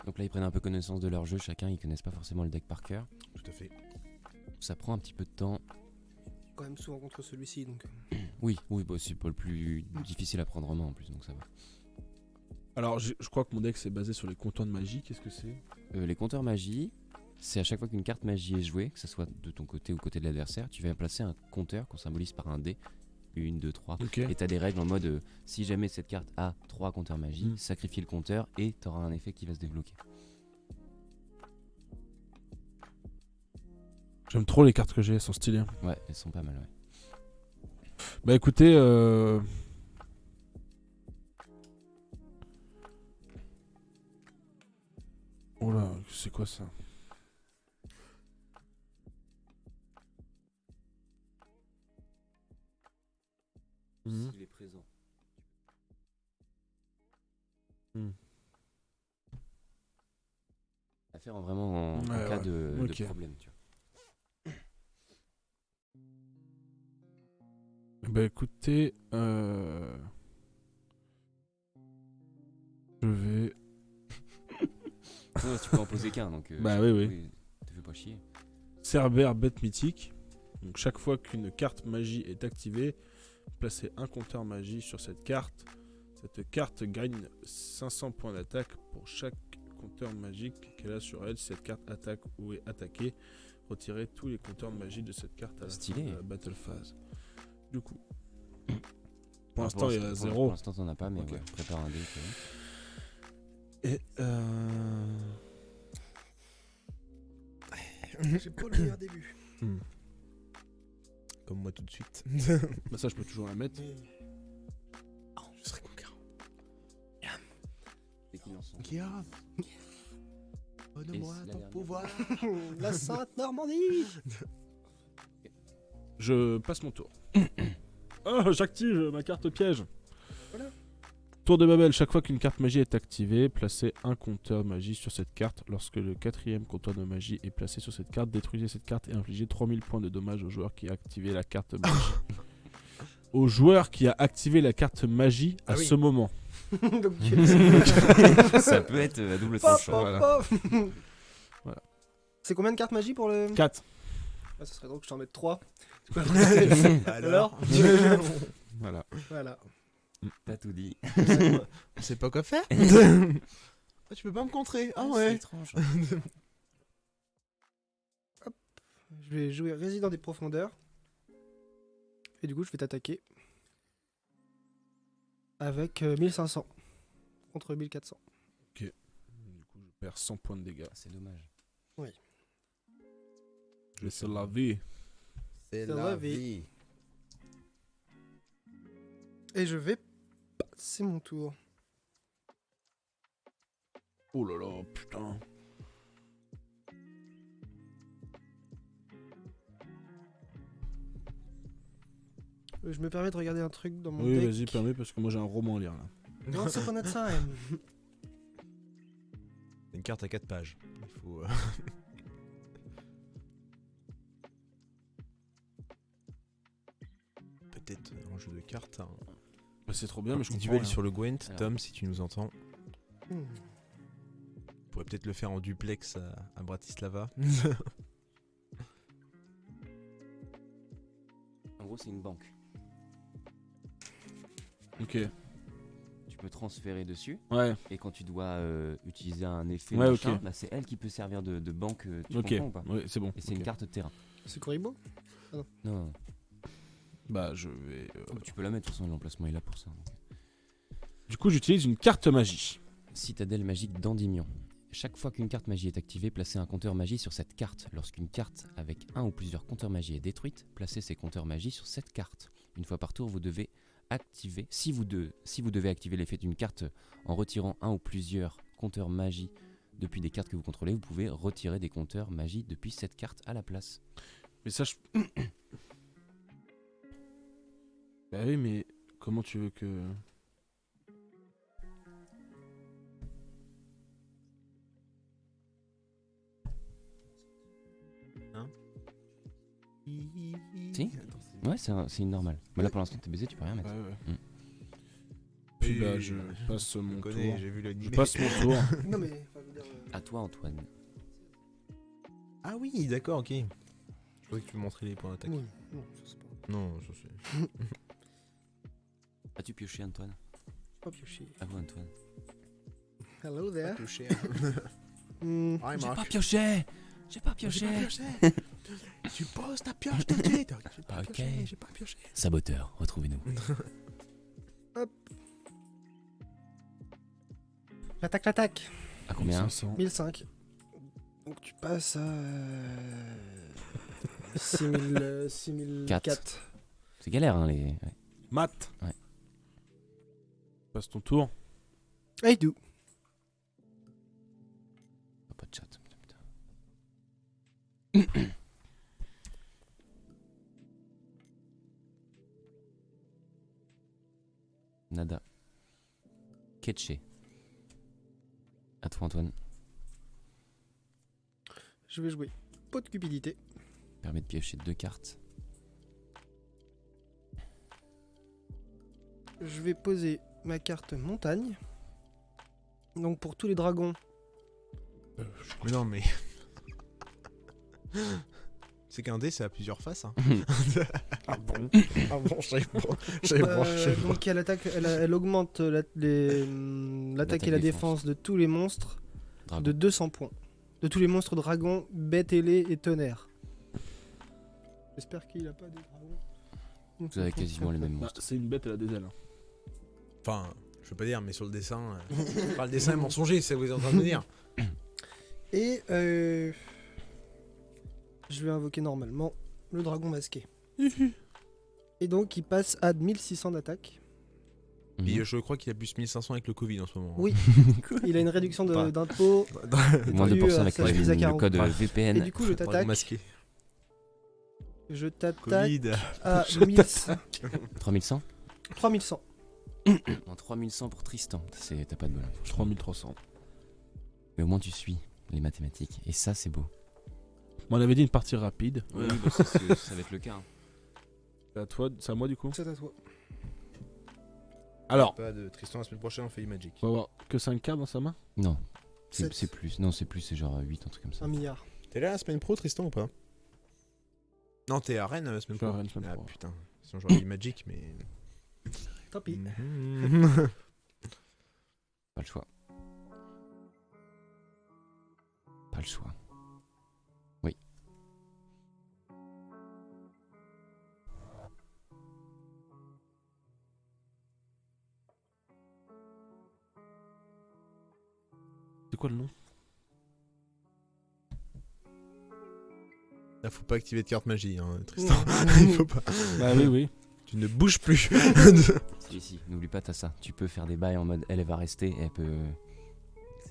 Donc là, ils prennent un peu connaissance de leur jeu, chacun, ils connaissent pas forcément le deck par cœur. Tout à fait. Ça prend un petit peu de temps. Quand même souvent contre celui-ci, donc. Oui, bah, c'est pas le plus difficile à prendre en main en plus, donc ça va. Alors, je crois que mon deck c'est basé sur les compteurs de magie. Qu'est-ce que c'est? Les compteurs magie, c'est à chaque fois qu'une carte magie est jouée, que ce soit de ton côté ou côté de l'adversaire, tu vas placer un compteur qu'on symbolise par un dé. 1, 2, 3. Ok. Et t'as des règles en mode si jamais cette carte a 3 compteurs magie, Mm. sacrifie le compteur et t'auras un effet qui va se débloquer. J'aime trop les cartes que j'ai, elles sont stylées. Ouais, elles sont pas mal, ouais. Bah écoutez, oh là, c'est quoi ça? Mhm. S'il est présent. À faire vraiment en Ouais, cas ouais. de Ok. problème, tu vois. Bah écoutez, je vais... Non, tu peux en poser qu'un, donc. Bah oui. Te fais pas chier. Cerbère bête mythique. Donc chaque fois qu'une carte magie est activée, placez un compteur magie sur cette carte. Cette carte gagne 500 points d'attaque pour chaque compteur magique qu'elle a sur elle. Si cette carte attaque ou est attaquée, retirez tous les compteurs de magie de cette carte à la fin Stylé. de la battle phase. Du coup, Enfin, pour l'instant il y a Pour 0. l'instant, t'en as pas, mais Ok. ouais, prépare un dé. tu vois. Et J'ai pas le meilleur début. Comme moi tout de suite. bah ça je peux toujours la mettre. Je serai conquérant. Dès qu'il lance son- Guillaume, donne-moi Et la ton dernière. pouvoir. La Sainte Normandie. Je passe mon tour. Oh, j'active ma carte piège. Voilà. Tour de Babel, chaque fois qu'une carte magie est activée, placez un compteur magie sur cette carte. Lorsque le 4e compteur de magie est placé sur cette carte, détruisez cette carte et infligez 3000 points de dommages au joueur qui a activé la carte magie. Au joueur qui a activé la carte magie à Ah oui. ce moment. Donc, Ça peut être à double pop, tranchant. pop, voilà. pop. Voilà. C'est combien de cartes magie pour le. 4. Ah, ça serait drôle que je t'en mette 3. Alors, Voilà. Voilà. T'as tout dit. on sait pas quoi faire. Ah, tu peux pas me contrer. Ah C'est ouais. étrange. Je vais jouer Résident des Profondeurs. Et du coup, je vais t'attaquer. avec 1500 contre 1400. Du coup, je perds 100 points de dégâts. C'est dommage. C'est la vie. C'est la la vie. vie. Et je vais passer mon tour. Oh là là, putain. Je me permets de regarder un truc dans mon Oui, deck. vas-y, permets, parce que moi j'ai un roman à lire là. Once upon a time. Une carte à 4 pages. Il faut. Peut-être un jeu de cartes. Un Bah, c'est trop bien, mais je petit comprends duel rien. sur le Gwent. Alors. Tom, si tu nous entends. Hmm. On pourrait peut-être le faire en duplex à Bratislava. En gros, c'est une banque. Ok. Tu peux transférer dessus. Ouais, Et quand tu dois utiliser un effet, Ouais, machin, ok. bah, c'est elle qui peut servir de banque. Tu ok. comprends ou pas? Ouais, c'est bon. Et c'est ok. une carte de terrain. C'est Kuribo. Non, non. Bah, je vais. Tu peux la mettre, de toute façon, l'emplacement est là pour ça. donc. Du coup, j'utilise une carte magie. Citadelle magique d'Endymion. Chaque fois qu'une carte magie est activée, placez un compteur magie sur cette carte. Lorsqu'une carte avec un ou plusieurs compteurs magie est détruite, placez ces compteurs magie sur cette carte. Une fois par tour, vous devez activer. Si vous devez activer l'effet d'une carte en retirant un ou plusieurs compteurs magie depuis des cartes que vous contrôlez, vous pouvez retirer des compteurs magie depuis cette carte à la place. Mais ça, je. Bah oui, mais comment tu veux que. Si Ouais, c'est une normale. Mais là, pour l'instant, t'es baisé, tu peux rien mettre. Ouais, ouais. Mm. Puis Oui, bah, je passe mon tour. J'ai vu le Je passe mon tour. Non mais. enfin, je veux dire, À toi, Antoine. Ah oui, d'accord, ok. Je croyais que tu me montrais les points d'attaque. oui, non, ça c'est pas. Non, ça c'est. As-tu pioché, Antoine? Pas pioché. À vous, Antoine. Hello there. Touché. Hmm. J'ai pas pioché. J'ai pas pioché. Tu poses ta pioche tout de suite. J'ai pas Ok. pioché, j'ai pas pioché. Saboteur, retrouvez-nous. L'attaque. À combien? 500. 1005. Donc tu passes à 6004. C'est galère, hein, les. Ouais. Matt. Ouais. Passe ton tour. I do. Oh, pas de chat. Putain. Nada. Ketché. À toi, Antoine. Je vais jouer pot de cupidité. Permet de piocher 2 cartes. Je vais poser ma carte montagne. Donc pour tous les dragons, Mais non, mais. C'est qu'un dé, c'est à plusieurs faces. Hein. Ah bon Ah bon, je savais pas. donc elle attaque, elle augmente l'attaque L'attaque et la défense. défense de tous les monstres Dragon. de 200 points. De tous les monstres dragons, bêtes ailées et tonnerre. J'espère qu'il a pas de dragons. Vous avez quasiment les mêmes Bah, monstres. c'est une bête, elle a des ailes. Enfin, je veux pas dire, mais sur le dessin. Enfin, le dessin est mensonger, c'est ce que vous êtes en train de me dire. Et je vais invoquer normalement le dragon masqué. Et donc il passe à 1600 d'attaque. Mhm. Et je crois qu'il a plus 1500 avec le Covid en ce moment. Oui. Il a une réduction Pas. d'impôt. Moins de Dû pourcents à avec sa chemise à le 40. code Et VPN. du coup je Dragon t'attaque. masqué. Je t'attaque Covid. à 3100 3100. En 3100 pour Tristan. T'as pas de bol. 3300. Mais au moins tu suis les mathématiques. Et ça, c'est beau. Bon, on avait dit une partie rapide. Oui, bah, ça va être le cas. hein. C'est à toi, c'est à moi du coup. C'est à toi. Alors, Pas de Tristan la semaine prochaine, on fait Magic. on va avoir que 5 cartes dans sa main. Non. Sept. C'est plus. Non, c'est plus. C'est genre 8, un truc comme ça. 1 milliard. T'es là la semaine pro, Tristan, ou pas? Non, t'es à Rennes la semaine Je suis à pro. Rennes semaine Ah pro. putain, sinon j'aurais dit Magic, mais. Tant pis. Pas le choix. Pas le choix. Oui. C'est quoi le nom? Là, faut pas activer de carte magie, hein, Tristan. Il faut pas. Bah oui. Tu ne bouges plus. Si, n'oublie pas, t'as ça. Tu peux faire des bails en mode elle va rester et elle peut.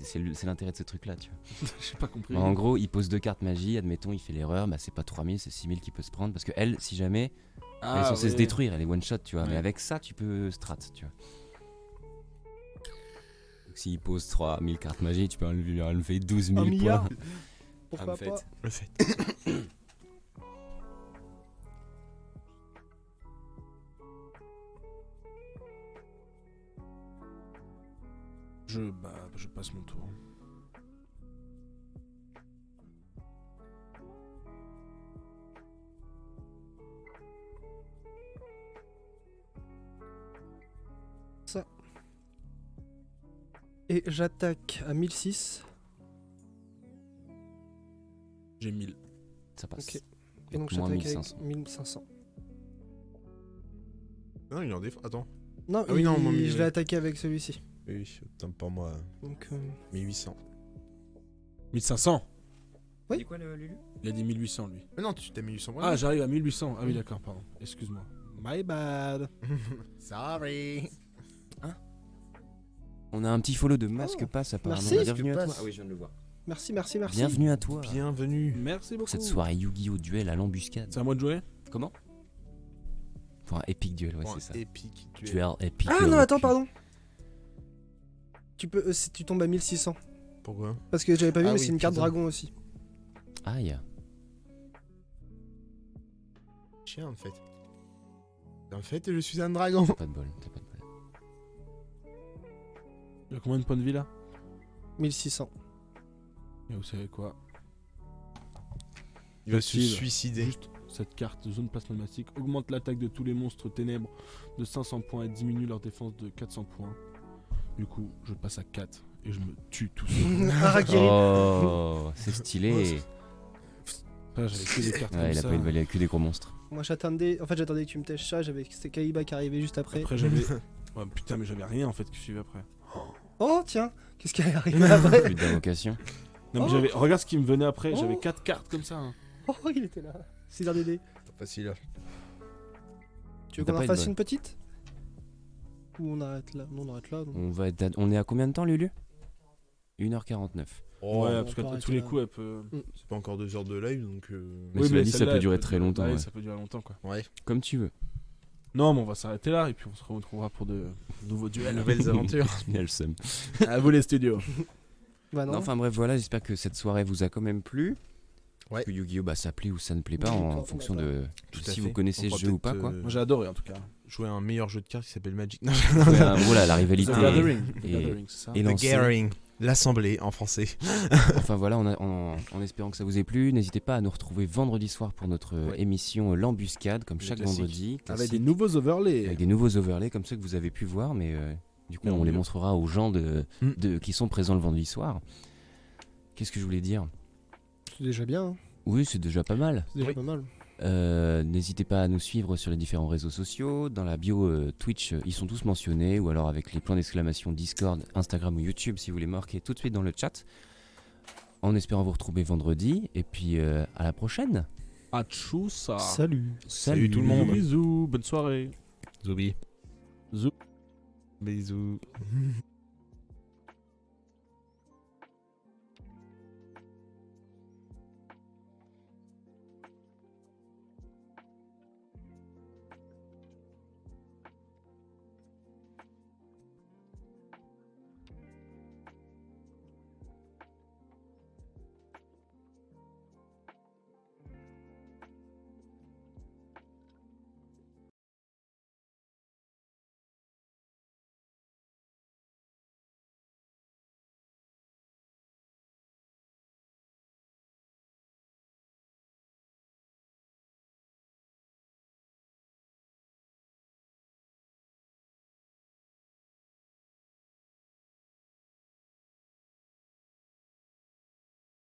C'est l'intérêt de ce truc là, tu vois. J'ai pas compris. En gros, il pose 2 cartes magie, admettons, il fait l'erreur, bah c'est pas 3000, c'est 6000 qu'il peut se prendre parce que elle, si jamais, elle est censée se détruire, elle est one shot, tu vois. Ouais. Mais avec ça, tu peux strat, tu vois. Donc s'il pose 3000 cartes magie, tu peux lui enlever 12 000 Un points. milliard. Pourquoi En fait. pas? Le fait. Je passe mon tour. Ça. Et j'attaque à 1006. J'ai 1000. Ça passe. Ok. Et donc Moins j'attaque 1500. avec 1500. Non, il est en défense. Attends. Non, Ah oui, non, moi, je l'ai attaqué avec celui-ci. Oui, autant pour moi. Donc, 1800. 1500. Oui. C'est quoi le Lulu? Il a dit 1800 lui. Mais non, tu t'as 1800 points. Ah, j'arrive à 1800. Ah oui, d'accord, pardon. Excuse-moi. My bad. Sorry. On a un petit follow de Masque Oh, Pass apparemment. merci. Bienvenue à toi. Masque Ah oui, je viens de le voir. merci. Bienvenue à toi. Bienvenue. Merci beaucoup. Pour cette soirée Yu-Gi-Oh! Duel à l'embuscade. C'est à moi de jouer? Comment? Pour un épique duel, ouais, Pour un c'est ça. épique duel. Duel épique. Ah non, au attends, cul. pardon. Tu peux, si tu tombes à 1600. Pourquoi? Parce que j'avais pas vu, Ah mais oui, c'est une carte putain. dragon aussi. Aïe. Chien, en fait. En fait, je suis un dragon. Pas de bol, t'as pas de bol. Il y a combien de points de vie là? 1600. Et vous savez quoi? Il va se Facile. suicider. Juste cette carte zone plasmatique augmente l'attaque de tous les monstres ténèbres de 500 points et diminue leur défense de 400 points. Du coup, je passe à 4 et je me tue tout seul. Harakiri. Oh, c'est stylé. Là, j'avais que des cartes Ouais, comme il a ça. pas une valeur que des gros monstres. Moi j'attendais que tu me tèches ça, c'était Kaiba qui arrivait juste après. Après, j'avais. Ouais, putain, mais j'avais rien en fait qui suivait après. Oh tiens, qu'est-ce qui est arrivé après? Plus d'invocation. Non, mais Oh. j'avais. Regarde ce qui me venait après, j'avais Oh. 4 cartes comme ça. hein. Oh, il était là. C'est dans des dés. Facile. Tu veux T'as qu'on pas en une fasse bonne. une petite? Ou on arrête là? Non, on arrête là. donc. On est à combien de temps, Lulu? 1h49. Oh, ouais, on parce peut qu'à tous arrêter les là. coups, elle peut. c'est pas encore 2 heures de live, donc... Mais cela dit, ça celle-là, peut elle durer très longtemps. Ouais, Ouais. ça peut durer longtemps quoi. Ouais. Comme tu veux. Non, mais on va s'arrêter là et puis on se retrouvera pour de nouveaux duels. Nouvelles aventures. Il a le seum. À vous les studios. Bah non. Non, enfin bref, voilà, j'espère que cette soirée vous a quand même plu. Ouais. Que Yu-Gi-Oh! Bah, ça plaît ou ça ne plaît pas Oui, en on fonction va de Tout à si fait. vous connaissez On ce pourra jeu ou pas, peut-être, quoi. Moi j'ai adoré en tout cas. jouer à un meilleur jeu de cartes qui s'appelle Magic. Non, Voilà, la rivalité. The Gathering. et- Gathering, c'est ça. et The lancé. Gathering. L'Assemblée en français. Enfin voilà, en espérant que ça vous ait plu, n'hésitez pas à nous retrouver vendredi soir pour notre Ouais. émission L'Embuscade, comme Le chaque classique. vendredi. Avec classique, des nouveaux overlays. avec des nouveaux overlays comme ceux que vous avez pu voir, mais du coup Mais en on les mieux. montrera aux gens Mm. qui sont présents le vendredi soir. Qu'est-ce que je voulais dire? C'est déjà bien. Hein. Oui, c'est déjà pas mal. C'est déjà Oui. pas mal. N'hésitez pas à nous suivre sur les différents réseaux sociaux. Dans la bio Twitch, ils sont tous mentionnés, ou alors avec les points d'exclamation Discord, Instagram ou YouTube si vous les marquez tout de suite dans le chat. En espérant vous retrouver vendredi, et puis à la prochaine. Atchoussa. Salut. Salut tout le monde. Bisous, bonne soirée. Zoubi. Zou. Bisous.